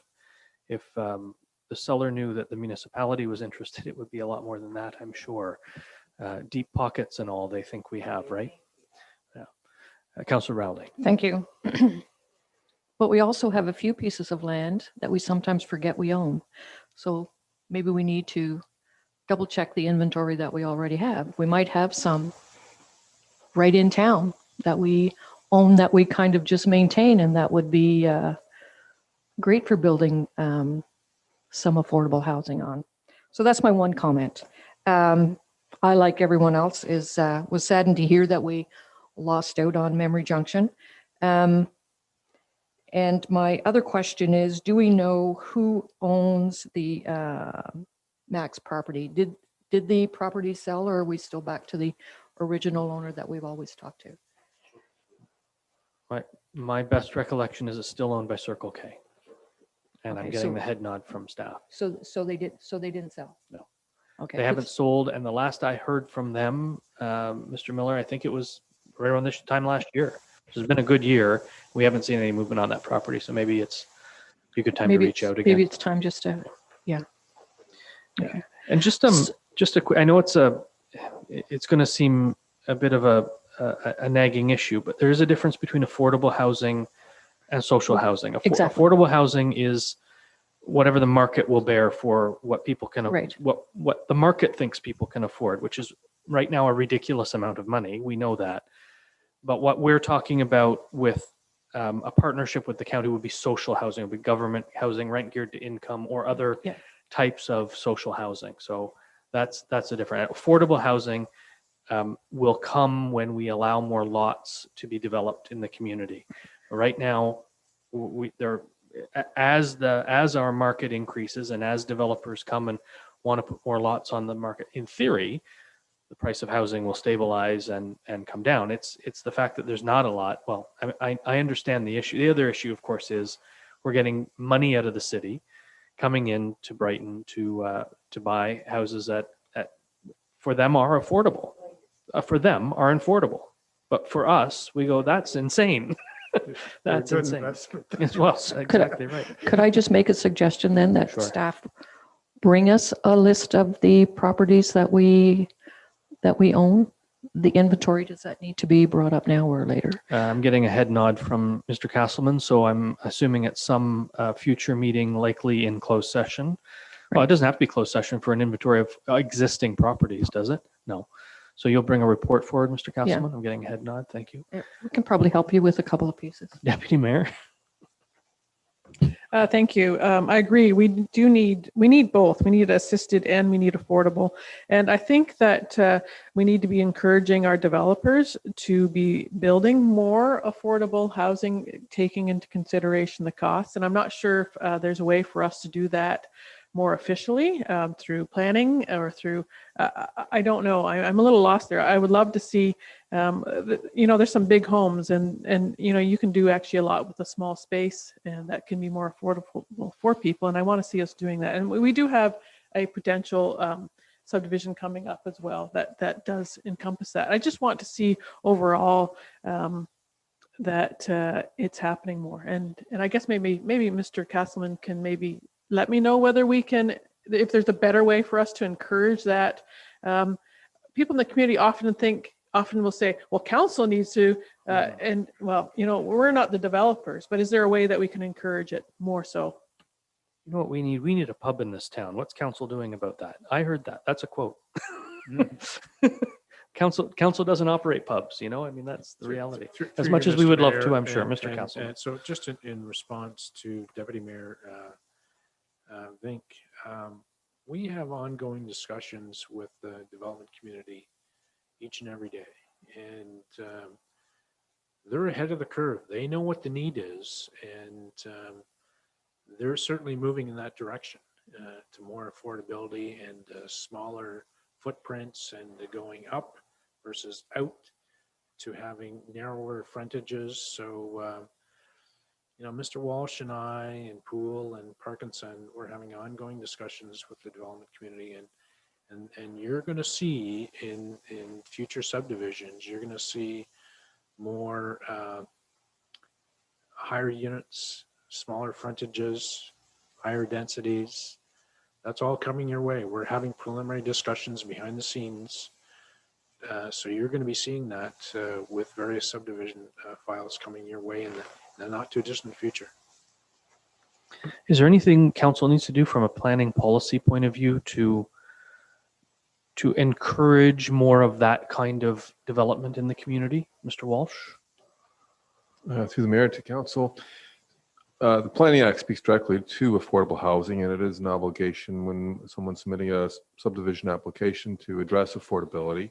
If the seller knew that the municipality was interested, it would be a lot more than that, I'm sure. Deep pockets and all they think we have, right? Yeah. Councillor Rowley. Thank you. But we also have a few pieces of land that we sometimes forget we own. So maybe we need to double check the inventory that we already have. We might have some right in town that we own that we kind of just maintain, and that would be great for building some affordable housing on. So that's my one comment. I, like everyone else, was saddened to hear that we lost out on Memory Junction. And my other question is, do we know who owns the Max property? Did the property sell, or are we still back to the original owner that we've always talked to? My best recollection is it's still owned by Circle K. And Okay, I'm getting the head nod from staff. So they didn't sell? No. Okay. They haven't sold, and the last I heard from them, Mr. Miller, I think it was right around this time last year. It's been a good year. We haven't seen any movement on that property, so maybe it's a good time to reach out again. Maybe it's time just to, yeah. Okay. And just a quick, I know it's going to seem a bit of a nagging issue, but there is a difference between affordable housing and social housing. Exactly. Affordable housing is whatever the market will bear for what people can, Right. what the market thinks people can afford, which is right now a ridiculous amount of money. We know that. But what we're talking about with a partnership with the county would be social housing, would be government housing, rent geared to income, or other types of social housing. So that's a different. Affordable housing will come when we allow more lots to be developed in the community. Right now, as our market increases and as developers come and want to put more lots on the market, in theory, the price of housing will stabilize and come down. It's the fact that there's not a lot. Well, I understand the issue. The other issue, of course, is we're getting money out of the city coming in to Brighton to buy houses that for them are affordable. But for us, we go, that's insane. That's insane. As well, exactly right. Could I just make a suggestion then that Sure. staff bring us a list of the properties that we own the inventory, does that need to be brought up now or later? I'm getting a head nod from Mr. Castleman, so I'm assuming at some future meeting, likely in closed session. Well, it doesn't have to be closed session for an inventory of existing properties, does it? No. So you'll bring a report forward, Mr. Castleman? I'm getting a head nod. Thank you. Yeah, we can probably help you with a couple of pieces. Deputy Mayor? Thank you. I agree. We need both. We need assisted and we need affordable. And I think that we need to be encouraging our developers to be building more affordable housing, taking into consideration the costs. And I'm not sure if there's a way for us to do that more officially through planning or through, I don't know. I'm a little lost there. I would love to see, there's some big homes and you can do actually a lot with a small space, and that can be more affordable for people. And I want to see us doing that. And we do have a potential subdivision coming up as well that does encompass that. I just want to see overall that it's happening more. And I guess maybe Mr. Castleman can maybe let me know whether we can, if there's a better way for us to encourage that. People in the community often will say, well, council needs to, and well, we're not the developers, but is there a way that we can encourage it more so? You know what we need? We need a pub in this town. What's council doing about that? I heard that. That's a quote. Council doesn't operate pubs, that's the reality. As much as we would love to, I'm sure, Mr. Council. And so just in response to Deputy Mayor Vink, we have ongoing discussions with the development community each and every day. And they're ahead of the curve. They know what the need is. And they're certainly moving in that direction to more affordability and smaller footprints and going up versus out to having narrower frontages. So, Mr. Walsh and I and Poole and Parkinson, we're having ongoing discussions with the development community, and you're going to see in future subdivisions, you're going to see more higher units, smaller frontages, higher densities. That's all coming your way. We're having preliminary discussions behind the scenes. So you're going to be seeing that with various subdivision files coming your way in the not too distant future. Is there anything council needs to do from a planning policy point of view to encourage more of that kind of development in the community? Mr. Walsh? Through the mayor to council. The Planning Act speaks directly to affordable housing, and it is an obligation when someone's submitting a subdivision application to address affordability.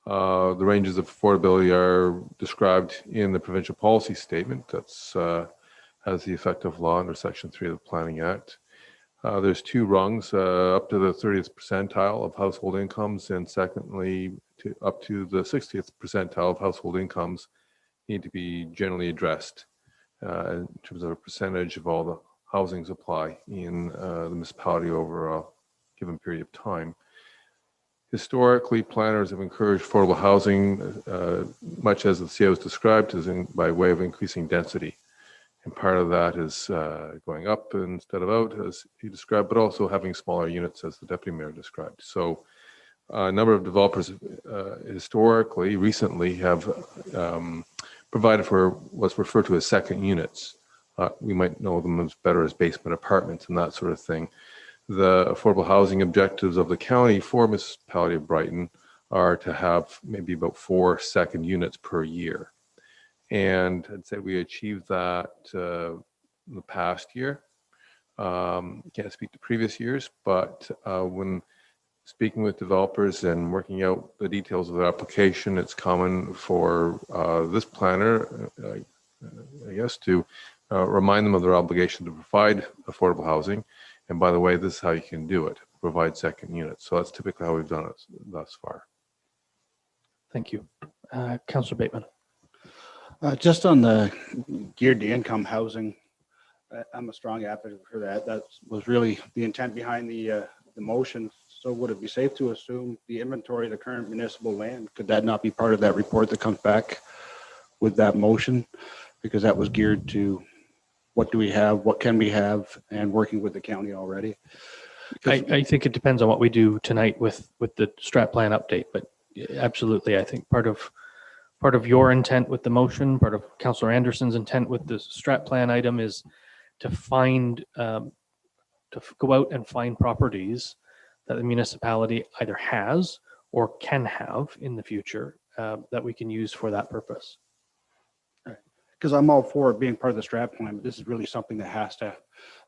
The ranges of affordability are described in the provincial policy statement that's has the effect of law under Section 3 of the Planning Act. There's two rungs, up to the 30th percentile of household incomes, and secondly, up to the 60th percentile of household incomes need to be generally addressed in terms of a percentage of all the housing supply in the municipality over a given period of time. Historically, planners have encouraged affordable housing, much as the CO has described, by way of increasing density. And part of that is going up instead of out, as he described, but also having smaller units, as the deputy mayor described. So a number of developers historically, recently, have provided for what's referred to as second units. We might know them as better as basement apartments and that sort of thing. The affordable housing objectives of the county for municipality of Brighton are to have maybe about 4 second units per year. And I'd say we achieved that in the past year. Can't speak to previous years, but when speaking with developers and working out the details of their application, it's common for this planner, I guess, to remind them of their obligation to provide affordable housing. And by the way, this is how you can do it, provide second units. So that's typically how we've done it thus far. Thank you. Councillor Bateman. Just on the geared to income housing, I'm a strong advocate for that. That was really the intent behind the motion. So would it be safe to assume the inventory of the current municipal land, could that not be part of that report that comes back with that motion? Because that was geared to what do we have, what can we have, and working with the county already. I think it depends on what we do tonight with the strat plan update, but absolutely. I think part of your intent with the motion, part of Councillor Anderson's intent with the strat plan item is to find, go out and find properties that the municipality either has or can have in the future that we can use for that purpose. Because I'm all for it being part of the strat plan, but this is really something that has to,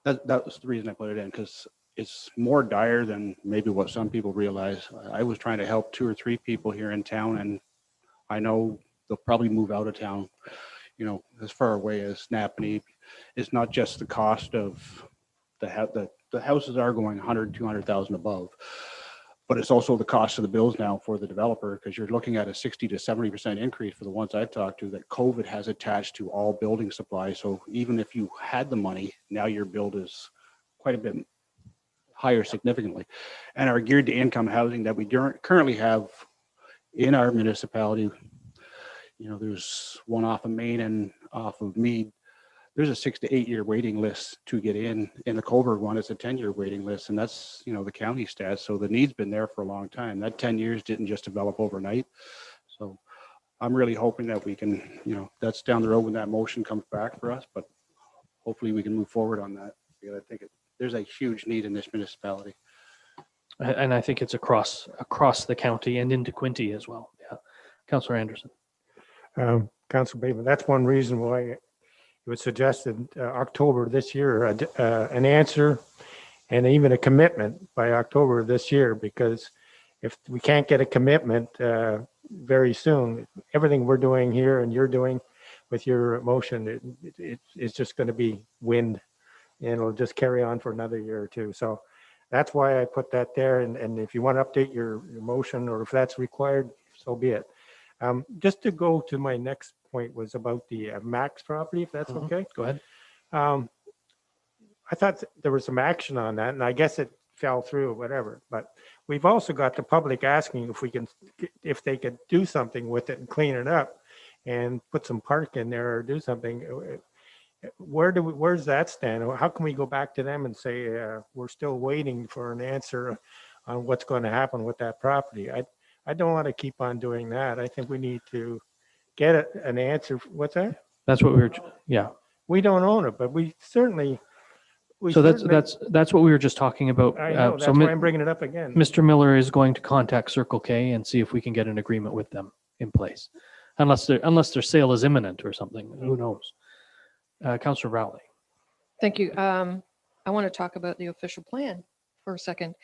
that was the reason I put it in, because it's more dire than maybe what some people realize. I was trying to help 2 or 3 people here in town, and I know they'll probably move out of town, you know, as far away as Napanee. It's not just the cost of the houses are going 100, 200,000 above, but it's also the cost of the bills now for the developer, because you're looking at a 60 to 70% increase for the ones I've talked to that COVID has attached to all building supplies. So even if you had the money, now your bill is quite a bit higher significantly. And our geared to income housing that we currently have in our municipality, you know, there's one off of Main and off of Mead. There's a 6 to 8 year waiting list to get in. In the Coburg one, it's a 10-year waiting list, and that's, you know, the county stats. So the need's been there for a long time. That 10 years didn't just develop overnight. So I'm really hoping that we can, you know, that's down the road when that motion comes back for us, but hopefully we can move forward on that, because I think there's a huge need in this municipality. And I think it's across the county and into Quinte as well. Yeah. Councillor Anderson. Councillor Bateman, that's one reason why it was suggested October this year, an answer and even a commitment by October this year, because if we can't get a commitment very soon, everything we're doing here and you're doing with your motion, it's just going to be wind, and it'll just carry on for another year or two. So that's why I put that there. And if you want to update your motion, or if that's required, so be it. Just to go to my next point was about the Max property, if that's okay. Go ahead. I thought there was some action on that, and I guess it fell through or whatever. But we've also got the public asking if they could do something with it and clean it up and put some park in there or do something. Where's that stand? How can we go back to them and say we're still waiting for an answer on what's going to happen with that property? I don't want to keep on doing that. I think we need to get an answer. What's that? That's what we were. Yeah. We don't own it, but we certainly. So that's what we were just talking about. I know, that's why I'm bringing it up again. Mr. Miller is going to contact Circle K and see if we can get an agreement with them in place, unless their sale is imminent or something. Who knows? Councillor Rowley. Thank you. I want to talk about the official plan for a second.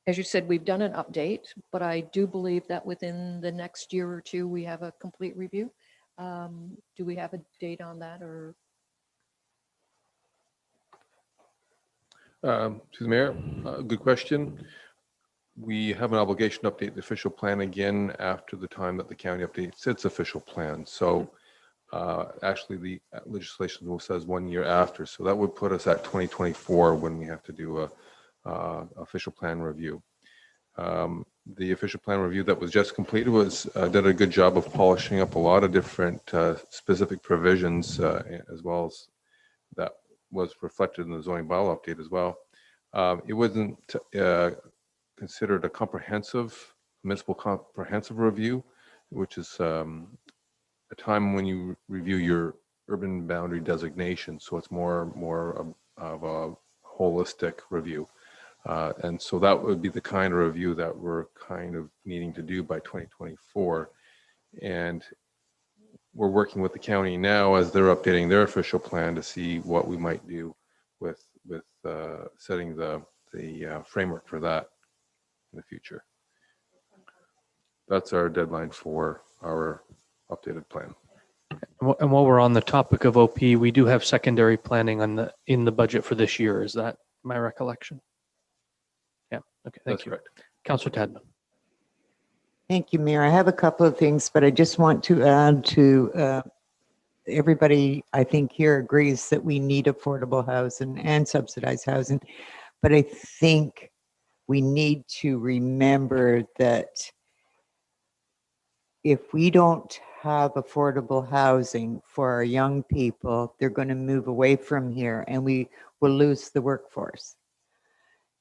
As you said, we've done an update, but I do believe that within the next year or two, we have a complete review. Do we have a date on that, or? To the mayor, good question. We have an obligation to update the official plan again after the time that the county updates its official plan. So actually the legislation says 1 year after. So that would put us at 2024 when we have to do a official plan review. The official plan review that was just completed did a good job of polishing up a lot of different specific provisions, as well as that was reflected in the zoning bylaw update as well. It wasn't considered a municipal comprehensive review, which is a time when you review your urban boundary designation. So it's more of a holistic review. And so that would be the kind of review that we're kind of needing to do by 2024. And we're working with the county now as they're updating their official plan to see what we might do with setting the framework for that in the future. That's our deadline for our updated plan. And while we're on the topic of OP, we do have secondary planning in the budget for this year. Is that my recollection? Yeah. Okay. Thank you. Correct. Councillor Tadman. Thank you, Mayor. I have a couple of things, but I just want to add to everybody, I think here agrees that we need affordable housing and subsidized housing. But I think we need to remember that if we don't have affordable housing for our young people, they're going to move away from here and we will lose the workforce.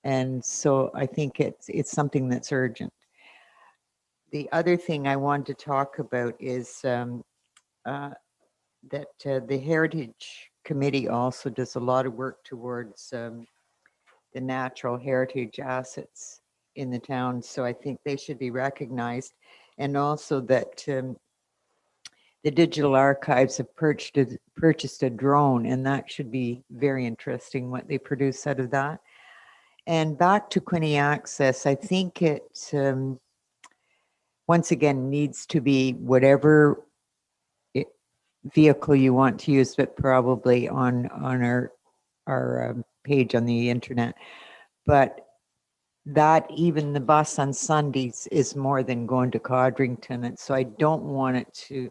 And so I think it's something that's urgent. the other thing I want to talk about is that the Heritage Committee also does a lot of work towards the natural heritage assets in the town. So I think they should be recognized. And also that the digital archives have purchased a drone, and that should be very interesting what they produce out of that. And back to Quinte Access, I think it once again needs to be whatever vehicle you want to use, but probably on our page on the internet. But that even the bus on Sundays is more than going to Codrington, and so I don't want it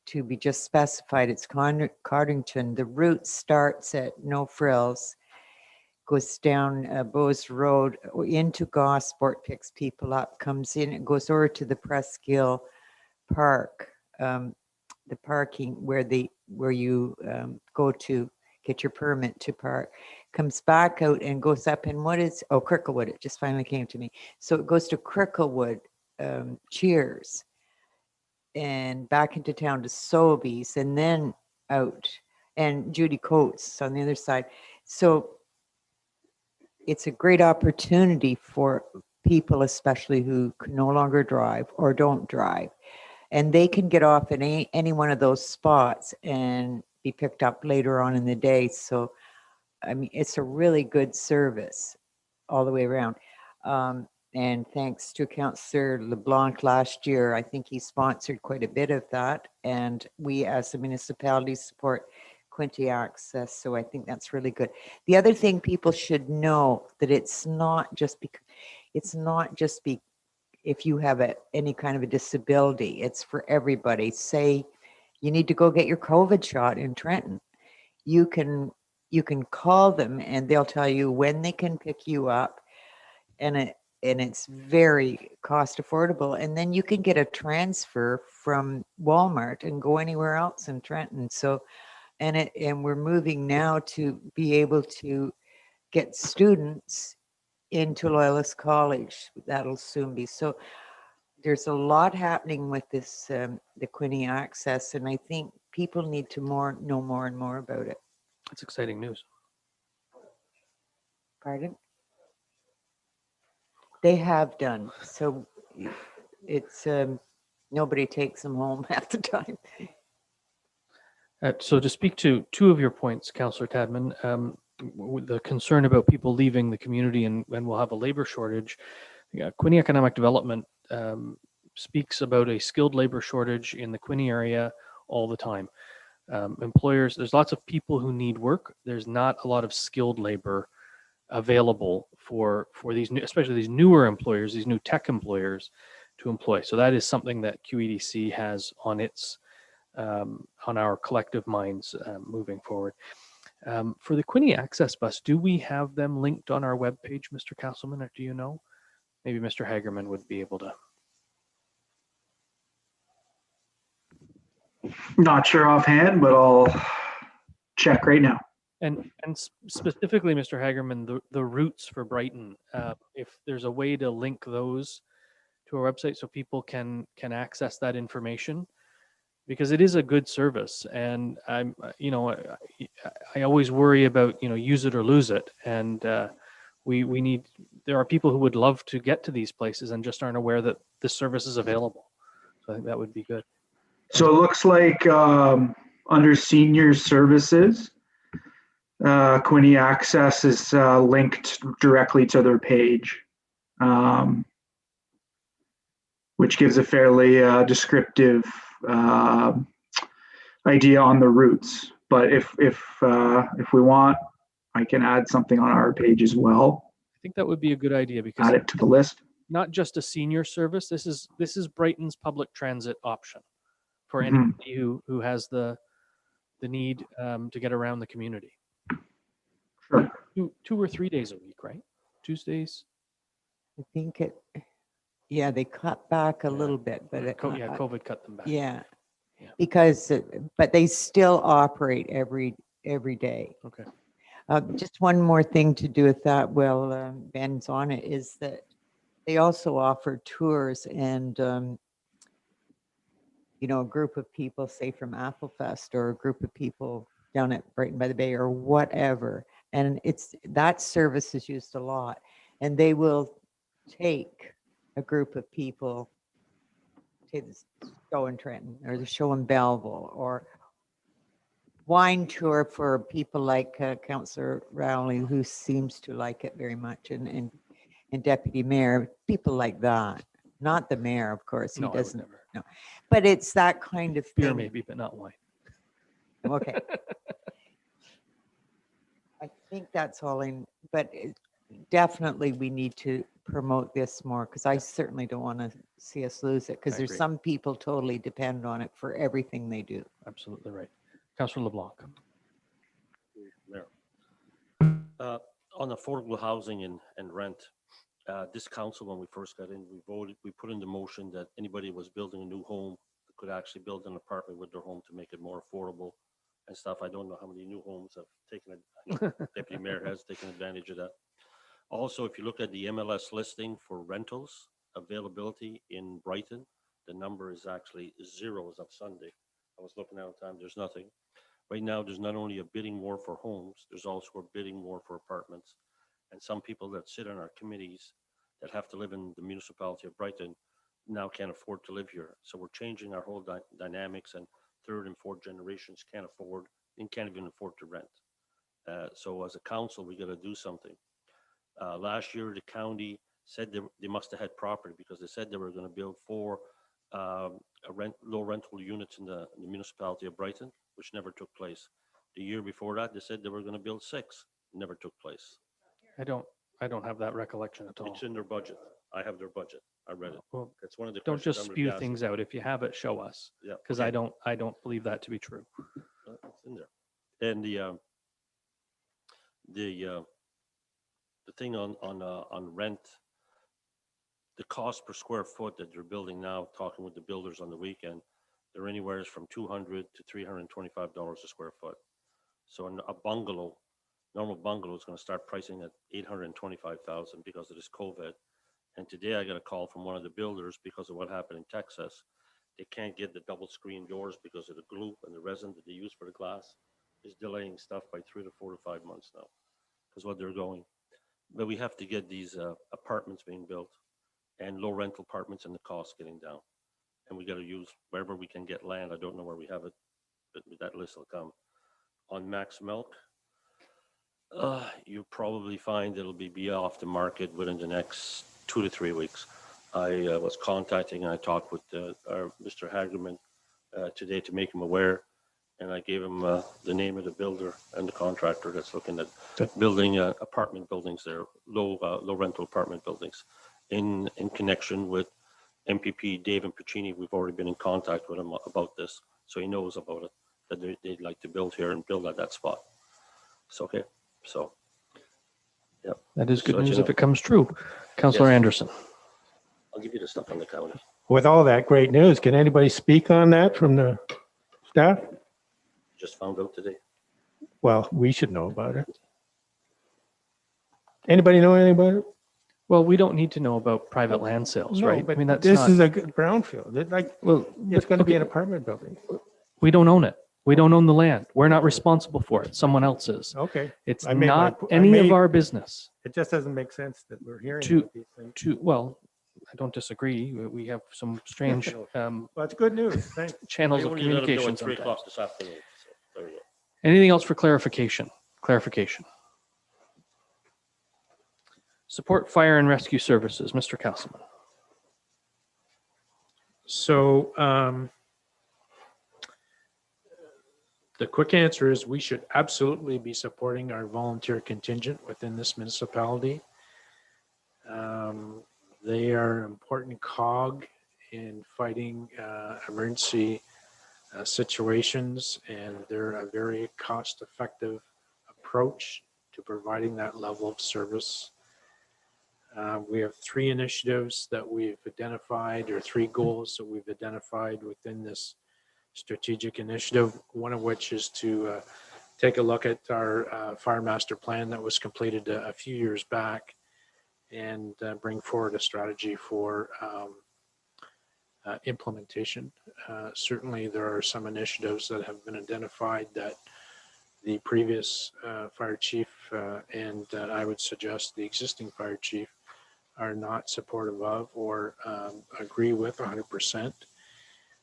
to be just specified it's Codrington. The route starts at No Frills, goes down Bowes Road into Gosport, picks people up, comes in, it goes over to the Presqu'île Park, the parking where you go to get your permit to park, comes back out and goes up in Cricklewood. It just finally came to me. So it goes to Cricklewood, Cheers, and back into town to Sobeys, and then out, and Judy Coates on the other side. So it's a great opportunity for people, especially who can no longer drive or don't drive. And they can get off at any one of those spots and be picked up later on in the day. So, I mean, it's a really good service all the way around. And thanks to Councillor LeBlanc last year, I think he sponsored quite a bit of that. And we as a municipality support Quinte Access. So I think that's really good. The other thing people should know that it's not just if you have any kind of a disability, it's for everybody. Say you need to go get your COVID shot in Trenton. You can call them and they'll tell you when they can pick you up, and it's very cost affordable. And then you can get a transfer from Walmart and go anywhere else in Trenton. So, and we're moving now to be able to get students into Loyalist College. That'll soon be. So there's a lot happening with this, the Quinte Access, and I think people need to know more and more about it. That's exciting news. Pardon? They have done. So it's, nobody takes them home half the time. So to speak to two of your points, Councillor Tadman, the concern about people leaving the community and we'll have a labor shortage. Quinte Economic Development speaks about a skilled labor shortage in the Quinte area all the time. Employers, there's lots of people who need work. There's not a lot of skilled labor available for these new, especially these newer employers, these new tech employers to employ. So that is something that QEDC has on its on our collective minds moving forward. For the Quinte Access bus, do we have them linked on our webpage, Mr. Castleman, or do you know? Maybe Mr. Hagerman would be able to. Not sure offhand, but I'll check right now. And specifically, Mr. Hagerman, the routes for Brighton, if there's a way to link those to our website so people can access that information, because it is a good service. And I'm, I always worry about, use it or lose it. And we need, there are people who would love to get to these places and just aren't aware that this service is available. So I think that would be good. So it looks like under senior services, Quinte Access is linked directly to their page, which gives a fairly descriptive idea on the routes. But if we want, I can add something on our page as well. I think that would be a good idea, because add it to the list. Not just a senior service. This is Brighton's public transit option for anybody who has the need to get around the community. Sure. 2 or 3 days a week, right? Tuesdays. I think they cut back a little bit, but COVID cut them back. Yeah. Because, but they still operate every day. Okay. Just one more thing to do with that, well, Ben's on it, is that they also offer tours and, a group of people, say from Applefest, or a group of people down at Brighton by the Bay or whatever. And that service is used a lot. And they will take a group of people to the show in Trenton or the show in Belleville, or wine tour for people like Councillor Rowley, who seems to like it very much, and Deputy Mayor, people like that. Not the mayor, of course, he No, I would doesn't. never. No, but it's that kind of Beer thing. maybe, but not wine. Okay. I think that's all but definitely we need to promote this more, because I certainly don't want to see us lose it, because I there's agree. some people totally depend on it for everything they do. Absolutely right. Councillor LeBlanc. Mayor. On affordable housing and rent, this council, when we first got in, we put in the motion that anybody who was building a new home could actually build an apartment with their home to make it more affordable and stuff. I don't know how many new homes have taken it. Deputy Mayor has taken advantage of that. Also, if you look at the MLS listing for rentals availability in Brighton, the number is actually 0 as of Sunday. I was looking at the time, there's nothing. Right now, there's not only a bidding war for homes, there's also a bidding war for apartments. And some people that sit on our committees that have to live in the municipality of Brighton now can't afford to live here. So we're changing our whole dynamics, and third and fourth generations can't afford and can't even afford to rent. So as a council, we got to do something. Last year, the county said they must have had property, because they said they were going to build 4 low rental units in the municipality of Brighton, which never took place. The year before that, they said they were going to build 6, never took place. I don't have that recollection at all. It's in their budget. I have their budget. I read it. Well, It's one of the don't questions just I'm gonna be spew asking. things out. If you have it, show us, Yeah, because okay. I don't believe that to be true. It's in there. And the thing on rent, the cost per square foot that you're building now, talking with the builders on the weekend, they're anywhere from $200 to $325 a square foot. So a bungalow, normal bungalow, is going to start pricing at $825,000 because of this COVID. And today I got a call from one of the builders because of what happened in Texas. They can't get the double screen doors because of the glue and the resin that they use for the glass is delaying stuff by 3 to 4 to 5 months now, because what they're going. But we have to get these apartments being built and low rental apartments and the cost getting down. And we got to use wherever we can get land. I don't know where we have it, but that list will come. On Max Milk, you probably find it'll be off the market within the next 2 to 3 weeks. I was contacting and I talked with Mr. Hagerman today to make him aware, and I gave him the name of the builder and the contractor that's looking at building apartment buildings there, low rental apartment buildings, in connection with MPP Dave and Pecuniary. We've already been in contact with him about this, so he knows about it, that they'd like to build here and build at that spot. So, okay, so, yeah. That is Just good let you news know. if it comes true. Councillor Yes. Anderson. I'll give you the stuff on the counter. With all that great news, can anybody speak on that from the staff? Just found out today. Well, we should know about it. Anybody know anything about it? Well, we don't need to know about private land sales, No, right? I but mean, that's this not, is a good brownfield. It's going to be an apartment building. we don't own it. We don't own the land. We're not responsible for it. Someone else is. Okay. It's I made my not po- any of our business. It just doesn't make sense that we're hearing To- about these things. Well, I don't disagree. We have some strange Well, it's good news. Thanks. channels We of only let them know communication at 3 sometimes. o'clock this afternoon. So there we go. Anything else for clarification? Support fire and rescue services, Mr. Castleman. So the quick answer is we should absolutely be supporting our volunteer contingent within this municipality. They are an important cog in fighting emergency situations, and they're a very cost-effective approach to providing that level of service. We have 3 initiatives that we've identified, or 3 goals that we've identified within this strategic initiative, one of which is to take a look at our fire master plan that was completed a few years back and bring forward a strategy for implementation. Certainly, there are some initiatives that have been identified that the previous fire chief and I would suggest the existing fire chief are not supportive of or agree with 100%.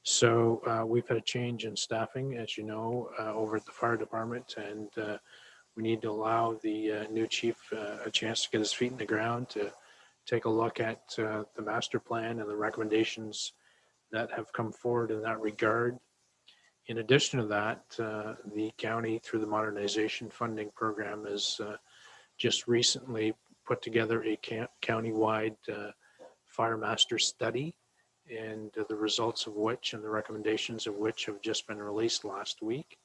So we've had a change in staffing, as you know, over at the fire department, and we need to allow the new chief a chance to get his feet in the ground to take a look at the master plan and the recommendations that have come forward in that regard. In addition to that, the county, through the modernization funding program, has just recently put together a county-wide fire master study, and the results of which and the recommendations of which have just been released last week.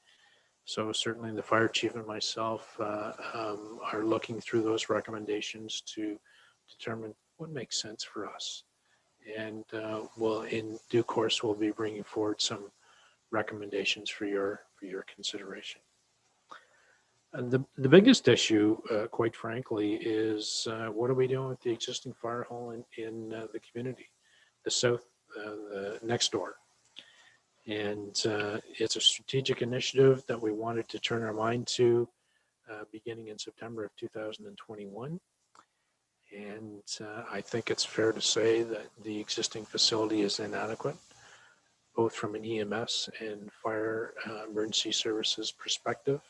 So certainly the fire chief and myself are looking through those recommendations to determine what makes sense for us. And we'll, in due course, we'll be bringing forward some recommendations for your consideration. And the biggest issue, quite frankly, is what are we doing with the existing fire hall in the community, the south, the next door. And it's a strategic initiative that we wanted to turn our mind to beginning in September of 2021. And I think it's fair to say that the existing facility is inadequate, both from an EMS and fire emergency services perspective.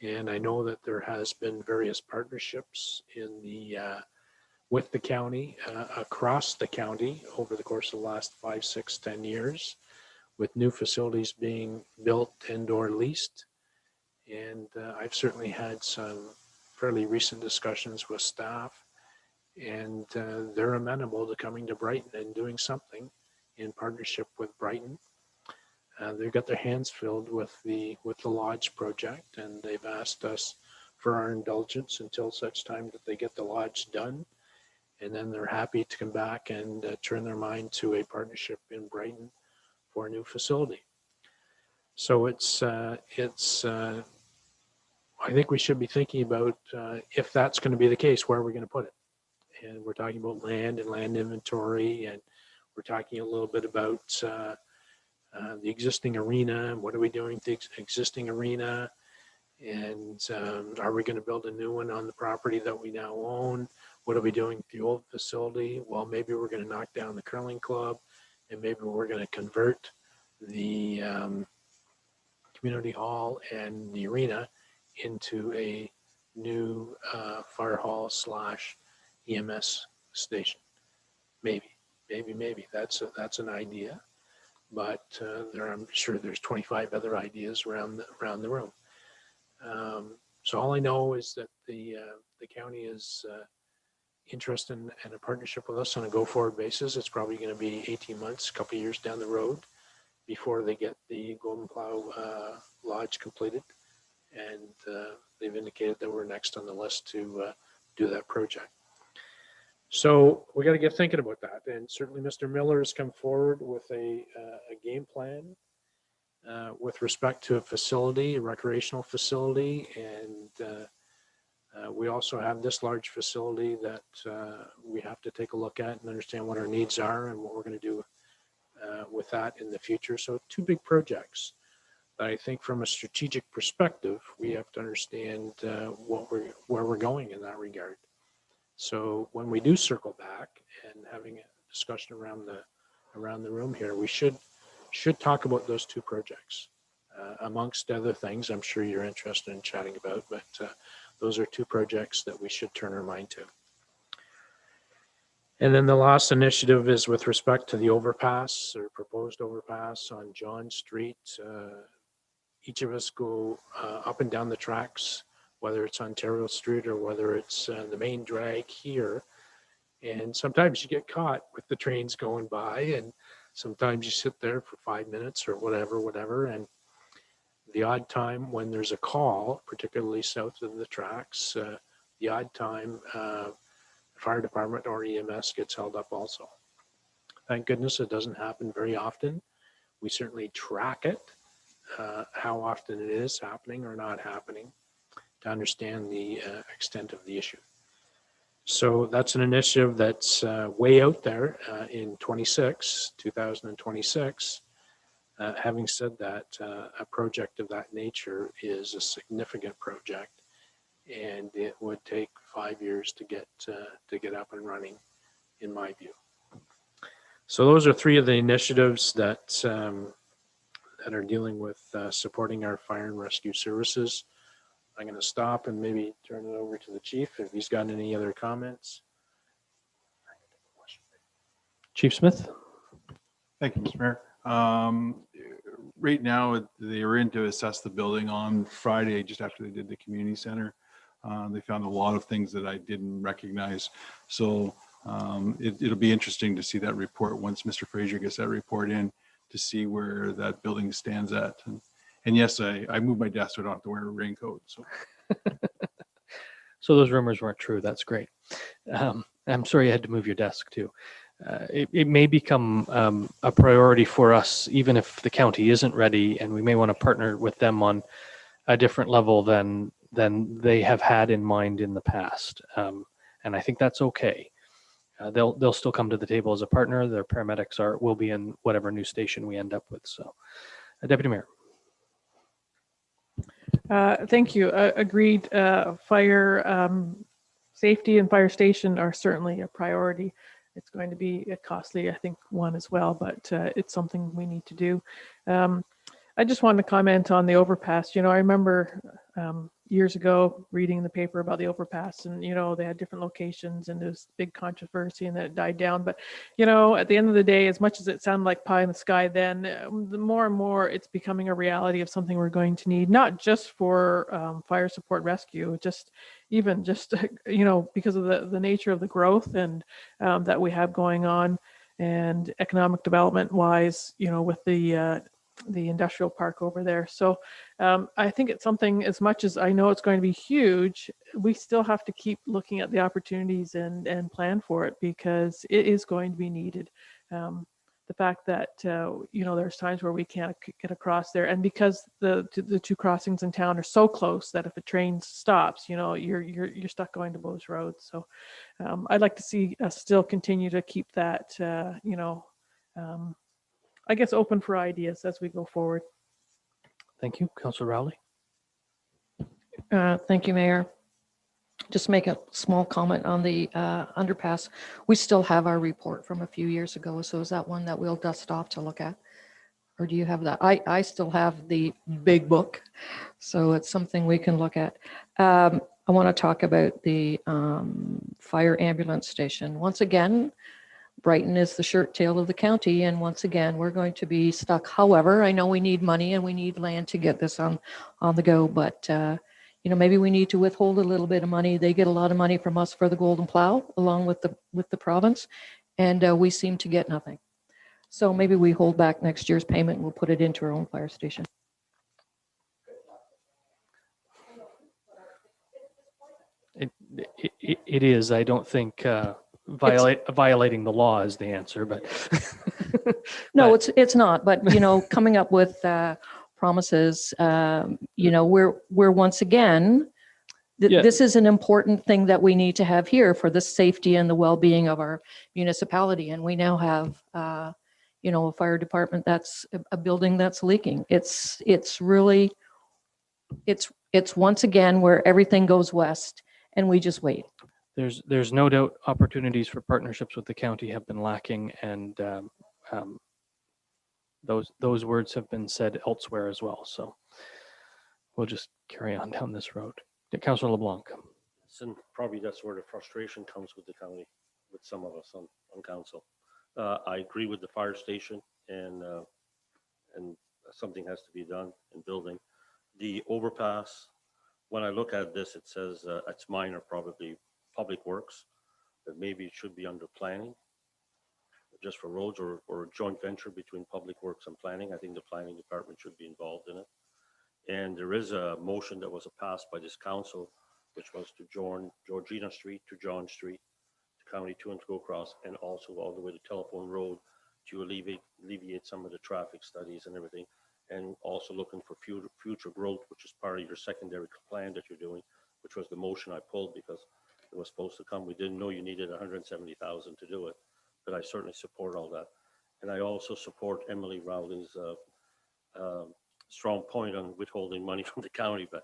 And I know that there has been various partnerships in the with the county, across the county over the course of the last 5, 6, 10 years, with new facilities being built and or leased. And I've certainly had some fairly recent discussions with staff, and they're amenable to coming to Brighton and doing something in partnership with Brighton. They've got their hands filled with the lodge project, and they've asked us for our indulgence until such time that they get the lodge done. And then they're happy to come back and turn their mind to a partnership in Brighton for a new facility. So I think we should be thinking about if that's going to be the case, where are we going to put it? And we're talking about land and land inventory, and we're talking a little bit about the existing arena, and what are we doing with the existing arena, and are we going to build a new one on the property that we now own? What are we doing with the old facility? Well, maybe we're going to knock down the curling club, and maybe we're going to convert the community hall and the arena into a new fire hall / EMS station. Maybe. That's an idea, but I'm sure there's 25 other ideas around the room. So all I know is that the county is interested in a partnership with us on a go-forward basis. It's probably going to be 18 months, a couple of years down the road before they get the Golden Plough Lodge completed. And they've indicated that we're next on the list to do that project. So we got to get thinking about that. And certainly Mr. Miller has come forward with a game plan with respect to a facility, a recreational facility. And we also have this large facility that we have to take a look at and understand what our needs are and what we're going to do with that in the future. So 2 big projects that I think from a strategic perspective, we have to understand where we're going in that regard. So when we do circle back and having a discussion around the room here, we should talk about those 2 projects, amongst other things I'm sure you're interested in chatting about, but those are 2 projects that we should turn our mind to. And then the last initiative is with respect to the overpass or proposed overpass on John Street. Each of us go up and down the tracks, whether it's Ontario Street or whether it's the main drag here. And sometimes you get caught with the trains going by, and sometimes you sit there for 5 minutes or whatever. And the odd time when there's a call, particularly south of the tracks, the odd time fire department or EMS gets held up also. Thank goodness it doesn't happen very often. We certainly track it, how often it is happening or not happening, to understand the extent of the issue. So that's an initiative that's way out there in 2026. Having said that, a project of that nature is a significant project, and it would take 5 years to get up and running, in my view. So those are three of the initiatives that that are dealing with supporting our fire and rescue services. I'm going to stop and maybe turn it over to the chief if he's got any other comments. Chief Smith? Thank you, Mr. Mayor. Right now, they were in to assess the building on Friday, just after they did the community center. They found a lot of things that I didn't recognize. So it'll be interesting to see that report once Mr. Fraser gets that report in, to see where that building stands at. And yes, I moved my desk so I don't have to wear a raincoat. So. So those rumors weren't true. That's great. I'm sorry you had to move your desk too. It may become a priority for us, even if the county isn't ready, and we may want to partner with them on a different level than they have had in mind in the past. And I think that's okay. They'll still come to the table as a partner. Their paramedics will be in whatever new station we end up with. So, Deputy Mayor. Thank you. Agreed. Fire safety and fire station are certainly a priority. It's going to be a costly, I think, one as well, but it's something we need to do. I just wanted to comment on the overpass. You know, I remember years ago reading in the paper about the overpass, and, you know, they had different locations and there's big controversy and then it died down. But, you know, at the end of the day, as much as it sounded like pie in the sky then, the more and more it's becoming a reality of something we're going to need, not just for fire support rescue, even just, you know, because of the nature of the growth and that we have going on, and economic development wise, you know, with the industrial park over there. So I think it's something, as much as I know it's going to be huge, we still have to keep looking at the opportunities and plan for it, because it is going to be needed. The fact that, you know, there's times where we can't get across there, and because the two crossings in town are so close that if a train stops, you know, you're stuck going to those roads. So I'd like to see us still continue to keep that, you know, I guess, open for ideas as we go forward. Thank you. Councillor Rowley. Thank you, Mayor. Just make a small comment on the underpass. We still have our report from a few years ago. So is that one that we'll dust off to look at? Or do you have that? I still have the big book. So it's something we can look at. I want to talk about the fire ambulance station. Once again, Brighton is the shirt tail of the county, and once again, we're going to be stuck. However, I know we need money and we need land to get this on the go, but you know, maybe we need to withhold a little bit of money. They get a lot of money from us for the Golden Plow, along with the province, and we seem to get nothing. So maybe we hold back next year's payment and we'll put it into our own fire station. It is. I don't think violating the law is the answer, but no, it's not. But, you know, coming up with promises, you know, we're once again, this is an important thing that we need to have here for the safety and the well-being of our municipality. And we now have, you know, a fire department that's a building that's leaking. It's really, it's once again where everything goes west and we just wait. There's no doubt opportunities for partnerships with the county have been lacking, and those words have been said elsewhere as well. So we'll just carry on down this road. Councillor LeBlanc. And probably that's where the frustration comes with the county, with some of us on council. I agree with the fire station, and something has to be done in building. The overpass, when I look at this, it says it's minor, probably public works, that maybe it should be under planning, just for roads, or a joint venture between public works and planning. I think the planning department should be involved in it. And there is a motion that was passed by this council, which was to join Georgina Street to John Street, to County 2 and to go across, and also all the way to Telephone Road to alleviate some of the traffic studies and everything. And also looking for future growth, which is part of your secondary plan that you're doing, which was the motion I pulled because that was supposed to come. We didn't know you needed 170,000 to do it, but I certainly support all that. And I also support Emily Rowling's strong point on withholding money from the county, but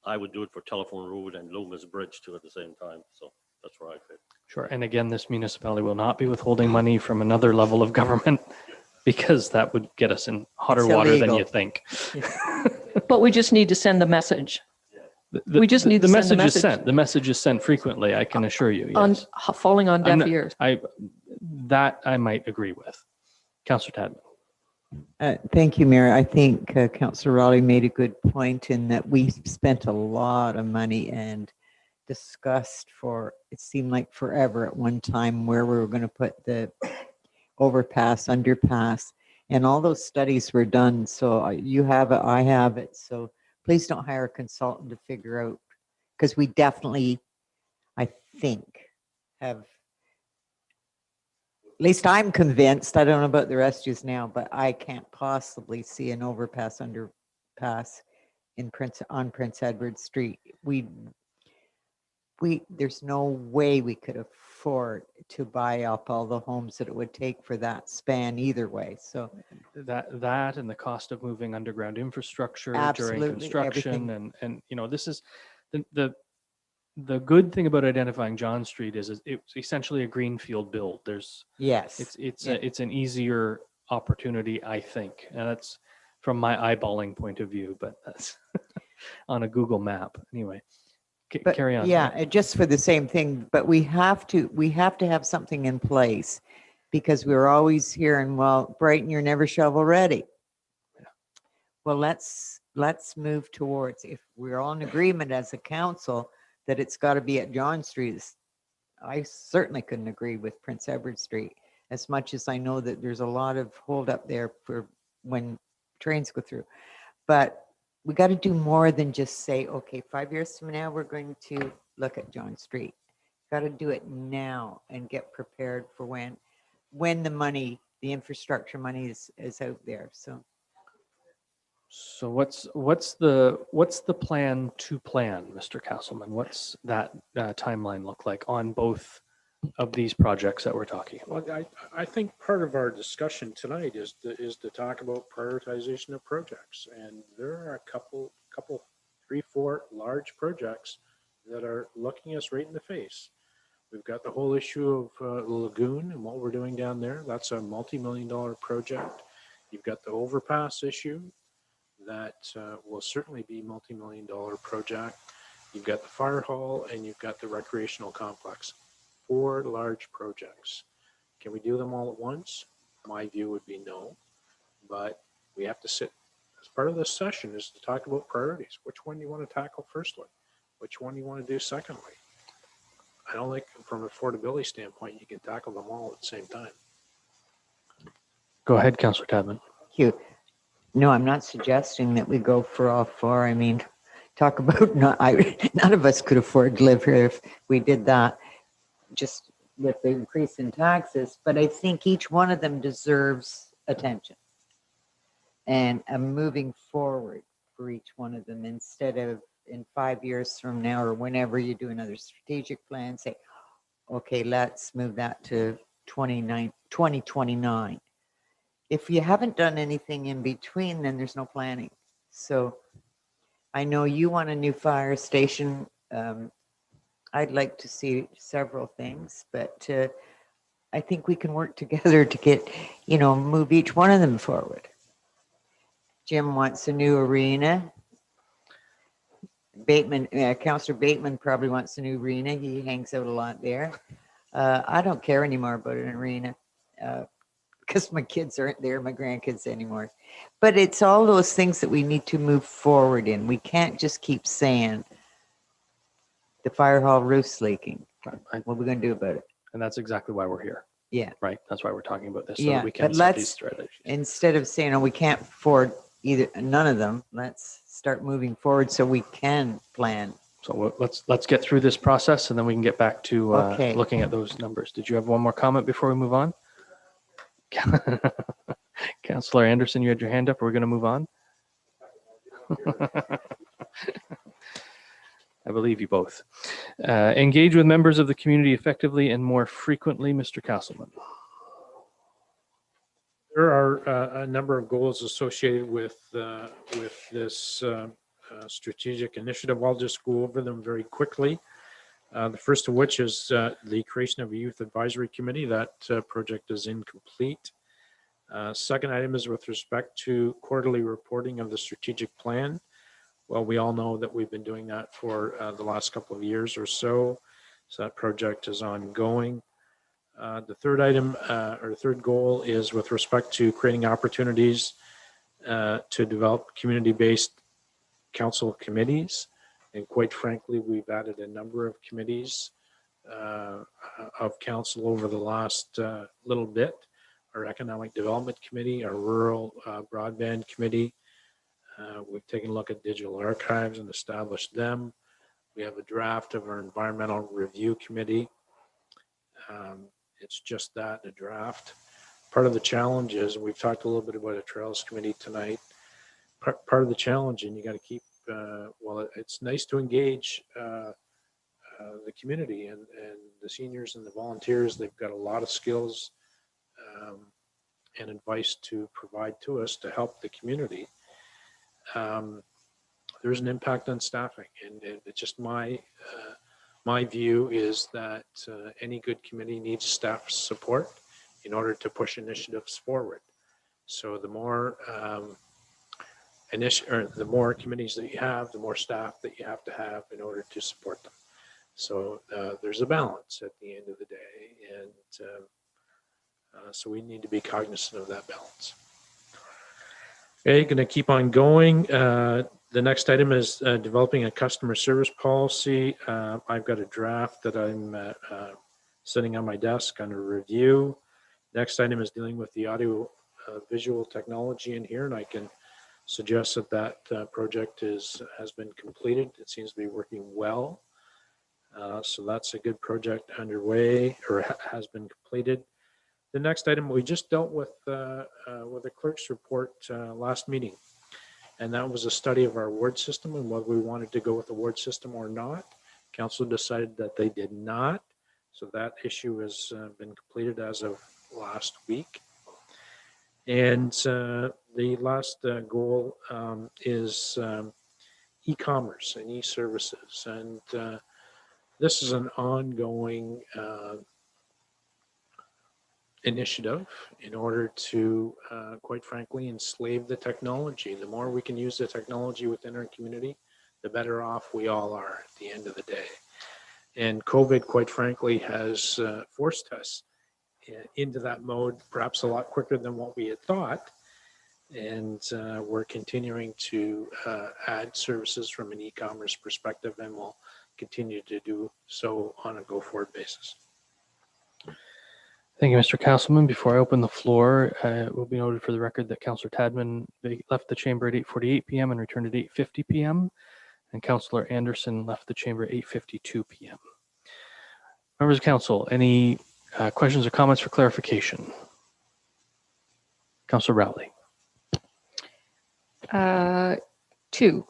I would do it for Telephone Road and Loomis Bridge too at the same time. So that's where I fit. Sure. And again, this municipality will not be withholding money from another level of government because that would get us in hotter It's water than illegal. you think. But we just need to send the message We just need to the send the message is message. sent. The message is sent frequently, I can assure you. on Yes. falling on I'm deaf not- ears. That I might agree with. Councillor Tadman. Thank you, Mayor. I think Councillor Raleigh made a good point in that we spent a lot of money and discussed for, it seemed like forever at one time, where we were going to put the overpass, underpass, and all those studies were done. So you have it, I have it. So please don't hire a consultant to figure out, because we definitely, I think, have, at least I'm convinced, I don't know about the rest of you now, but I can't possibly see an overpass, underpass on Prince Edward Street. There's no way we could afford to buy up all the homes that it would take for that span either way. So That and the cost of moving underground infrastructure during Absolutely, construction, everything. and this is the good thing about identifying John Street is it's essentially a greenfield build. yes, It's an easier opportunity, I think, and that's from my eyeballing point of view, but that's on a Google map anyway. but Carry on. yeah, just for the same thing. But we have to have something in place, because we're always hearing, well, Brighton, you're never shovel ready. Well, let's move towards, if we're all in agreement as a council that it's got to be at John Street. I certainly couldn't agree with Prince Edward Street, as much as I know that there's a lot of hold up there for when trains go through. But we got to do more than just say, okay, 5 years from now, we're going to look at John Street. Got to do it now and get prepared for when the money, the infrastructure money is out there. So what's the plan to plan, Mr. Castleman? What's that timeline look like on both of these projects that we're talking about? Well, I think part of our discussion tonight is to talk about prioritization of projects. And there are a couple, 3, 4 large projects that are looking us right in the face. We've got the whole issue of Lagoon and what we're doing down there. That's a multi-million-dollar project. You've got the overpass issue that will certainly be multi-million-dollar project. You've got the fire hall and you've got the recreational complex. 4 large projects. Can we do them all at once? My view would be no, but we have to sit, as part of this session is to talk about priorities. Which one do you want to tackle firstly? Which one do you want to do secondly? I don't think from an affordability standpoint, you can tackle them all at the same time. Go ahead, Councillor Tadman. Thank you. No, I'm not suggesting that we go for all 4. I mean, talk about none of us could afford to live here if we did that, just with the increase in taxes. But I think each one of them deserves attention, and I'm moving forward for each one of them, instead of in 5 years from now or whenever you do another strategic plan, say, okay, let's move that to 2029. If you haven't done anything in between, then there's no planning. So I know you want a new fire station. I'd like to see several things, but I think we can work together to get, move each one of them forward. Jim wants a new arena. Bateman, Councillor Bateman probably wants a new arena. He hangs out a lot there. I don't care anymore about an arena. Because my kids aren't there, my grandkids anymore. But it's all those things that we need to move forward in. We can't just keep saying the fire hall roof's leaking. What are we going to do about it? And that's exactly why we're here. Yeah. Right. That's why we're talking about this. So Yeah, that we can but set these let's, strategies. instead of saying, oh, we can't afford none of them, let's start moving forward so we can plan. So let's get through this process and then we can get back to Okay. looking at those numbers. Did you have one more comment before we move on? Councillor Anderson, you had your hand up. We're going to move on. I believe you both. Engage with members of the community effectively and more frequently, Mr. Castleman. There are a number of goals associated with this strategic initiative. I'll just go over them very quickly. The first of which is the creation of a youth advisory committee. That project is incomplete. Second item is with respect to quarterly reporting of the strategic plan. Well, we all know that we've been doing that for the last couple of years or so. So that project is ongoing. The third item or third goal is with respect to creating opportunities to develop community-based council committees. And quite frankly, we've added a number of committees of council over the last little bit. Our Economic Development Committee, our Rural Broadband Committee. We've taken a look at digital archives and established them. We have a draft of our Environmental Review Committee. It's just that, a draft. Part of the challenge is, and we've talked a little bit about a Trails Committee tonight, part of the challenge, and you got to keep, well, it's nice to engage the community and the seniors and the volunteers. They've got a lot of skills and advice to provide to us to help the community. There's an impact on staffing, and it's just my view is that any good committee needs staff support in order to push initiatives forward. So the more the more committees that you have, the more staff that you have to have in order to support them. So there's a balance at the end of the day, and so we need to be cognizant of that balance. Okay, going to keep on going. The next item is developing a customer service policy. I've got a draft that I'm sitting on my desk under review. Next item is dealing with the audio visual technology in here, and I can suggest that that project has been completed. It seems to be working well. So that's a good project underway, or has been completed. The next item, we just dealt with the clerk's report last meeting, and that was a study of our award system and whether we wanted to go with the award system or not. Council decided that they did not, so that issue has been completed as of last week. And the last goal is e-commerce and e-services, and this is an ongoing initiative in order to, quite frankly, enslave the technology. The more we can use the technology within our community, the better off we all are at the end of the day. And COVID, quite frankly, has forced us into that mode, perhaps a lot quicker than what we had thought. And we're continuing to add services from an e-commerce perspective, and we'll continue to do so on a go-forward basis. Thank you, Mr. Castleman. Before I open the floor, it will be noted for the record that Councillor Tadman left the chamber at 8:48 p.m. and returned at 8:50 p.m. And Councillor Anderson left the chamber at 8:52 p.m. Members of council, any questions or comments for clarification? Councillor Rowley. Two.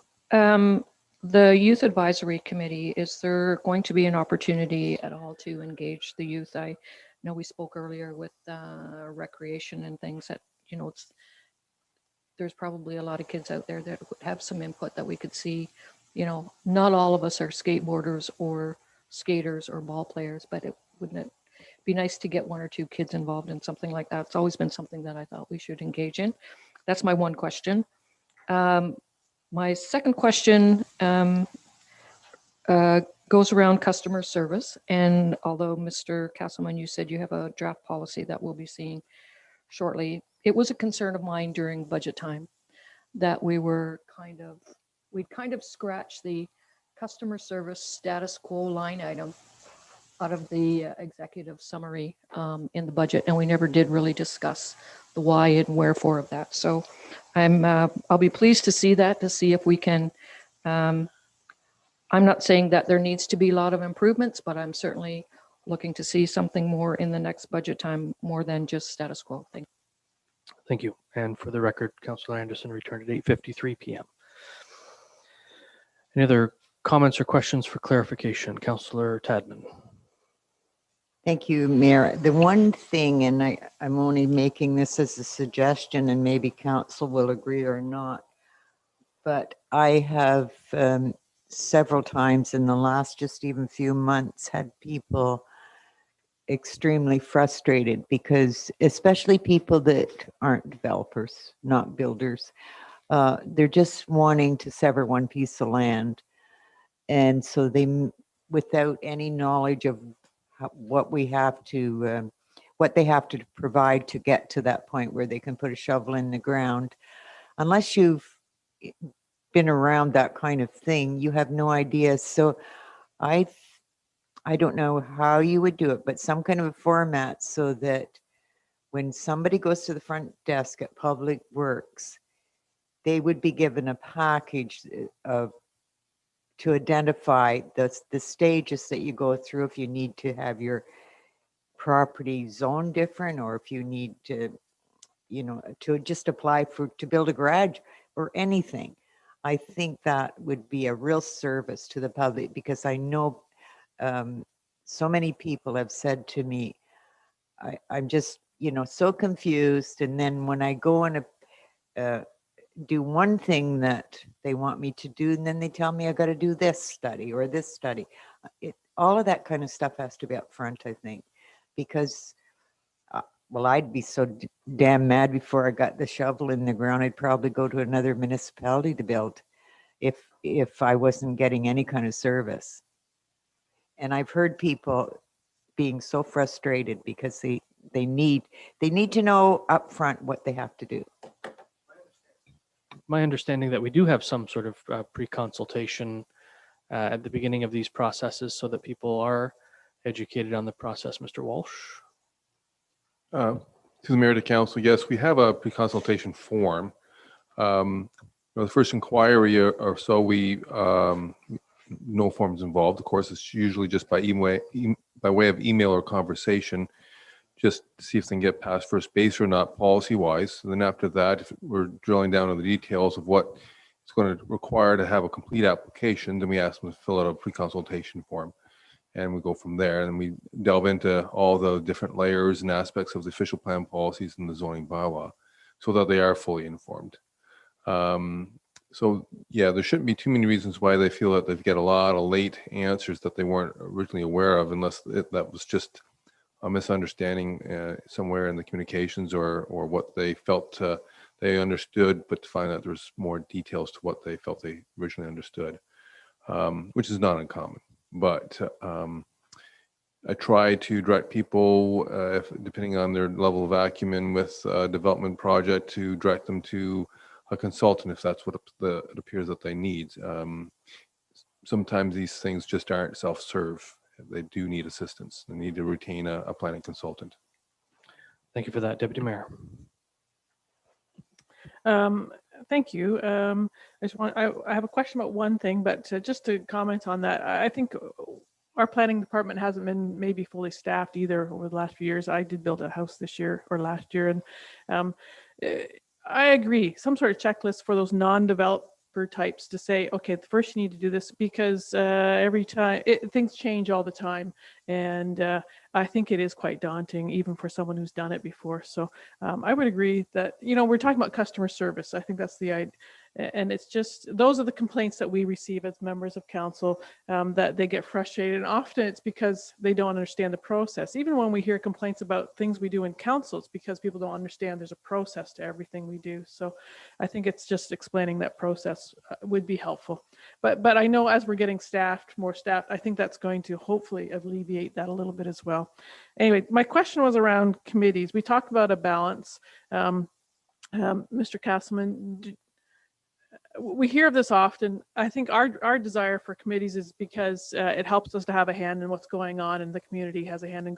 The Youth Advisory Committee, is there going to be an opportunity at all to engage the youth? I know we spoke earlier with recreation and things that, you know, there's probably a lot of kids out there that would have some input that we could see. You know, not all of us are skateboarders or skaters or ball players, but wouldn't it be nice to get one or two kids involved in something like that? It's always been something that I thought we should engage in. That's my one question. My second question goes around customer service. And although Mr. Castleman, you said you have a draft policy that we'll be seeing shortly, it was a concern of mine during budget time that we'd kind of scratched the customer service status quo line item out of the executive summary in the budget, and we never did really discuss the why and wherefore of that. So I'll be pleased to see that, to see if we can. I'm not saying that there needs to be a lot of improvements, but I'm certainly looking to see something more in the next budget time, more than just status quo. Thank you. And for the record, Councillor Anderson returned at 8:53 p.m. Any other comments or questions for clarification? Councillor Tadman. Thank you, Mayor. The one thing, and I'm only making this as a suggestion, and maybe council will agree or not, but I have several times in the last just even few months had people extremely frustrated because, especially people that aren't developers, not builders, they're just wanting to sever one piece of land. And so without any knowledge of what we have to, what they have to provide to get to that point where they can put a shovel in the ground, unless you've been around that kind of thing, you have no idea. So I don't know how you would do it, but some kind of a format so that when somebody goes to the front desk at Public Works, they would be given a package of to identify the stages that you go through if you need to have your property zone different, or if you need to, you know, to just apply to build a garage or anything. I think that would be a real service to the public, because I know so many people have said to me, I'm just, you know, so confused. And then when I go and do one thing that they want me to do, and then they tell me I got to do this study or this study. All of that kind of stuff has to be up front, I think, because, well, I'd be so damn mad before I got the shovel in the ground. I'd probably go to another municipality to build if I wasn't getting any kind of service. And I've heard people being so frustrated because they need to know up front what they have to do. My understanding that we do have some sort of pre-consultation at the beginning of these processes so that people are educated on the process. Mr. Walsh? To the Mayor, to Council, yes, we have a pre-consultation form. The first inquiry or so, we no forms involved. Of course, it's usually just by way of email or conversation, just to see if they can get past first base or not, policy-wise. And then after that, if we're drilling down on the details of what it's going to require to have a complete application, then we ask them to fill out a pre-consultation form. And we go from there, and we delve into all the different layers and aspects of the official plan policies and the zoning bylaw so that they are fully informed. So yeah, there shouldn't be too many reasons why they feel that they've got a lot of late answers that they weren't originally aware of, unless that was just a misunderstanding somewhere in the communications or what they felt they understood, but to find out there's more details to what they felt they originally understood, which is not uncommon. But I try to direct people, depending on their level of acumen with a development project, to direct them to a consultant if that's what it appears that they need. Sometimes these things just aren't self-serve. They do need assistance. They need to retain a planning consultant. Thank you for that, Deputy Mayor. Thank you. I have a question about one thing, but just to comment on that, I think our planning department hasn't been maybe fully staffed either over the last few years. I did build a house this year or last year, and I agree. Some sort of checklist for those non-developer types to say, okay, first you need to do this, because every time things change all the time, and I think it is quite daunting even for someone who's done it before. So I would agree that, you know, we're talking about customer service. I think that's the idea. And it's just, those are the complaints that we receive as members of council, that they get frustrated. And often it's because they don't understand the process. Even when we hear complaints about things we do in council, it's because people don't understand there's a process to everything we do. So I think it's just explaining that process would be helpful. But I know as we're getting more staffed, I think that's going to hopefully alleviate that a little bit as well. Anyway, my question was around committees. We talked about a balance. Mr. Castleman, we hear of this often. I think our desire for committees is because it helps us to have a hand in what's going on, and the community has a hand in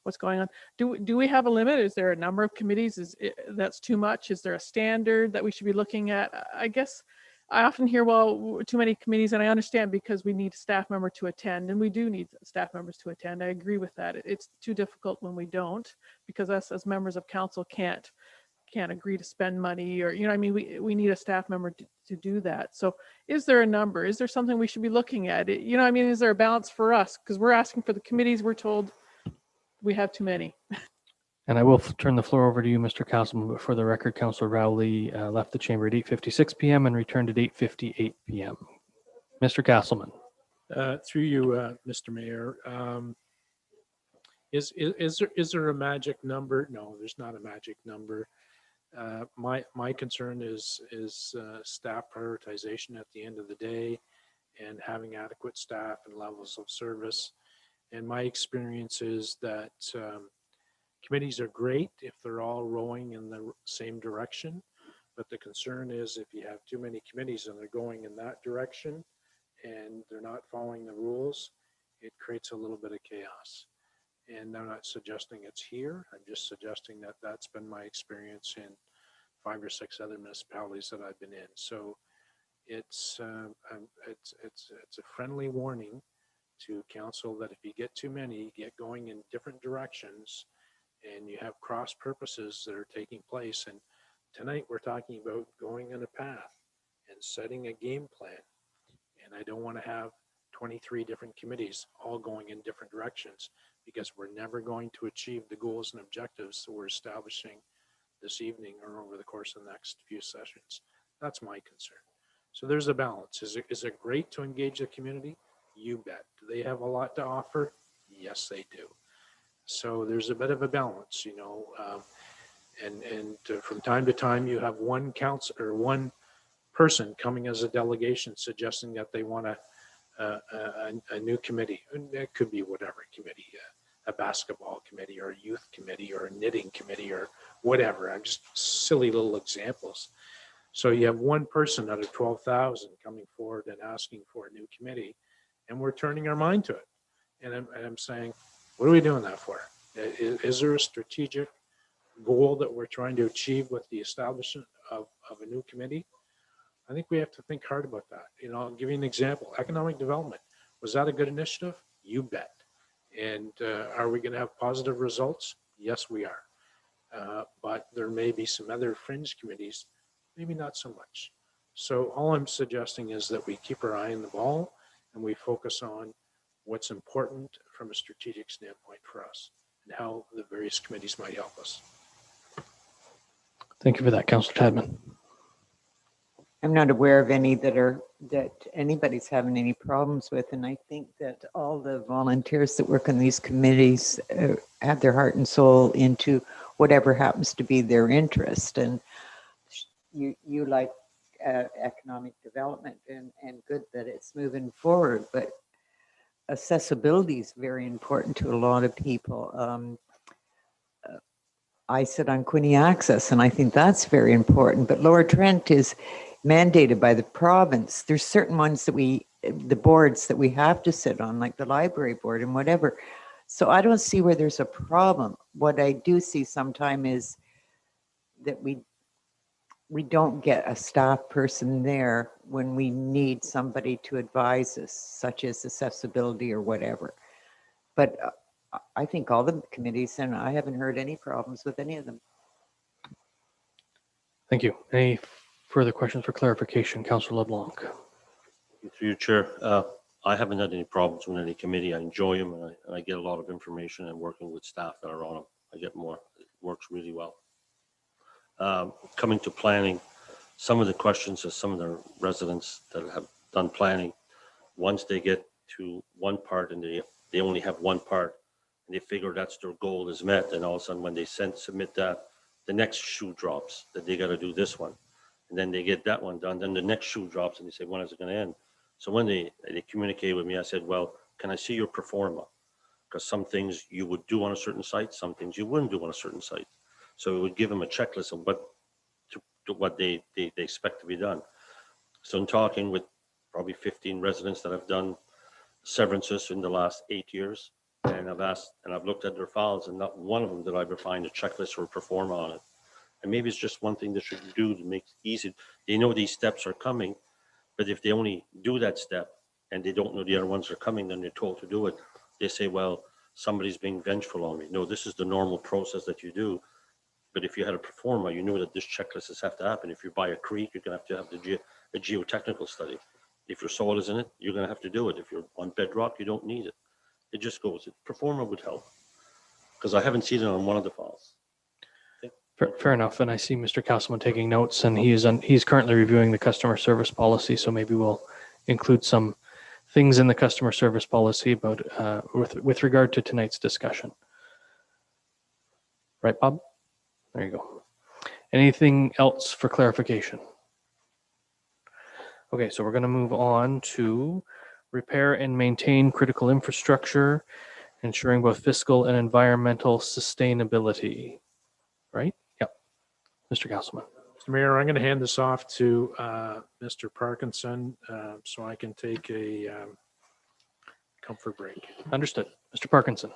what's going on. Do we have a limit? Is there a number of committees? That's too much? Is there a standard that we should be looking at? I guess I often hear, well, too many committees, and I understand because we need a staff member to attend, and we do need staff members to attend. I agree with that. It's too difficult when we don't, because us as members of council can't can't agree to spend money, or, I mean, we need a staff member to do that. So is there a number? Is there something we should be looking at? I mean, is there a balance for us? Because we're asking for the committees, we're told we have too many. And I will turn the floor over to you, Mr. Castleman, but for the record, Councillor Rowley left the chamber at 8:56 p.m. and returned at 8:58 p.m. Mr. Castleman. Through you, Mr. Mayor, is there a magic number? No, there's not a magic number. My concern is staff prioritization at the end of the day, and having adequate staff and levels of service. And my experience is that committees are great if they're all rowing in the same direction, but the concern is if you have too many committees and they're going in that direction and they're not following the rules, it creates a little bit of chaos. And I'm not suggesting it's here. I'm just suggesting that that's been my experience in 5 or 6 other municipalities that I've been in. So it's a friendly warning to council that if you get too many, get going in different directions, and you have cross purposes that are taking place. And tonight we're talking about going on a path and setting a game plan. And I don't want to have 23 different committees all going in different directions, because we're never going to achieve the goals and objectives that we're establishing this evening or over the course of the next few sessions. That's my concern. So there's a balance. Is it great to engage the community? You bet. Do they have a lot to offer? Yes, they do. So there's a bit of a balance, and from time to time you have one council or one person coming as a delegation suggesting that they want a new committee. And it could be whatever committee, a basketball committee or a youth committee or a knitting committee or whatever. I'm just silly little examples. So you have one person out of 12,000 coming forward and asking for a new committee, and we're turning our mind to it. And I'm saying, what are we doing that for? Is there a strategic goal that we're trying to achieve with the establishment of a new committee? I think we have to think hard about that. I'll give you an example. Economic development. Was that a good initiative? You bet. And are we going to have positive results? Yes, we are. But there may be some other fringe committees, maybe not so much. So all I'm suggesting is that we keep our eye on the ball and we focus on what's important from a strategic standpoint for us and how the various committees might help us. Thank you for that, Councillor Tadman. I'm not aware of any that anybody's having any problems with, and I think that all the volunteers that work on these committees have their heart and soul into whatever happens to be their interest. And you like economic development, and good that it's moving forward, but accessibility is very important to a lot of people. I sit on Quinte Access, and I think that's very important, but Lower Trent is mandated by the province. There's certain ones that the boards that we have to sit on, like the library board and whatever. So I don't see where there's a problem. What I do see sometime is that we don't get a staff person there when we need somebody to advise us, such as accessibility or whatever. But I think all the committees, and I haven't heard any problems with any of them. Thank you. Any further questions for clarification? Councillor LeBlanc. Through you, Chair. I haven't had any problems with any committee. I enjoy them, and I get a lot of information, and working with staff that are on them, I get more. It works really well. Coming to planning, some of the questions of some of the residents that have done planning, once they get to one part and they only have one part, and they figure that's their goal is met, and all of a sudden when they submit that, the next shoe drops that they got to do this one, and then they get that one done, then the next shoe drops and they say, when is it going to end? So when they communicate with me, I said, well, can I see your pro forma? Because some things you would do on a certain site, some things you wouldn't do on a certain site. So it would give them a checklist of what they expect to be done. So in talking with probably 15 residents that have done severances in the last 8 years, and I've looked at their files, and not one of them did I ever find a checklist or a pro forma on it. And maybe it's just one thing they should do to make it easy. They know these steps are coming, but if they only do that step and they don't know the other ones are coming, then they're told to do it. They say, well, somebody's being vengeful on me. No, this is the normal process that you do. But if you had a pro forma, you knew that this checklist has have to happen. If you buy a creek, you're going to have a geotechnical study. If your soil is in it, you're going to have to do it. If you're on bedrock, you don't need it. It just goes. Pro forma would help, because I haven't seen it on one of the files. Fair enough. And I see Mr. Castleman taking notes, and he's currently reviewing the customer service policy. So maybe we'll include some things in the customer service policy about with regard to tonight's discussion. Right, Bob? There you go. Anything else for clarification? Okay, so we're going to move on to repair and maintain critical infrastructure, ensuring both fiscal and environmental sustainability. Right? Yep. Mr. Castleman. Mr. Mayor, I'm going to hand this off to Mr. Parkinson so I can take a comfort break. Understood. Mr. Parkinson.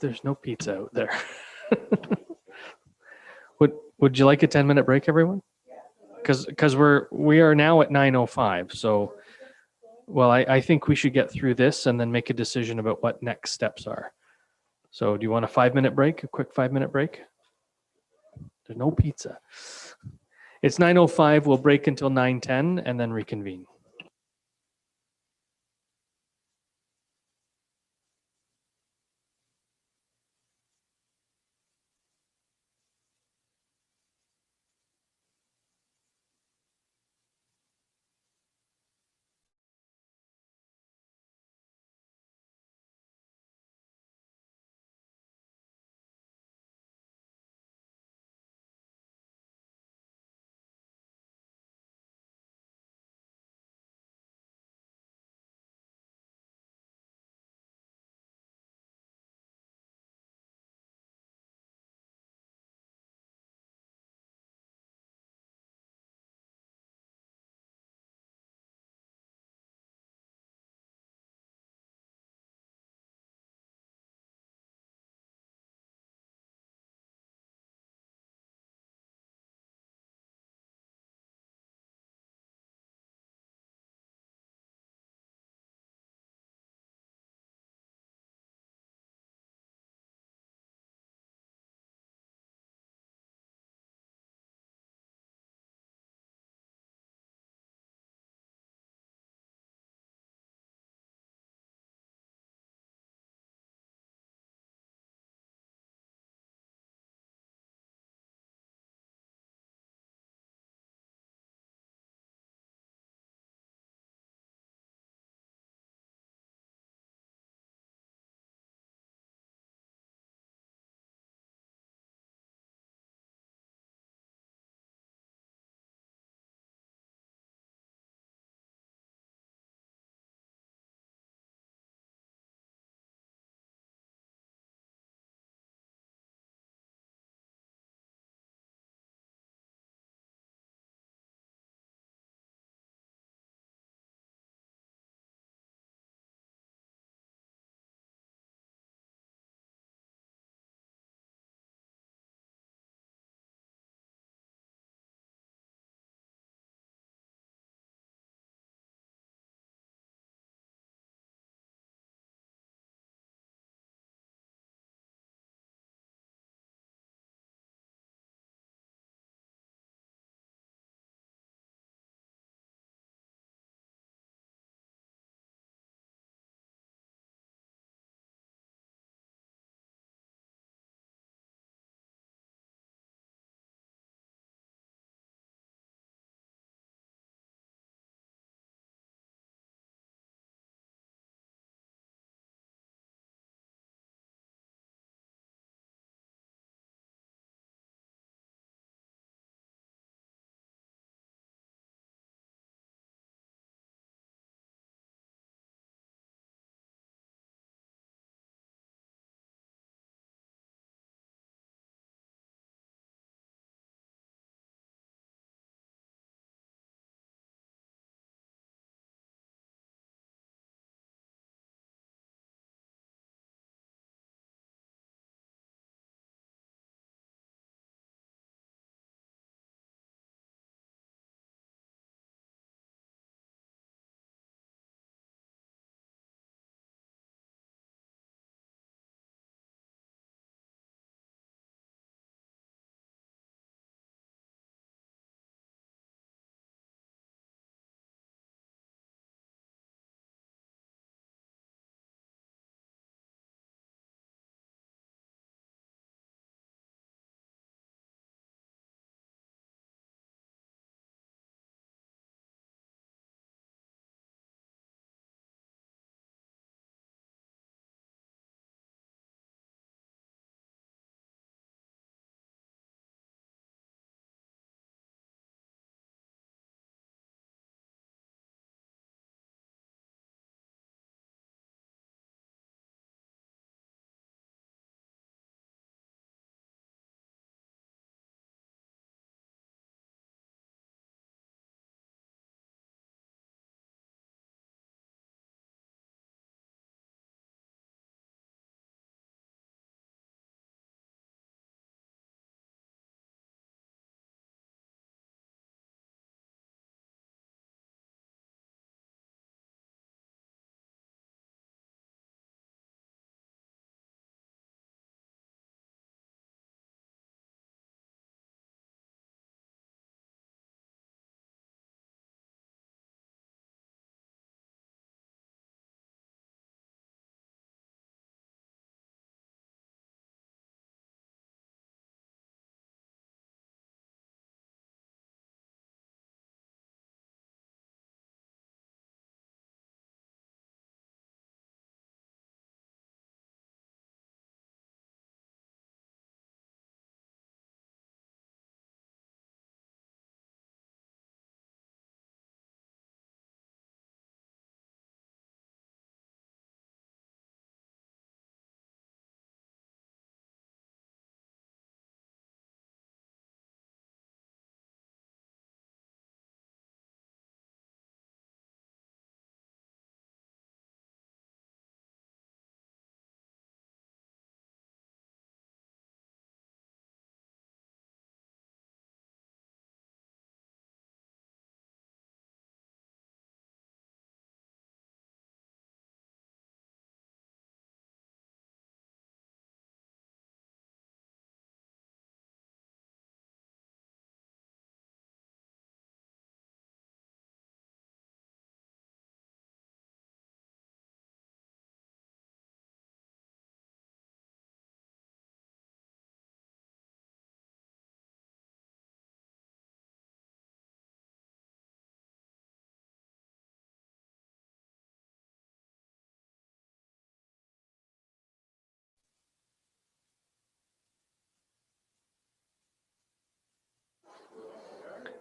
There's no pizza out there. Would you like a 10-minute break, everyone? Because we are now at 9:05. So, well, I think we should get through this and then make a decision about what next steps are. So do you want a 5-minute break, a quick 5-minute break? There's no pizza. It's 9:05. We'll break until 9:10 and then reconvene.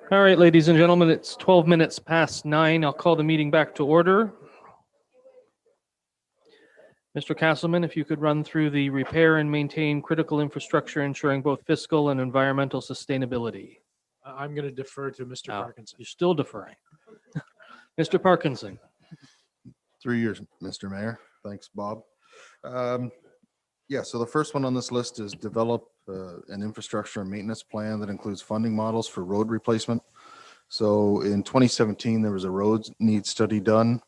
All right, ladies and gentlemen, it's 12 minutes past 9. I'll call the meeting back to order. Mr. Castleman, if you could run through the repair and maintain critical infrastructure ensuring both fiscal and environmental sustainability. I'm going to defer to Mr. Parkinson. You're still deferring. Mr. Parkinson. 3 years, Mr. Mayor. Thanks, Bob. Yeah, so the first one on this list is develop an infrastructure and maintenance plan that includes funding models for road replacement. So in 2017, there was a roads needs study done.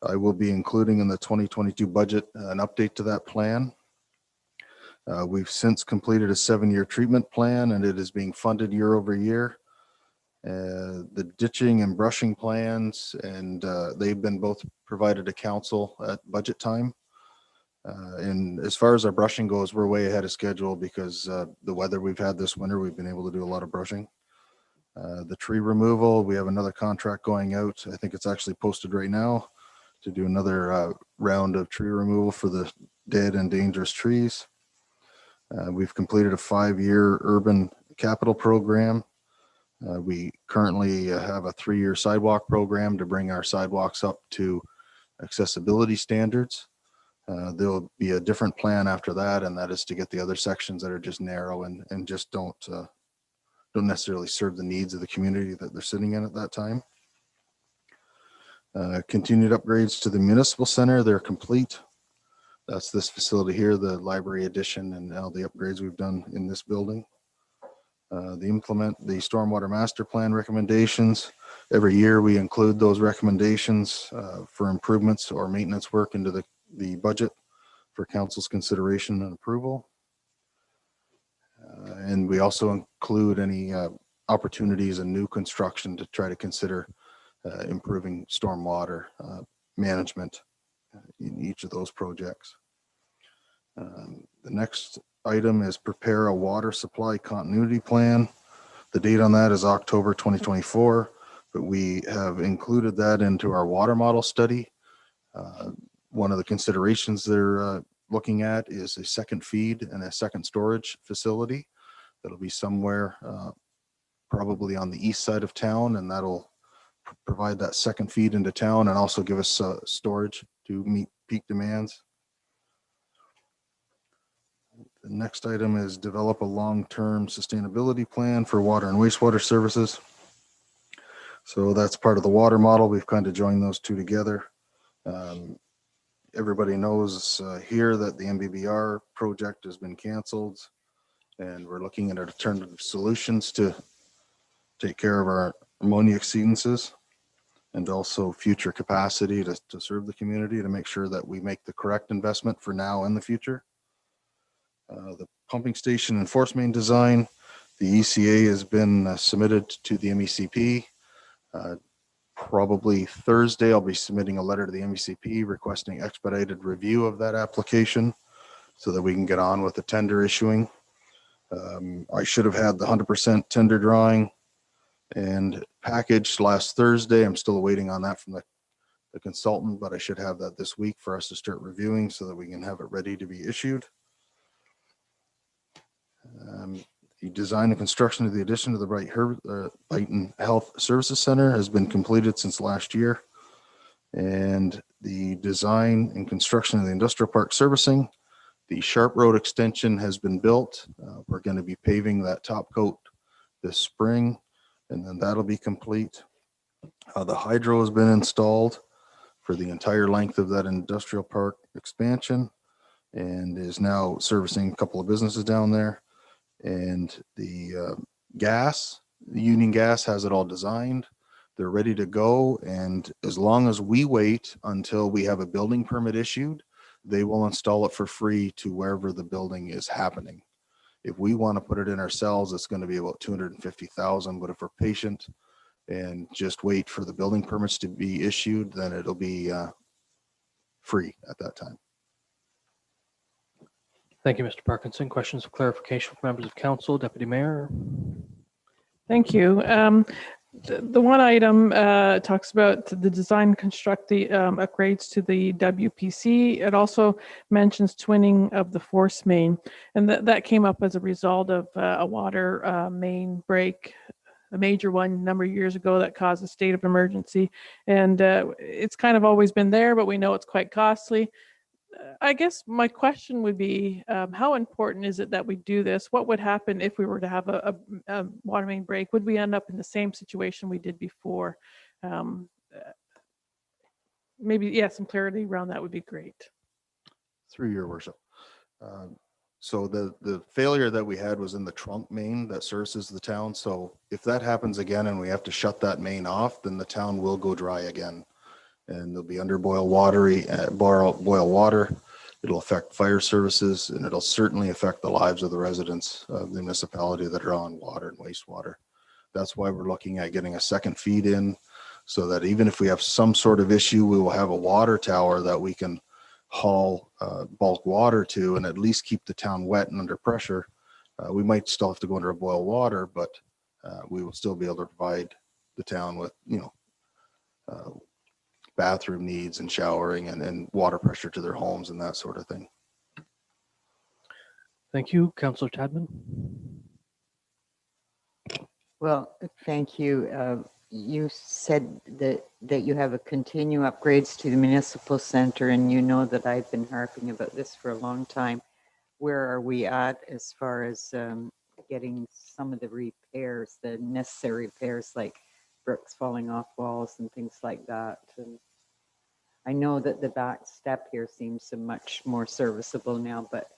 I will be including in the 2022 budget an update to that plan. We've since completed a 7-year treatment plan, and it is being funded year over year. The ditching and brushing plans, and they've been both provided to council at budget time. And as far as our brushing goes, we're way ahead of schedule because the weather we've had this winter, we've been able to do a lot of brushing. The tree removal, we have another contract going out. I think it's actually posted right now to do another round of tree removal for the dead and dangerous trees. We've completed a 5-year urban capital program. We currently have a 3-year sidewalk program to bring our sidewalks up to accessibility standards. There'll be a different plan after that, and that is to get the other sections that are just narrow and just don't necessarily serve the needs of the community that they're sitting in at that time. Continued upgrades to the municipal center, they're complete. That's this facility here, the library addition, and all the upgrades we've done in this building. Implement the stormwater master plan recommendations. Every year we include those recommendations for improvements or maintenance work into the budget for council's consideration and approval. And we also include any opportunities and new construction to try to consider improving stormwater management in each of those projects. The next item is prepare a water supply continuity plan. The date on that is October 2024, but we have included that into our water model study. One of the considerations they're looking at is a second feed and a second storage facility that'll be somewhere probably on the east side of town, and that'll provide that second feed into town and also give us storage to meet peak demands. The next item is develop a long-term sustainability plan for water and wastewater services. So that's part of the water model. We've kind of joined those two together. Everybody knows here that the MBBR project has been canceled, and we're looking at alternative solutions to take care of our ammonia exceedances and also future capacity to serve the community, to make sure that we make the correct investment for now and the future. The pumping station and force main design, the ECA has been submitted to the MECP. Probably Thursday, I'll be submitting a letter to the MECP requesting expedited review of that application so that we can get on with the tender issuing. I should have had the 100% tender drawing and packaged last Thursday. I'm still waiting on that from the consultant, but I should have that this week for us to start reviewing so that we can have it ready to be issued. The design and construction of the addition to the Brighton Health Services Center has been completed since last year. And the design and construction of the industrial park servicing, the Sharp Road extension has been built. We're going to be paving that top coat this spring, and then that'll be complete. The hydro has been installed for the entire length of that industrial park expansion and is now servicing a couple of businesses down there. And the gas, the Union Gas has it all designed. They're ready to go. And as long as we wait until we have a building permit issued, they will install it for free to wherever the building is happening. If we want to put it in ourselves, it's going to be about $250,000. But if we're patient and just wait for the building permits to be issued, then it'll be free at that time. Thank you, Mr. Parkinson. Questions of clarification from members of council? Deputy Mayor. Thank you. The one item talks about the design, construct the upgrades to the WPC. It also mentions twinning of the force main, and that came up as a result of a water main break a major one a number of years ago that caused a state of emergency. And it's kind of always been there, but we know it's quite costly. I guess my question would be, how important is it that we do this? What would happen if we were to have a water main break? Would we end up in the same situation we did before? Maybe, yeah, some clarity around that would be great. Through your worship. So the failure that we had was in the trunk main that services the town. So if that happens again and we have to shut that main off, then the town will go dry again. And there'll be under boil water. It'll affect fire services, and it'll certainly affect the lives of the residents of the municipality that are on water and wastewater. That's why we're looking at getting a second feed in, so that even if we have some sort of issue, we will have a water tower that we can haul bulk water to and at least keep the town wet and under pressure. We might still have to go under boil water, but we will still be able to provide the town with, bathroom needs and showering and water pressure to their homes and that sort of thing. Thank you. Councillor Tadman. Well, thank you. You said that you have a continue upgrades to the municipal center, and you know that I've been harping about this for a long time. Where are we at as far as getting some of the repairs, the necessary repairs, like bricks falling off walls and things like that? And I know that the back step here seems so much more serviceable now, but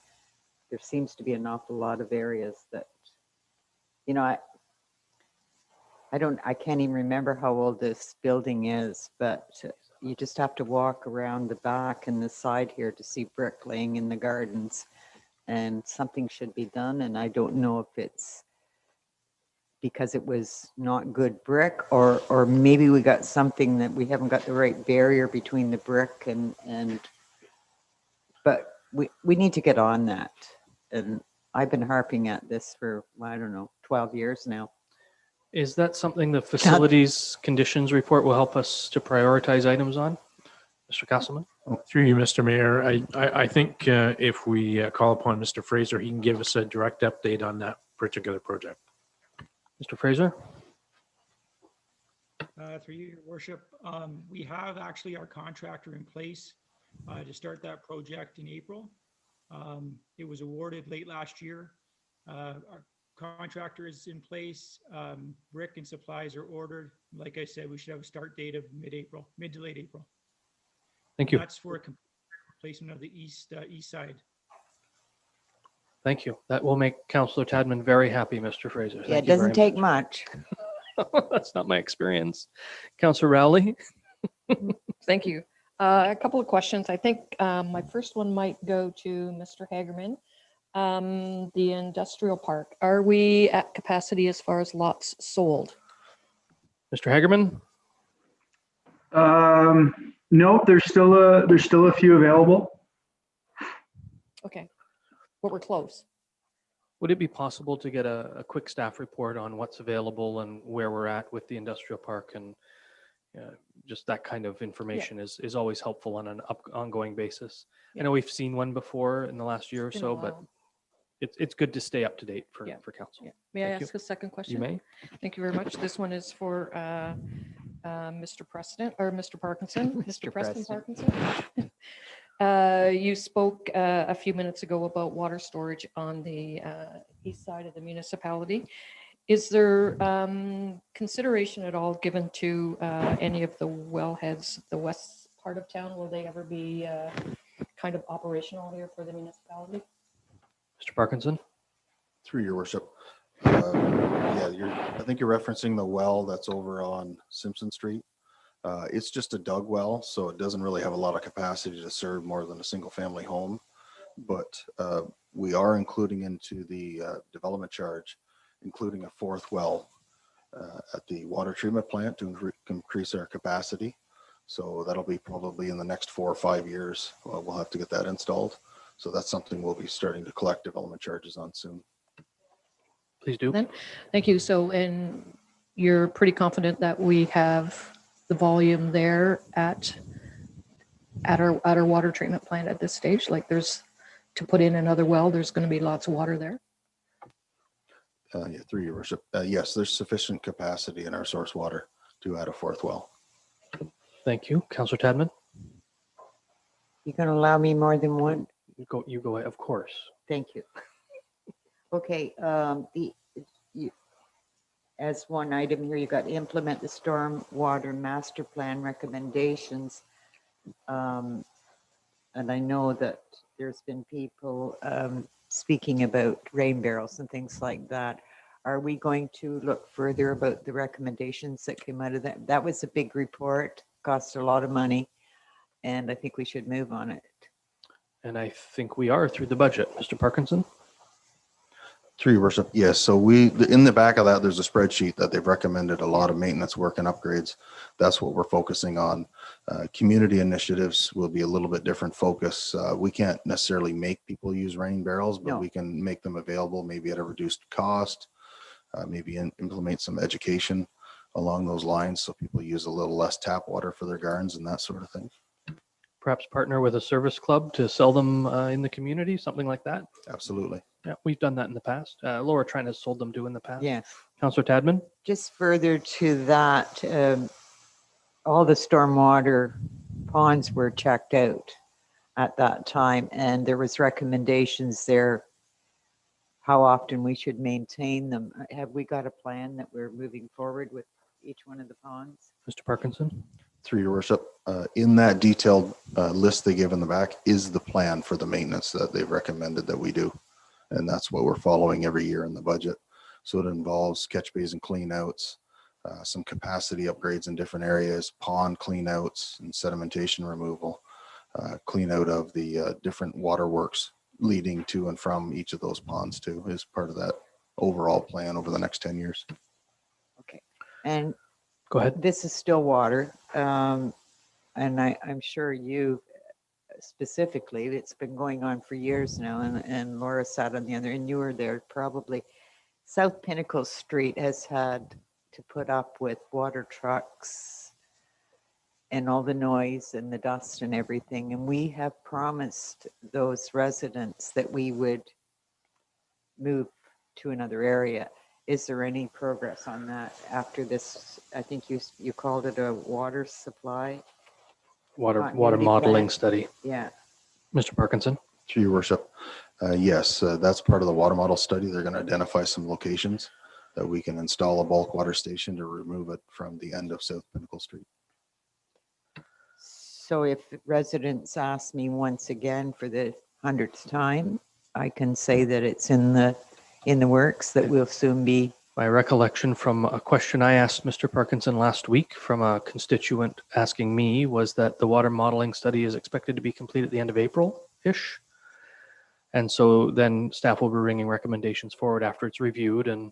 there seems to be an awful lot of areas that, I can't even remember how old this building is, but you just have to walk around the back and the side here to see brick laying in the gardens, and something should be done. And I don't know if it's because it was not good brick, or maybe we got something that we haven't got the right barrier between the brick but we need to get on that. And I've been harping at this for, 12 years now. Is that something the facilities conditions report will help us to prioritize items on? Mr. Castleman? Through you, Mr. Mayor, I think if we call upon Mr. Fraser, he can give us a direct update on that particular project. Mr. Fraser? Through you, Your Worship, we have actually our contractor in place to start that project in April. It was awarded late last year. Our contractor is in place. Brick and supplies are ordered. Like I said, we should have a start date of mid to late April. Thank you. That's for a complete replacement of the east side. Thank you. That will make Councillor Tadman very happy, Mr. Fraser. Yeah, it doesn't take much. That's not my experience. Councillor Rowley? Thank you. A couple of questions. I think my first one might go to Mr. Hagerman. The industrial park, are we at capacity as far as lots sold? Mr. Hagerman? No, there's still a few available. Okay, but we're close. Would it be possible to get a quick staff report on what's available and where we're at with the industrial park? And just that kind of information is always helpful on an ongoing basis. I know we've seen one before in the last year or so, but it's good to stay up to date for council. May I ask a second question? You may. Thank you very much. This one is for Mr. President or Mr. Parkinson. Mr. Preston Parkinson. You spoke a few minutes ago about water storage on the east side of the municipality. Is there consideration at all given to any of the wellheads, the west part of town? Will they ever be kind of operational here for the municipality? Mr. Parkinson? Through your worship. I think you're referencing the well that's over on Simpson Street. It's just a dug well, so it doesn't really have a lot of capacity to serve more than a single family home. But we are including into the development charge, including a fourth well at the water treatment plant to increase our capacity. So that'll be probably in the next 4 or 5 years. We'll have to get that installed. So that's something we'll be starting to collect development charges on soon. Please do. Then, thank you. So, and you're pretty confident that we have the volume there at our water treatment plant at this stage? Like there's, to put in another well, there's going to be lots of water there? Yeah, through your worship. Yes, there's sufficient capacity in our source water to add a fourth well. Thank you. Councillor Tadman? You going to allow me more than one? You go ahead, of course. Thank you. Okay, as one item here, you got implement the stormwater master plan recommendations. And I know that there's been people speaking about rain barrels and things like that. Are we going to look further about the recommendations that came out of that? That was a big report, cost a lot of money, and I think we should move on it. And I think we are through the budget. Mr. Parkinson? Through your worship, yes. So in the back of that, there's a spreadsheet that they've recommended a lot of maintenance work and upgrades. That's what we're focusing on. Community initiatives will be a little bit different focus. We can't necessarily make people use rain barrels, but we can make them available maybe at a reduced cost, maybe implement some education along those lines so people use a little less tap water for their gardens and that sort of thing. Perhaps partner with a service club to sell them in the community, something like that? Absolutely. Yeah, we've done that in the past. Laura Trent has sold them in the past. Yes. Councillor Tadman? Just further to that, all the stormwater ponds were checked out at that time, and there was recommendations there how often we should maintain them. Have we got a plan that we're moving forward with each one of the ponds? Mr. Parkinson? Through your worship, in that detailed list they give in the back is the plan for the maintenance that they've recommended that we do. And that's what we're following every year in the budget. So it involves catch basin clean outs, some capacity upgrades in different areas, pond clean outs and sedimentation removal, clean out of the different waterworks leading to and from each of those ponds too, is part of that overall plan over the next 10 years. Okay. And go ahead. This is still water. And I'm sure you specifically, it's been going on for years now, and Laura sat on the other, and you were there probably. South Pinnacle Street has had to put up with water trucks and all the noise and the dust and everything. And we have promised those residents that we would move to another area. Is there any progress on that after this? I think you called it a water supply. Water Continuity modeling plan? study. Yeah. Mr. Parkinson? Through your worship, yes, that's part of the water model study. They're going to identify some locations that we can install a bulk water station to remove it from the end of South Pinnacle Street. So if residents ask me once again for the 100th time, I can say that it's in the works, that we'll soon be. My recollection from a question I asked Mr. Parkinson last week from a constituent asking me was that the water modeling study is expected to be complete at the end of April-ish. And so then staff will be bringing recommendations forward after it's reviewed. And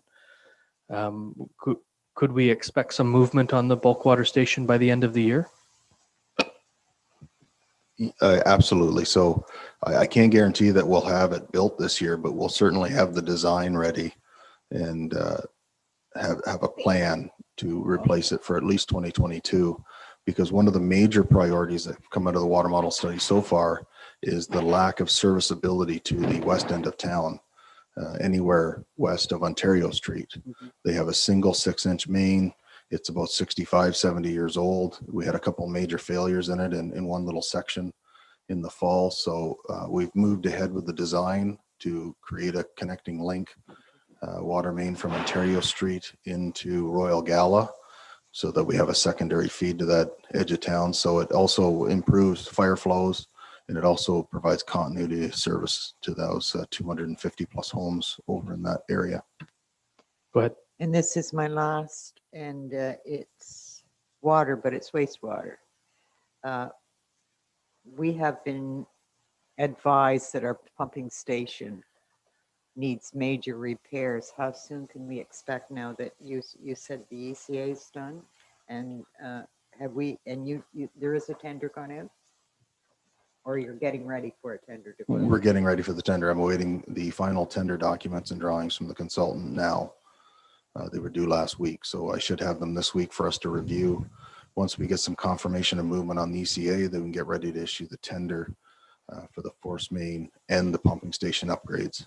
could we expect some movement on the bulk water station by the end of the year? Absolutely. So I can't guarantee that we'll have it built this year, but we'll certainly have the design ready and have a plan to replace it for at least 2022. Because one of the major priorities that have come out of the water model study so far is the lack of serviceability to the west end of town, anywhere west of Ontario Street. They have a single 6-inch main. It's about 65, 70 years old. We had a couple major failures in it in one little section in the fall. So we've moved ahead with the design to create a connecting link water main from Ontario Street into Royal Gala, so that we have a secondary feed to that edge of town. So it also improves fire flows, and it also provides continuity of service to those 250 plus homes over in that area. Go ahead. And this is my last, and it's water, but it's wastewater. We have been advised that our pumping station needs major repairs. How soon can we expect now that you said the ECA is done? And have we, and you there is a tender gone out? Or you're getting ready for a tender to go out? We're getting ready for the tender. I'm awaiting the final tender documents and drawings from the consultant now. They were due last week, so I should have them this week for us to review. Once we get some confirmation of movement on the ECA, then we can get ready to issue the tender for the force main and the pumping station upgrades.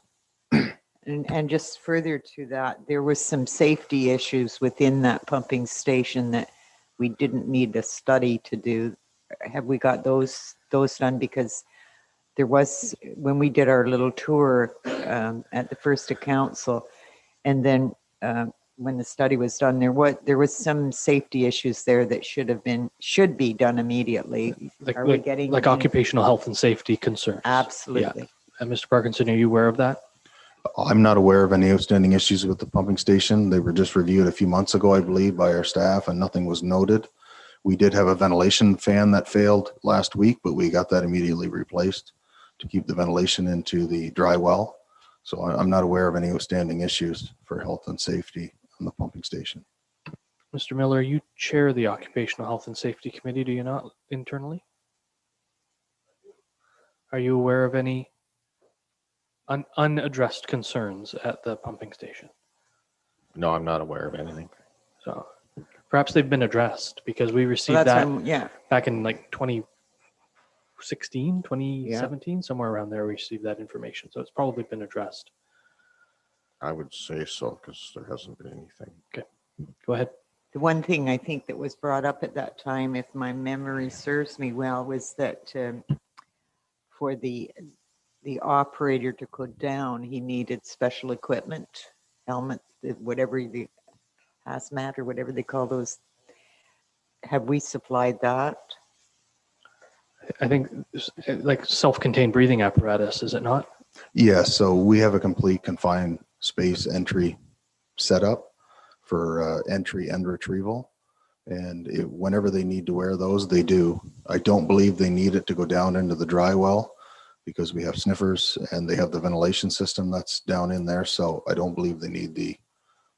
And just further to that, there was some safety issues within that pumping station that we didn't need a study to do. Have we got those done? Because there was, when we did our little tour at the first of council, and then when the study was done, there was some safety issues there that should be done immediately. Are we getting like occupational health and safety concerns? Absolutely. And Mr. Parkinson, are you aware of that? I'm not aware of any outstanding issues with the pumping station. They were just reviewed a few months ago, I believe, by our staff, and nothing was noted. We did have a ventilation fan that failed last week, but we got that immediately replaced to keep the ventilation into the dry well. So I'm not aware of any outstanding issues for health and safety on the pumping station. Mr. Miller, you chair the Occupational Health and Safety Committee, do you not, internally? Are you aware of any unaddressed concerns at the pumping station? No, I'm not aware of anything. So perhaps they've been addressed, because we received Well, that yeah. back in like 2016, 2017, somewhere around there, we received that information. So it's probably been addressed. I would say so, because there hasn't been anything. Okay, go ahead. The one thing I think that was brought up at that time, if my memory serves me well, was that for the operator to go down, he needed special equipment, helmet, whatever the hazmat or whatever they call those. Have we supplied that? I think like self-contained breathing apparatus, is it not? Yeah, so we have a complete confined space entry setup for entry and retrieval. And whenever they need to wear those, they do. I don't believe they need it to go down into the dry well, because we have sniffers and they have the ventilation system that's down in there. So I don't believe they need the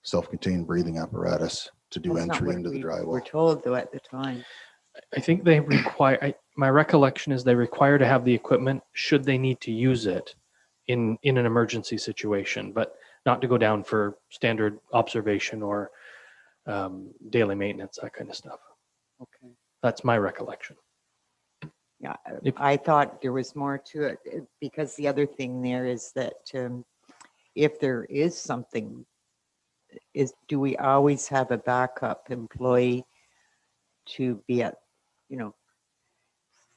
self-contained breathing apparatus to do That's not entry what into the we dry well. were told though at the time. I think they require, my recollection is they require to have the equipment should they need to use it in an emergency situation, but not to go down for standard observation or daily maintenance, that kind of stuff. Okay. That's my recollection. Yeah, I thought there was more to it, because the other thing there is that if there is something, do we always have a backup employee to be at,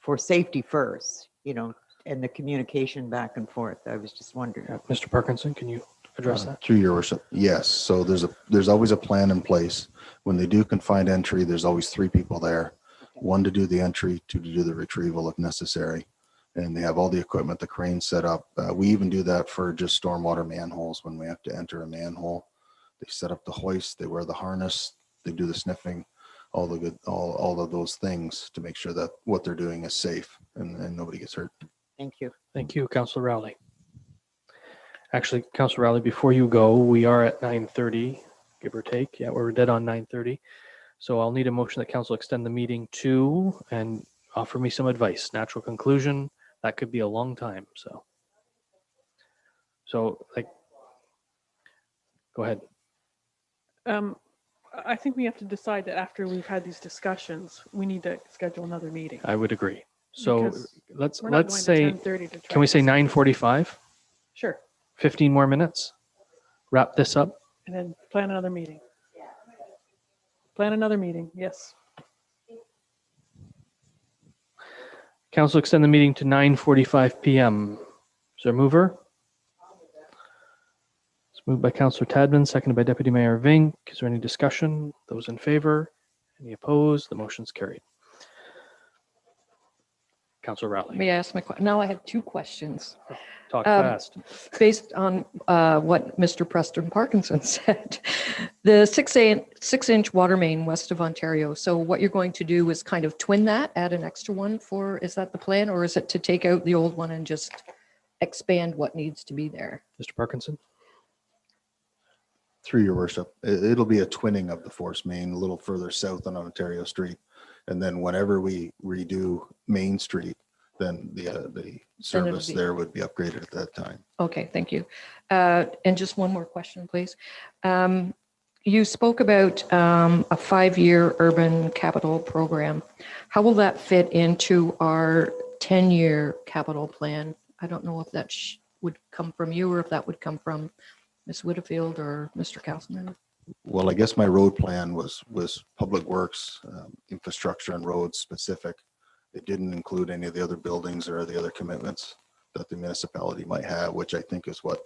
for safety first, and the communication back and forth? I was just wondering. Mr. Parkinson, can you address that? Through your worship, yes. So there's always a plan in place. When they do confined entry, there's always 3 people there. One to do the entry, 2 to do the retrieval if necessary. And they have all the equipment, the crane set up. We even do that for just stormwater manholes when we have to enter a manhole. They set up the hoist, they wear the harness, they do the sniffing, all of those things to make sure that what they're doing is safe and nobody gets hurt. Thank you. Thank you, Councillor Rowley. Actually, Councillor Rowley, before you go, we are at 9:30, give or take. Yeah, we're dead on 9:30. So I'll need a motion that council extend the meeting to and offer me some advice. Natural conclusion, that could be a long time. So like, go ahead. I think we have to decide that after we've had these discussions, we need to schedule another meeting. I would agree. So Because let's we're not going to say, 10:30 to try can we to say decide. 9:45? Sure, 15 more minutes? Wrap this up? and then plan another meeting. Plan another meeting, yes. Council extend the meeting to 9:45 PM. Is there a mover? It's moved by Councillor Tadman, seconded by Deputy Mayor Vink. Is there any discussion? Those in favor? Any opposed? The motion's carried. Councillor Rowley, May I ask my, now I have 2 questions. talk fast. Based on what Mr. Preston Parkinson said. The 6-inch water main west of Ontario. So what you're going to do is kind of twin that, add an extra one is that the plan? Or is it to take out the old one and just expand what needs to be there? Mr. Parkinson? Through your worship, it'll be a twinning of the force main a little further south on Ontario Street. And then whenever we redo Main Street, then the service there would be upgraded at that time. Okay, thank you. And just one more question, please. You spoke about a 5-year urban capital program. How will that fit into our 10-year capital plan? I don't know if that would come from you or if that would come from Ms. Whitfield or Mr. Councilman? Well, I guess my road plan was public works, infrastructure and roads specific. It didn't include any of the other buildings or the other commitments that the municipality might have, which I think is what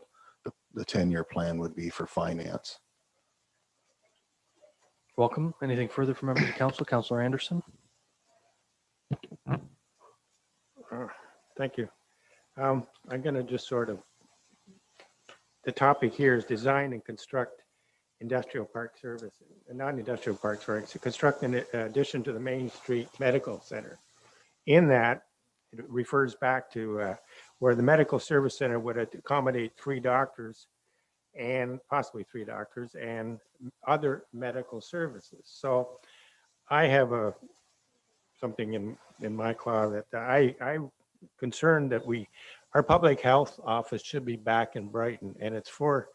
the 10-year plan would be for finance. Welcome. Anything further from members of council? Councillor Anderson? Thank you. I'm going to just sort of, the topic here is design and construct industrial park services, non-industrial parks, sorry, to construct an addition to the Main Street Medical Center. In that, it refers back to where the medical service center would accommodate 3 doctors and possibly 3 doctors and other medical services. So I have something in my claw that I'm concerned that our public health office should be back in Brighton, and it's for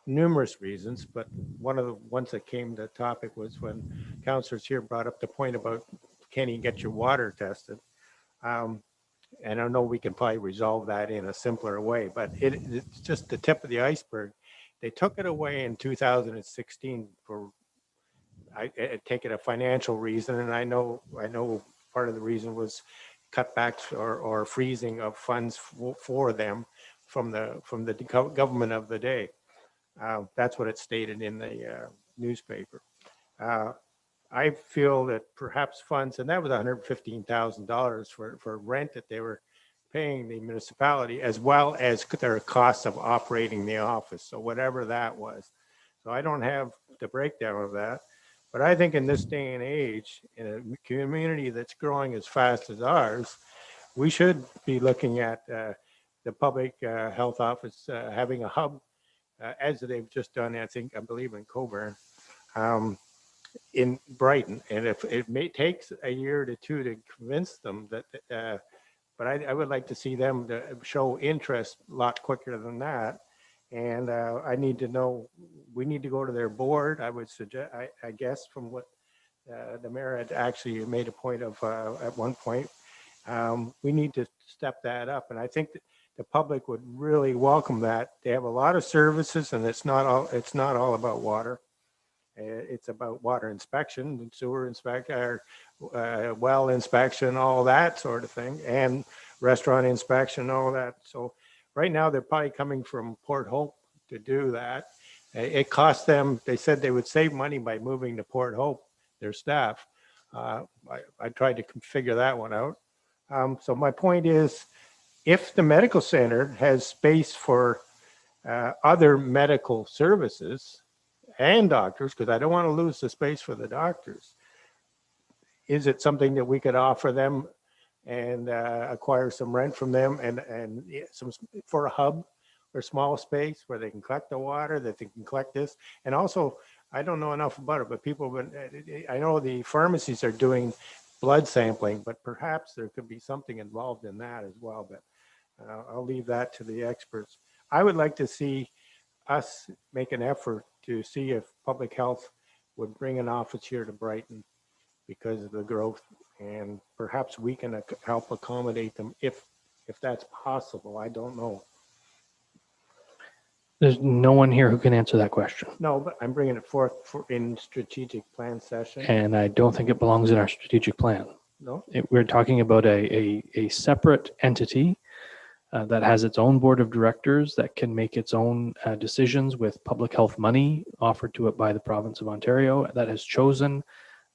numerous reasons, but one of the ones that came to the topic was when councillors here brought up the point about can you get your water tested? And I know we can probably resolve that in a simpler way, but it's just the tip of the iceberg. They took it away in 2016 for, I take it, a financial reason, and I know part of the reason was cutbacks or freezing of funds for them from the government of the day. That's what it stated in the newspaper. I feel that perhaps funds, and that was $115,000 for rent that they were paying the municipality, as well as their costs of operating the office. So whatever that was. So I don't have the breakdown of that. But I think in this day and age, in a community that's growing as fast as ours, we should be looking at the public health office having a hub, as they've just done, I believe in Coburn, in Brighton. And if it takes a year to 2 to convince them that, but I would like to see them to show interest a lot quicker than that. And I need to know, we need to go to their board. I would suggest, I guess from what the mayor had actually made a point of at one point, we need to step that up. And I think that the public would really welcome that. They have a lot of services, and it's not all about water. It's about water inspection, sewer inspection, well inspection, all that sort of thing, and restaurant inspection, all that. So right now they're probably coming from Port Hope to do that. It costs them, they said they would save money by moving to Port Hope, their staff. I tried to figure that one out. So my point is, if the medical center has space for other medical services and doctors, because I don't want to lose the space for the doctors, is it something that we could offer them and acquire some rent from them and some for a hub or small space where they can collect the water, that they can collect this? And also, I don't know enough about it, but I know the pharmacies are doing blood sampling, but perhaps there could be something involved in that as well. But I'll leave that to the experts. I would like to see us make an effort to see if public health would bring an office here to Brighton because of the growth, and perhaps we can help accommodate them if that's possible. I don't know. There's no one here who can answer that question. No, but I'm bringing it forth in strategic plan session. And I don't think it belongs in our strategic plan. No? We're talking about a separate entity that has its own board of directors that can make its own decisions with public health money offered to it by the province of Ontario, that has chosen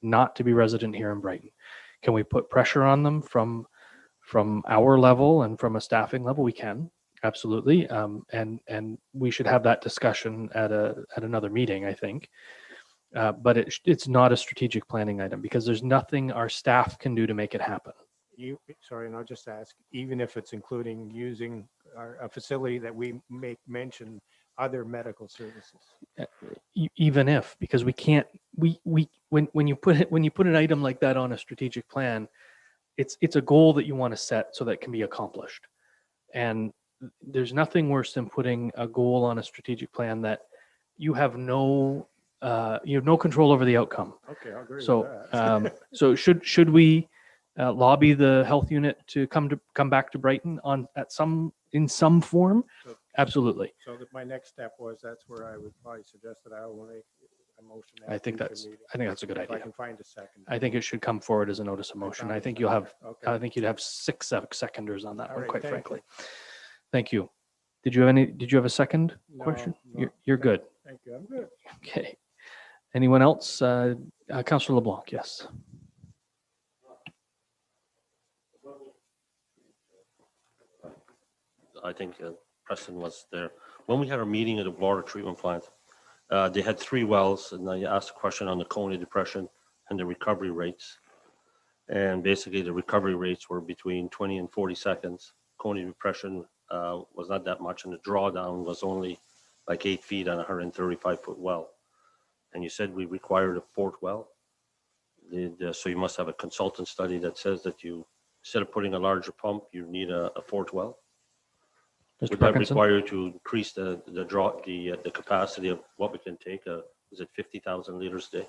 not to be resident here in Brighton. Can we put pressure on them from our level and from a staffing level? We can, absolutely. And we should have that discussion at another meeting, I think. But it's not a strategic planning item because there's nothing our staff can do to make it happen. Sorry, and I'll just ask, even if it's including using a facility that we make mention other medical services. Even if, because we can't, when you put an item like that on a strategic plan, it's a goal that you want to set so that it can be accomplished. And there's nothing worse than putting a goal on a strategic plan that you have no control over the outcome. Okay, I'll agree So, with that. so should we lobby the health unit to come back to Brighton in some form? absolutely. So that my next step was, that's where I would probably suggest that I will make a motion. at I think future that's, meeting, I think that's a good if I idea. can find a second. I think it should come forward as a notice of motion. I think you'll have, Okay. I think you'd have 6 seconders on that All one, right, quite thank frankly. Thank you. Did you have a second No, question? no, You're good. Thank you. I'm good. Okay. Anyone else? Councillor LeBlanc, yes. I think Preston was there. When we had our meeting at the water treatment plant, they had 3 wells, and I asked a question on the Coney depression and the recovery rates. And basically, the recovery rates were between 20 and 40 seconds. Coney depression was not that much, and the drawdown was only like 8 feet on a 135-foot well. And you said we required a 4th well. So you must have a consultant study that says that you, instead of putting a larger pump, you need a 4th well. Mr. Would that Parkinson? require you to increase the capacity of what we can take? Is it 50,000 liters a day?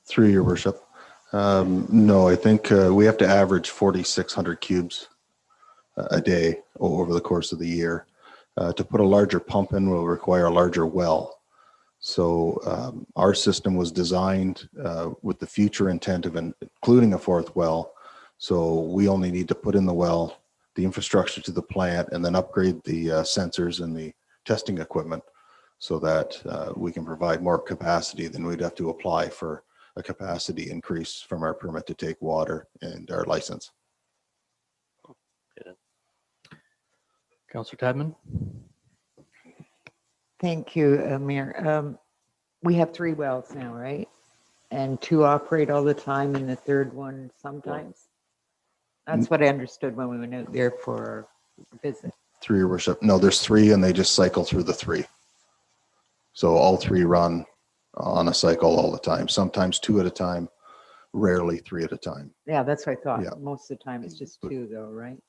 Through your worship. No, I think we have to average 4,600 cubes a day over the course of the year. To put a larger pump in will require a larger well. So our system was designed with the future intent of including a 4th well. So we only need to put in the well, the infrastructure to the plant, and then upgrade the sensors and the testing equipment so that we can provide more capacity. Than we'd have to apply for a capacity increase from our permit to take water and our license. Councillor Tadman? Thank you, Mayor. We have 3 wells now, right? And 2 operate all the time and the 3rd one sometimes? That's what I understood when we went out there for a visit. Through your worship. No, there's 3 and they just cycle through the 3. So all 3 run on a cycle all the time, sometimes 2 at a time, rarely 3 at a time. Yeah, that's what I thought. Yeah. Most of the time it's just 2 though, right?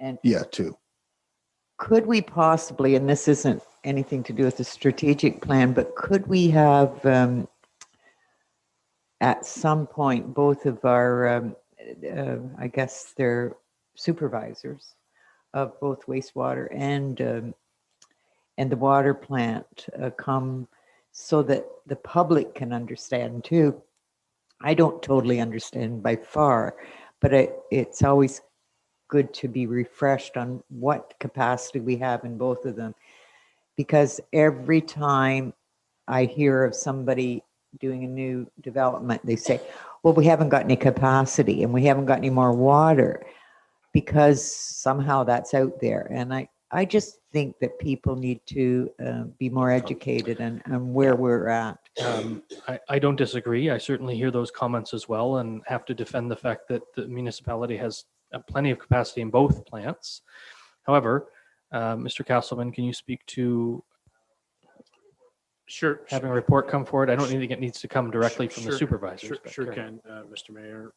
And Yeah, 2. could we possibly, and this isn't anything to do with the strategic plan, but could we have at some point both of our, I guess they're supervisors of both wastewater and the water plant come so that the public can understand too. I don't totally understand by far, but it's always good to be refreshed on what capacity we have in both of them. Because every time I hear of somebody doing a new development, they say, well, we haven't got any capacity and we haven't got any more water, because somehow that's out there. And I just think that people need to be more educated on where we're at. I don't disagree. I certainly hear those comments as well and have to defend the fact that the municipality has plenty of capacity in both plants. However, Mr. Castleman, can you speak to Sure. having a report come forward? I don't think it needs to come directly from the supervisors. but Sure go ahead. can, Mr. Mayor.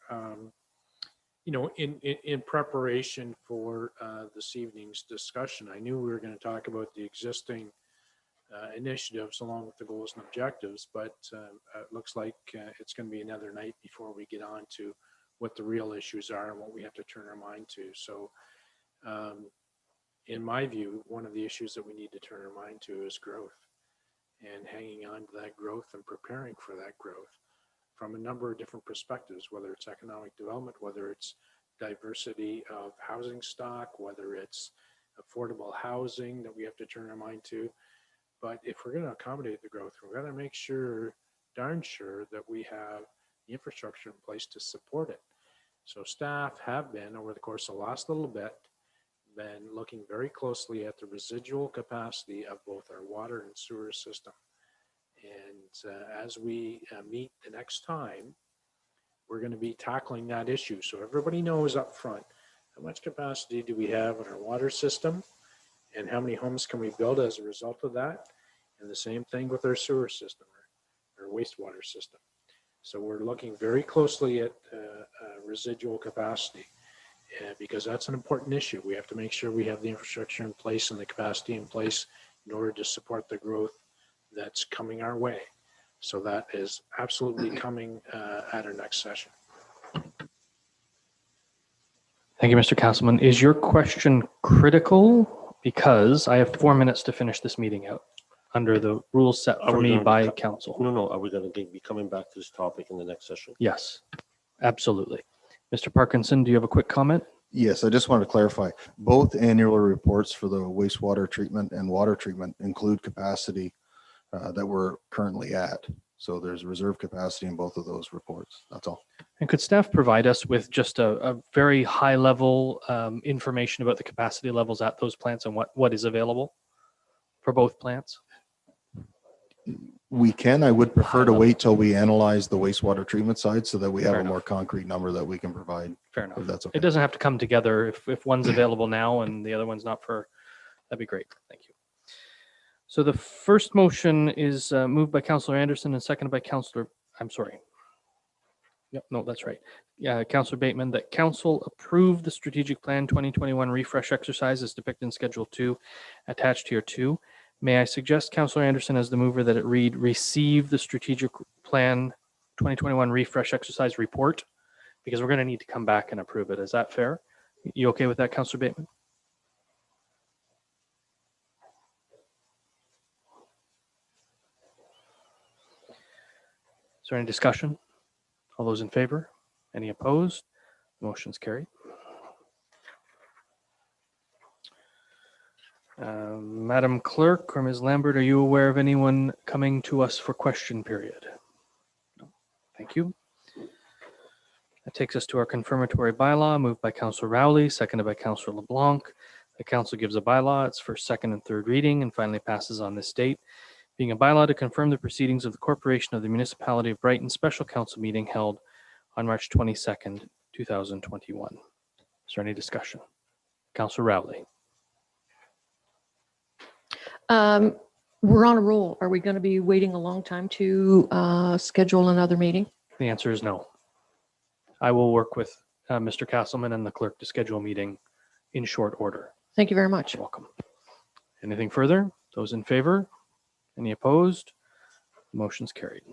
You know, in preparation for this evening's discussion, I knew we were going to talk about the existing initiatives along with the goals and objectives, but it looks like it's going to be another night before we get on to what the real issues are and what we have to turn our mind to. So in my view, one of the issues that we need to turn our mind to is growth, and hanging on to that growth and preparing for that growth from a number of different perspectives, whether it's economic development, whether it's diversity of housing stock, whether it's affordable housing that we have to turn our mind to. But if we're going to accommodate the growth, we're going to make sure, darn sure, that we have the infrastructure in place to support it. So staff have been, over the course of the last little bit, been looking very closely at the residual capacity of both our water and sewer system. And as we meet the next time, we're going to be tackling that issue. So everybody knows up front, how much capacity do we have in our water system and how many homes can we build as a result of that? And the same thing with our sewer system, our wastewater system. So we're looking very closely at residual capacity because that's an important issue. We have to make sure we have the infrastructure in place and the capacity in place in order to support the growth that's coming our way. So that is absolutely coming at our next session. Thank you, Mr. Castleman. Is your question critical because I have 4 minutes to finish this meeting out under the rules set Are for we me gonna be by co- council. No, are we going to be coming back to this topic in the next session? Yes, absolutely. Mr. Parkinson, do you have a quick comment? Yes, I just wanted to clarify, both annual reports for the wastewater treatment and water treatment include capacity that we're currently at. So there's reserve capacity in both of those reports. That's all. And could staff provide us with just a very high level information about the capacity levels at those plants and what is available for both plants? We can, I would prefer to level. wait till we analyze the wastewater treatment side so that we have Fair a enough. more concrete number that we can provide. Fair enough. If that's okay. It doesn't have to come together. If one's available now and the other one's not for, that'd be great. Thank you. So the first motion is moved by Councillor Anderson and seconded by Councillor, I'm sorry. Yep, no, that's right. Yeah, Councillor Bateman, that council approve the strategic plan 2021 refresh exercise as depicted in Schedule 2, attached here 2. May I suggest, Councillor Anderson, as the mover, that it read, receive the strategic plan 2021 refresh exercise report? Because we're going to need to come back and approve it. Is that fair? You okay with that, Councillor Bateman? Is there any discussion? All those in favor? Any opposed? Motion's carried. Madam Clerk or Ms. Lambert, are you aware of anyone coming to us for question period? No. Thank you. That takes us to our confirmatory bylaw, moved by Councillor Rowley, seconded by Councillor LeBlanc. The council gives a bylaw, its first, second, and third reading, and finally passes on this date, being a bylaw to confirm the proceedings of the Corporation of the Municipality of Brighton Special Council meeting held on March 22nd, 2021. Is there any discussion? Councillor Rowley. We're on a roll. Are we going to be waiting a long time to schedule another meeting? The answer is no. I will work with Mr. Castleman and the clerk to schedule a meeting in short order. Thank you very much. You're welcome. Anything further? Those in favor? Any opposed? Motion's carried.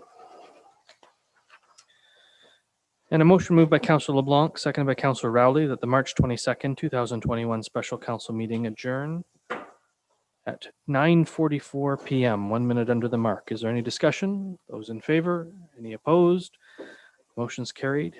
And a motion moved by Councillor LeBlanc, seconded by Councillor Rowley, that the March 22nd, 2021 special council meeting adjourn at 9:44 p.m., 1 minute under the mark. Is there any discussion? Those in favor? Any opposed? Motion's carried.